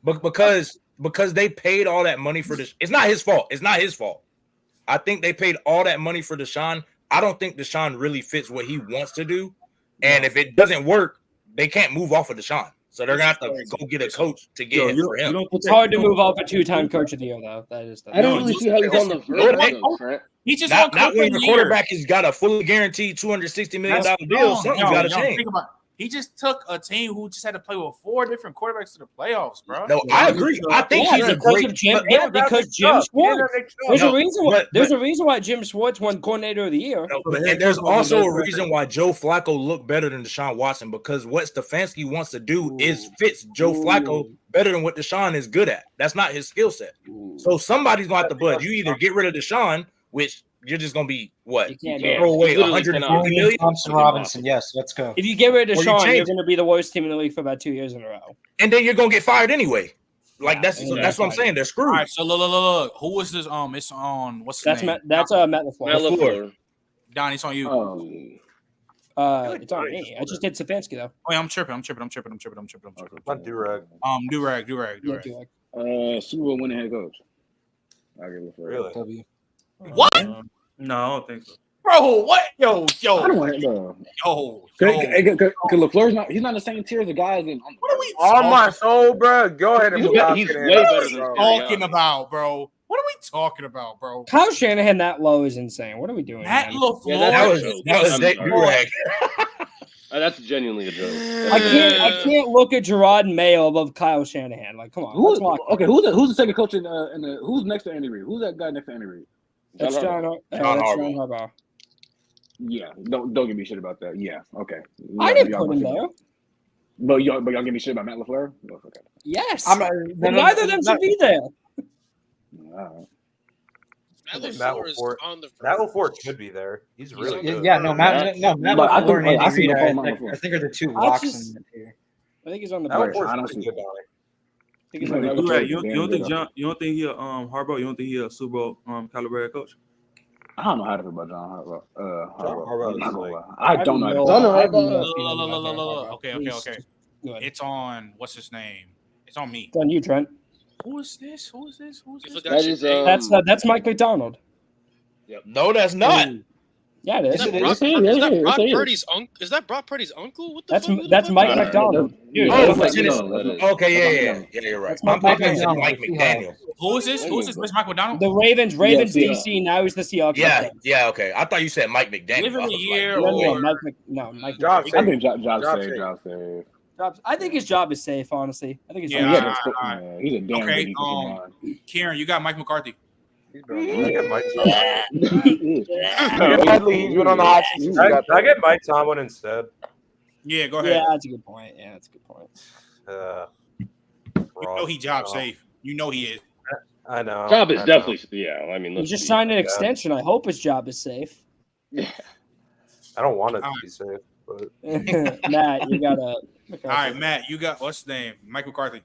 But because they paid all that money for this, it's not his fault. It's not his fault. I think they paid all that money for Deshaun. I don't think Deshaun really fits what he wants to do. And if it doesn't work, they can't move off of Deshaun. So they're gonna have to go get a coach to get him for him. It's hard to move off a 2-time coach of the year, though. That is. I don't really see how he's on the verge though, Trent. He just Not won when your quarterback has got a fully guaranteed $260 million deal. Something's got to change. Think about it. He just took a team who just had to play with 4 different quarterbacks to the playoffs, bro. No, I agree. I think he's a great. Because Jim Schwartz. There's No, a reason why. but- There's a reason why Jim Schwartz won Coordinator of the Year. And there's also a reason why Joe Flacco looked better than Deshaun Watson, because what Stefanski wants to do is fits Joe Flacco better than what Deshaun is good at. That's not his skill set. So somebody's going to have to budge. You either get rid of Deshaun, which you're just going to be what? You can't Throw away literally 150 million. Thompson Robinson, yes, let's go. If you get rid of Or you Deshaun, change you're it. going to be the worst team in the league for about 2 years in a row. And then you're going to get fired anyway. Like that's what I'm saying. They're screwed. All right, so look. Who was this? It's on. What's his name? That's Matt LaFleur. Matt LaFleur. Don, it's on you. It's on me. I just did Stefanski though. Oh, yeah, I'm tripping. Not Durag. Durag. Super Bowl winning head coach. I give it for Really? W. What? No, I don't think so. Bro, what? Yo. I don't want to. Yo. Because LaFleur's not. He's not the same tier as the guys in. What are we On my soul, bro. Go ahead and He's move way- out he's there. way better What than are we Sirianni. talking about, bro? What are we talking about, bro? Kyle Shanahan that low is insane. What are we doing? Matt man? LaFleur. Yeah, That was I'm that sorry. Durag. That's genuinely a joke. I can't look at Gerard Mayo above Kyle Shanahan. Like, come on. Who's let's lock it. okay? Who's the second coach in the? Who's next to Andy Reid? Who's that guy next to Andy Reid? That's John Harbaugh. Yeah, don't give me shit about that. Yeah, okay. I didn't put him there. But y'all give me shit about Matt LaFleur? Oh, okay. Yes. I'm But neither of them should be there. All Matt Matt LaFleur is LaFleur- on the Matt verge. LaFleur should be there. He's really good. Yeah, Matt But I LaFleur and think- I Andy think Reid the are- whole Matt I think are the two I locks just- in here. I think he's on the Matt verge. LaFleur's I don't pretty see- good down there. I think he's Yeah, on the Matt verge. LaFleur- You don't think he Harbaugh? You don't think he a Super Bowl caliber head coach? I don't know how to feel about John Harbaugh. Harbaugh is like- I don't know. how to I feel. have no Look. opinion about John Harbaugh. Okay. Please, just go ahead. It's on. What's his name? It's on me. It's on you, Trent. Who is this? You forgot That your is name. That's Mike McDonald. No, that's not. Yeah, it is. Is that It Brock- is. Yeah, is yeah, that yeah, Brock it is. Purdy's uncle? Is that Brock Purdy's uncle? What the That's fuck? Who the that's fuck Mike is that? McDonald. Dude, Oh, that's Tennessee. Okay, yeah, you're right. That's I'm Mike thinking McDaniel. Mike McDaniel. Who is this? Who is this? Mr. Mike McDonald? the Ravens yeah. DC. Now he's the Seahawks. Yeah, okay. I thought you said Mike McDaniel. Live in I the was year like, No, or Mike. Job I safe. think job Job safe. safe. Job safe. I think his job is safe. Honestly, I think his Yeah, job is safe. alright. He's a damn Okay, good defensive line. Karen, you got Mike McCarthy. He's been on I get Mike He's been on the hot seat. I get Mike Tomlin instead. Yeah, go ahead. Yeah, that's a good point. You know he job safe. You know he is. I know. Job is I know. definitely, yeah. I mean, He let's just be- signed an extension. I hope his job is safe. I don't want it to be safe, but Matt, you got a. All right, Matt, you got what's his name? Mike McCarthy.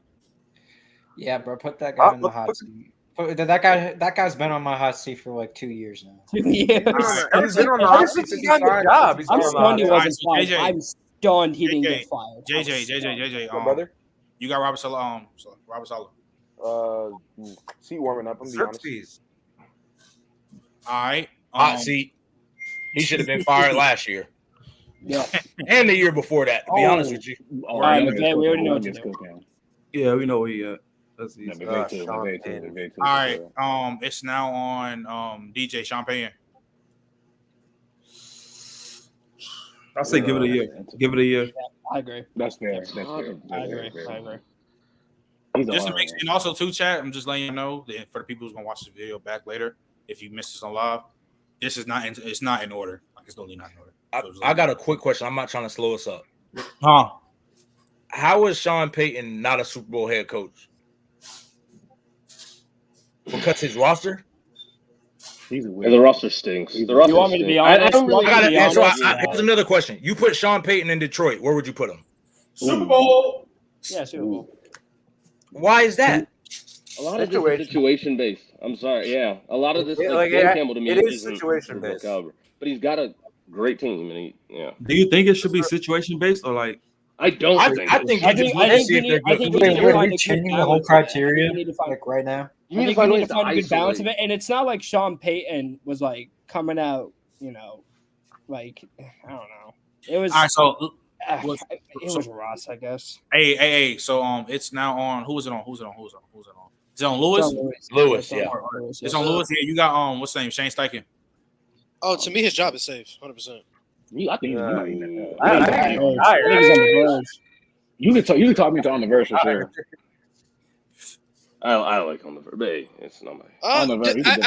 Yeah, bro, put that guy in the hot seat. That guy's been on my hot seat for like 2 years now. 2 years. He's been on the hot seat since he got the job. I'm stunned he wasn't Alright, fired. JJ. I'm stunned he didn't JJ. get fired. JJ. My brother. You got Robert Saleh. Seat warming up. I'm gonna be honest. Xerxes. All right. hot seat. He should have been fired last year. Yeah. And the year before that, to be honest with you. All right, okay, we already know what to do. Yeah, we know where he at. That's easy. All right. It's now on DJ Sean Payton. I say give it a year. Give it a year. I agree. That's fair. That's fair. I agree. I agree. Just to make, and also too, chat. I'm just letting you know that for the people who's gonna watch this video back later, if you missed this on live, this is not. It's not in order. Like it's totally not in order. I got a quick question. I'm not trying to slow us up. Huh? How is Sean Payton not a Super Bowl head coach? Because his roster? He's a And the roster stinks. The roster You want me to be stinks. honest? I don't really. I got to be to answer. honest, Here's another question. You put Sean Payton in Detroit. Where would you put him? Super Bowl. Yeah, Super Bowl. Why is that? A lot of this is situation based. I'm sorry. Yeah, a lot of this Dan Campbell to me it is isn't situation Super Bowl based. caliber, but he's got a great team, and Do you think it should be situation based or like? I don't. I think you just look and see if they're good. We're changing the whole criteria like right now. You need to find find ways to a good balance of isolate. it, and it's not like Sean Payton was like coming out, like I don't know. It was All right, so it was Ross, I guess. Hey. So it's now on. Who is it on? Is it on Lewis? Lewis, yeah. It's on Lewis. Yeah, you got what's his name? Shane Steichen. Oh, to me, his job is safe, 100%. I think You can talk me to on the verse for sure. I like on the verge, but hey, it's not my. I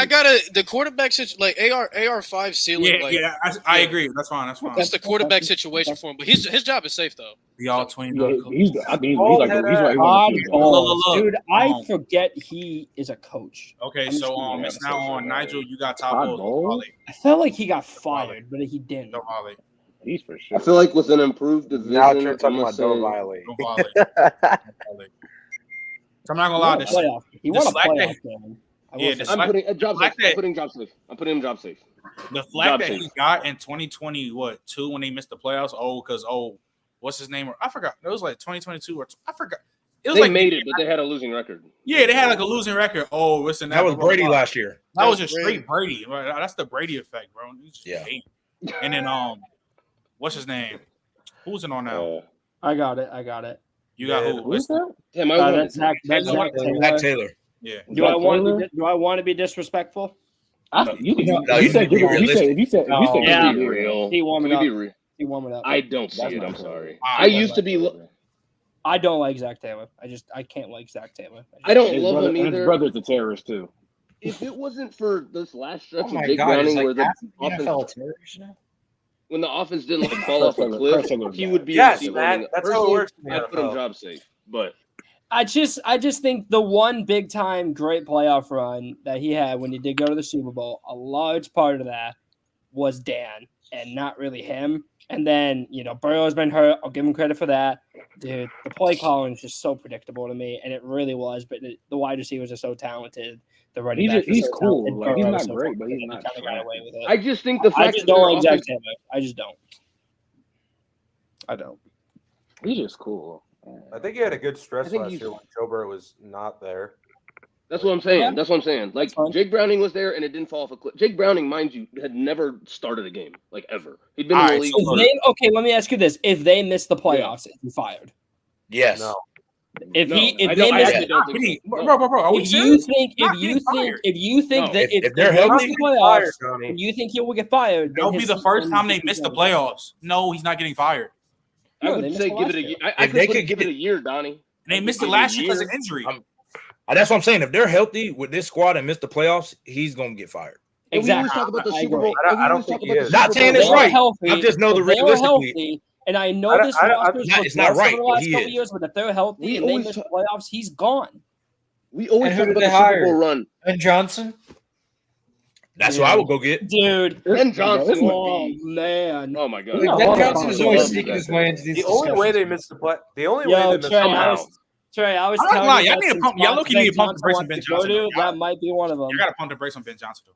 got the quarterback situation, like AR5 ceiling. I agree. That's fine. That's the quarterback situation for him, but his job is safe though. The all twin. He's Dude, I forget he is a coach. Okay, so it's now on Nigel. You got Todd Bowles. I felt like he got fired, but he didn't. Don't violate. He's for sure. I feel like with an improved division, Now you're talking about don't violate. So I'm not gonna lie. He won a playoff game. I'm putting him job safe. I'm putting him job safe. The flag that he got in 2020, two when they missed the playoffs? What's his name? I forgot. It was like 2022 or I forgot. It was they made it, but they had a losing record. Yeah, they had like a losing record. Listen, that was Brady last year. That was just straight Brady. That's the Brady effect, bro. Yeah. And then what's his name? Who's it on now? I got it. You got who? Who's that? That's Zach Taylor. Yeah. Do I want to be disrespectful? You said be real. He warmed up. He warmed up. I don't see it. I'm sorry. I used to be. I don't like Zach Taylor. I can't like Zach Taylor. I don't love him either. His brother's a terrorist too. If it wasn't for this last stretch of Jake Browning, where the offense, when the offense didn't fall off a cliff, he would be. Yes, man. That's how it works. I put him job safe, but I just think the one big time great playoff run that he had when he did go to the Super Bowl, a large part of that was Dan and not really him. And then, Burrow's been hurt. I'll give him credit for that. Dude, the play calling is just so predictable to me, and it really was. But the wide receivers are so talented. The running back he's cool. Like, he's not great, but he's not. Kind of got away with it. I just think the fact I just don't like Zach Taylor. I just don't. I don't. He's just cool. I think he had a good stretch last year when Joe Burrow was not there. That's what I'm saying. Yeah. That's what I'm saying. Like, Jake Browning was there, and it didn't fall off a cliff. Jake Browning, mind you, had never started a game, like, ever. He'd been in the league. Okay, let me ask you this. If they miss the playoffs, is he fired? Yes. No. If they miss the playoffs, you think he will get fired? That'll be the first time they miss the playoffs. No, he's not getting fired. I would say give it a year. I could give it a year, Donnie. And they missed it last year because of injury. That's what I'm saying. If they're healthy with this squad and miss the playoffs, he's going to get fired. Exactly. We always talk about the Super Bowl. I don't think he is. Not saying it's right. I just know the realistically. And I know this roster it's not right. For the last couple years, but if they're healthy and they miss the playoffs, he's gone. We always talk about the Super Bowl run. And Johnson? That's what I would go get. Dude. Ben Johnson. Oh, man. Oh, my God. Ben Johnson is always sneaking his way into these The only way they missed the play. The only way they missed the play. Trey, I was telling you. Y'all need to pump. Y'all look need to pump the brakes on Ben Johnson. That might be one of them. You got to pump the brakes on Ben Johnson.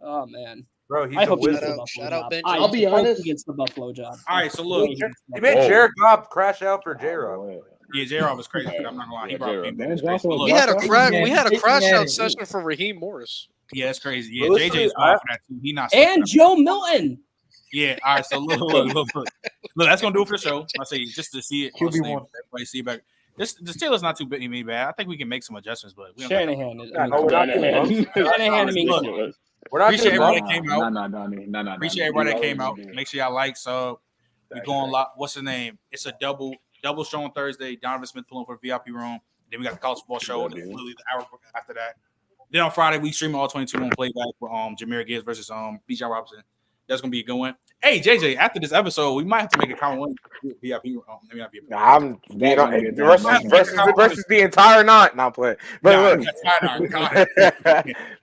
Oh, man. Bro, he's a wizard. Shout out Ben I'll be honest. He gets the Buffalo job. All right, so look. He made Jared Goff crash out for J-Rob. Yeah, J-Rob was crazy. I'm not going to lie. We had a crash out session for Raheem Morris. Yeah, it's crazy. Yeah, JJ's off for that too. He not. And Joe Milton. Yeah. All right. So look. That's gonna do it for the show. I say just to see it. Everybody see it back. The Steelers not too bad. I think we can make some adjustments, but Shanahan is. Shanahan. We're not appreciate everybody that came out. No. Appreciate everybody that came out. Make sure y'all like. So we going live. What's the name? It's a double show on Thursday. Donovan Smith pulling for VIP room. Then we got the college football show. Literally the hour after that. Then on Friday we stream all 22 on playback for Jahmyr Gibbs versus Bijan Robinson. That's gonna be a good one. Hey JJ, after this episode, we might have to make a common one VIP. Maybe not VIP. I'm versus the entire night. Not playing. But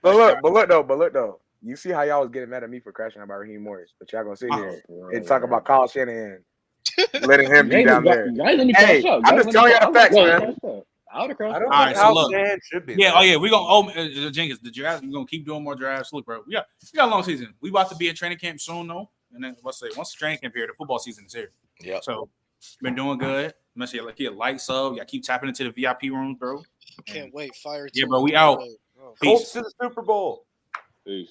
look though. You see how y'all was getting mad at me for crashing out by Raheem Morris, but y'all gonna sit here and talk about Kyle Shanahan letting him be down there. Hey, I'm just telling you the facts, man. I would have I don't All right, think so Al look. Shanahan should be. Yeah, there. oh yeah, we're gonna Jenkins, the draft, we're gonna keep doing more drafts. Look, bro, we got a long season. We about to be at training camp soon, though. And then once the training camp here, the football season is here. Yeah. So been doing good. Make sure you get light sub. Y'all keep tapping into the VIP rooms, bro. Can't wait. Fire. Yeah, bro, we out. Colts to the Super Bowl. Peace.